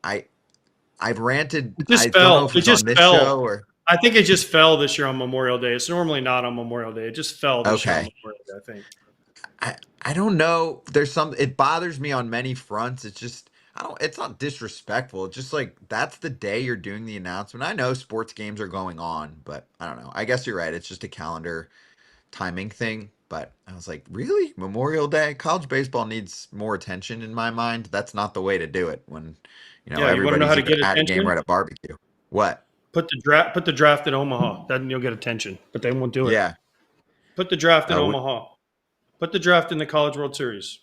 Speaker 1: I've ranted.
Speaker 4: It just
Speaker 1: I
Speaker 4: fell.
Speaker 1: don't know if
Speaker 4: It
Speaker 1: it's
Speaker 4: just
Speaker 1: on this
Speaker 4: fell.
Speaker 1: show or
Speaker 4: I think it just fell this year on Memorial Day. It's normally not on Memorial Day. It just fell this year on
Speaker 1: Okay.
Speaker 4: Memorial Day, I think.
Speaker 1: I don't know. There's some. It bothers me on many fronts. It's just it's not disrespectful. It's just like that's the day you're doing the announcement. I know sports games are going on, but I don't know. I guess you're right. It's just a calendar timing thing. But I was like, really? Memorial Day? College baseball needs more attention in my mind. That's not the way to do it when,
Speaker 4: Yeah, you wanna know
Speaker 1: everybody's
Speaker 4: how to
Speaker 1: either
Speaker 4: get
Speaker 1: at a game
Speaker 4: attention?
Speaker 1: or at a barbecue. What?
Speaker 4: Put the draft in Omaha. Then you'll get attention, but they won't do it.
Speaker 1: Yeah.
Speaker 4: Put the draft in
Speaker 1: Uh,
Speaker 4: Omaha. Put the draft in the College World Series.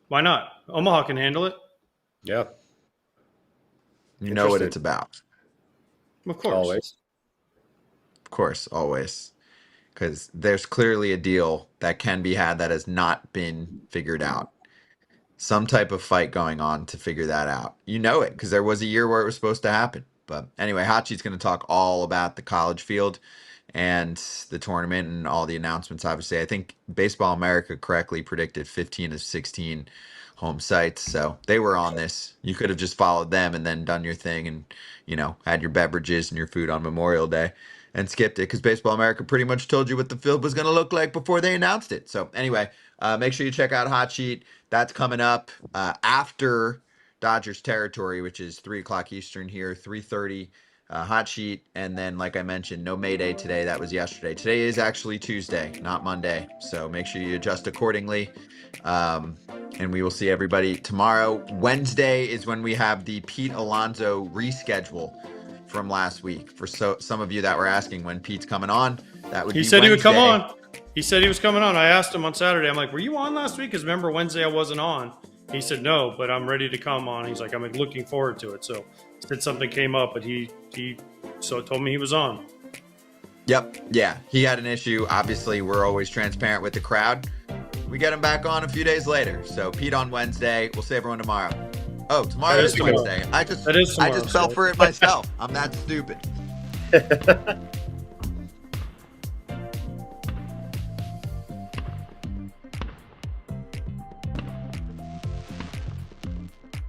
Speaker 4: Why not? Omaha can handle it.
Speaker 2: Yeah.
Speaker 1: You know what
Speaker 2: Interesting.
Speaker 1: it's about.
Speaker 4: Of course.
Speaker 2: Always.
Speaker 1: Of course, always. Because there's clearly a deal that can be had that has not been figured out. Some type of fight going on to figure that out. You know it, because there was a year where it was supposed to happen. But anyway, Hachi's going to talk all about the college field and the tournament and all the announcements, obviously. I think Baseball America correctly predicted 15 of 16 home sites. So they were on this. You could have just followed them and then done your thing and, had your beverages and your food on Memorial Day and skipped it because Baseball America pretty much told you what the field was going to look like before they announced it. So anyway, make sure you check out Hot Sheet. That's coming up after Dodgers territory, which is 3 o'clock Eastern here, 3:30 Hot Sheet. And then, like I mentioned, no May Day today. That was yesterday. Today is actually Tuesday, not Monday. So make sure you adjust accordingly. And we will see everybody tomorrow. Wednesday is when we have the Pete Alonso reschedule from last week. For some of you that were asking when Pete's coming on, that would be
Speaker 4: He said
Speaker 1: Wednesday.
Speaker 4: he would come on. He said he was coming on. I asked him on Saturday. I'm like, were you on last week? Because remember, Wednesday I wasn't on. He said, no, but I'm ready to come on. He's like, I'm looking forward to it. So he said something came up, but he told me he was on.
Speaker 1: Yep. Yeah. He had an issue. Obviously, we're always transparent with the crowd. We get him back on a few days later. So Pete on Wednesday. We'll see everyone tomorrow. Oh, tomorrow is Wednesday. I just fell for it myself. I'm that stupid.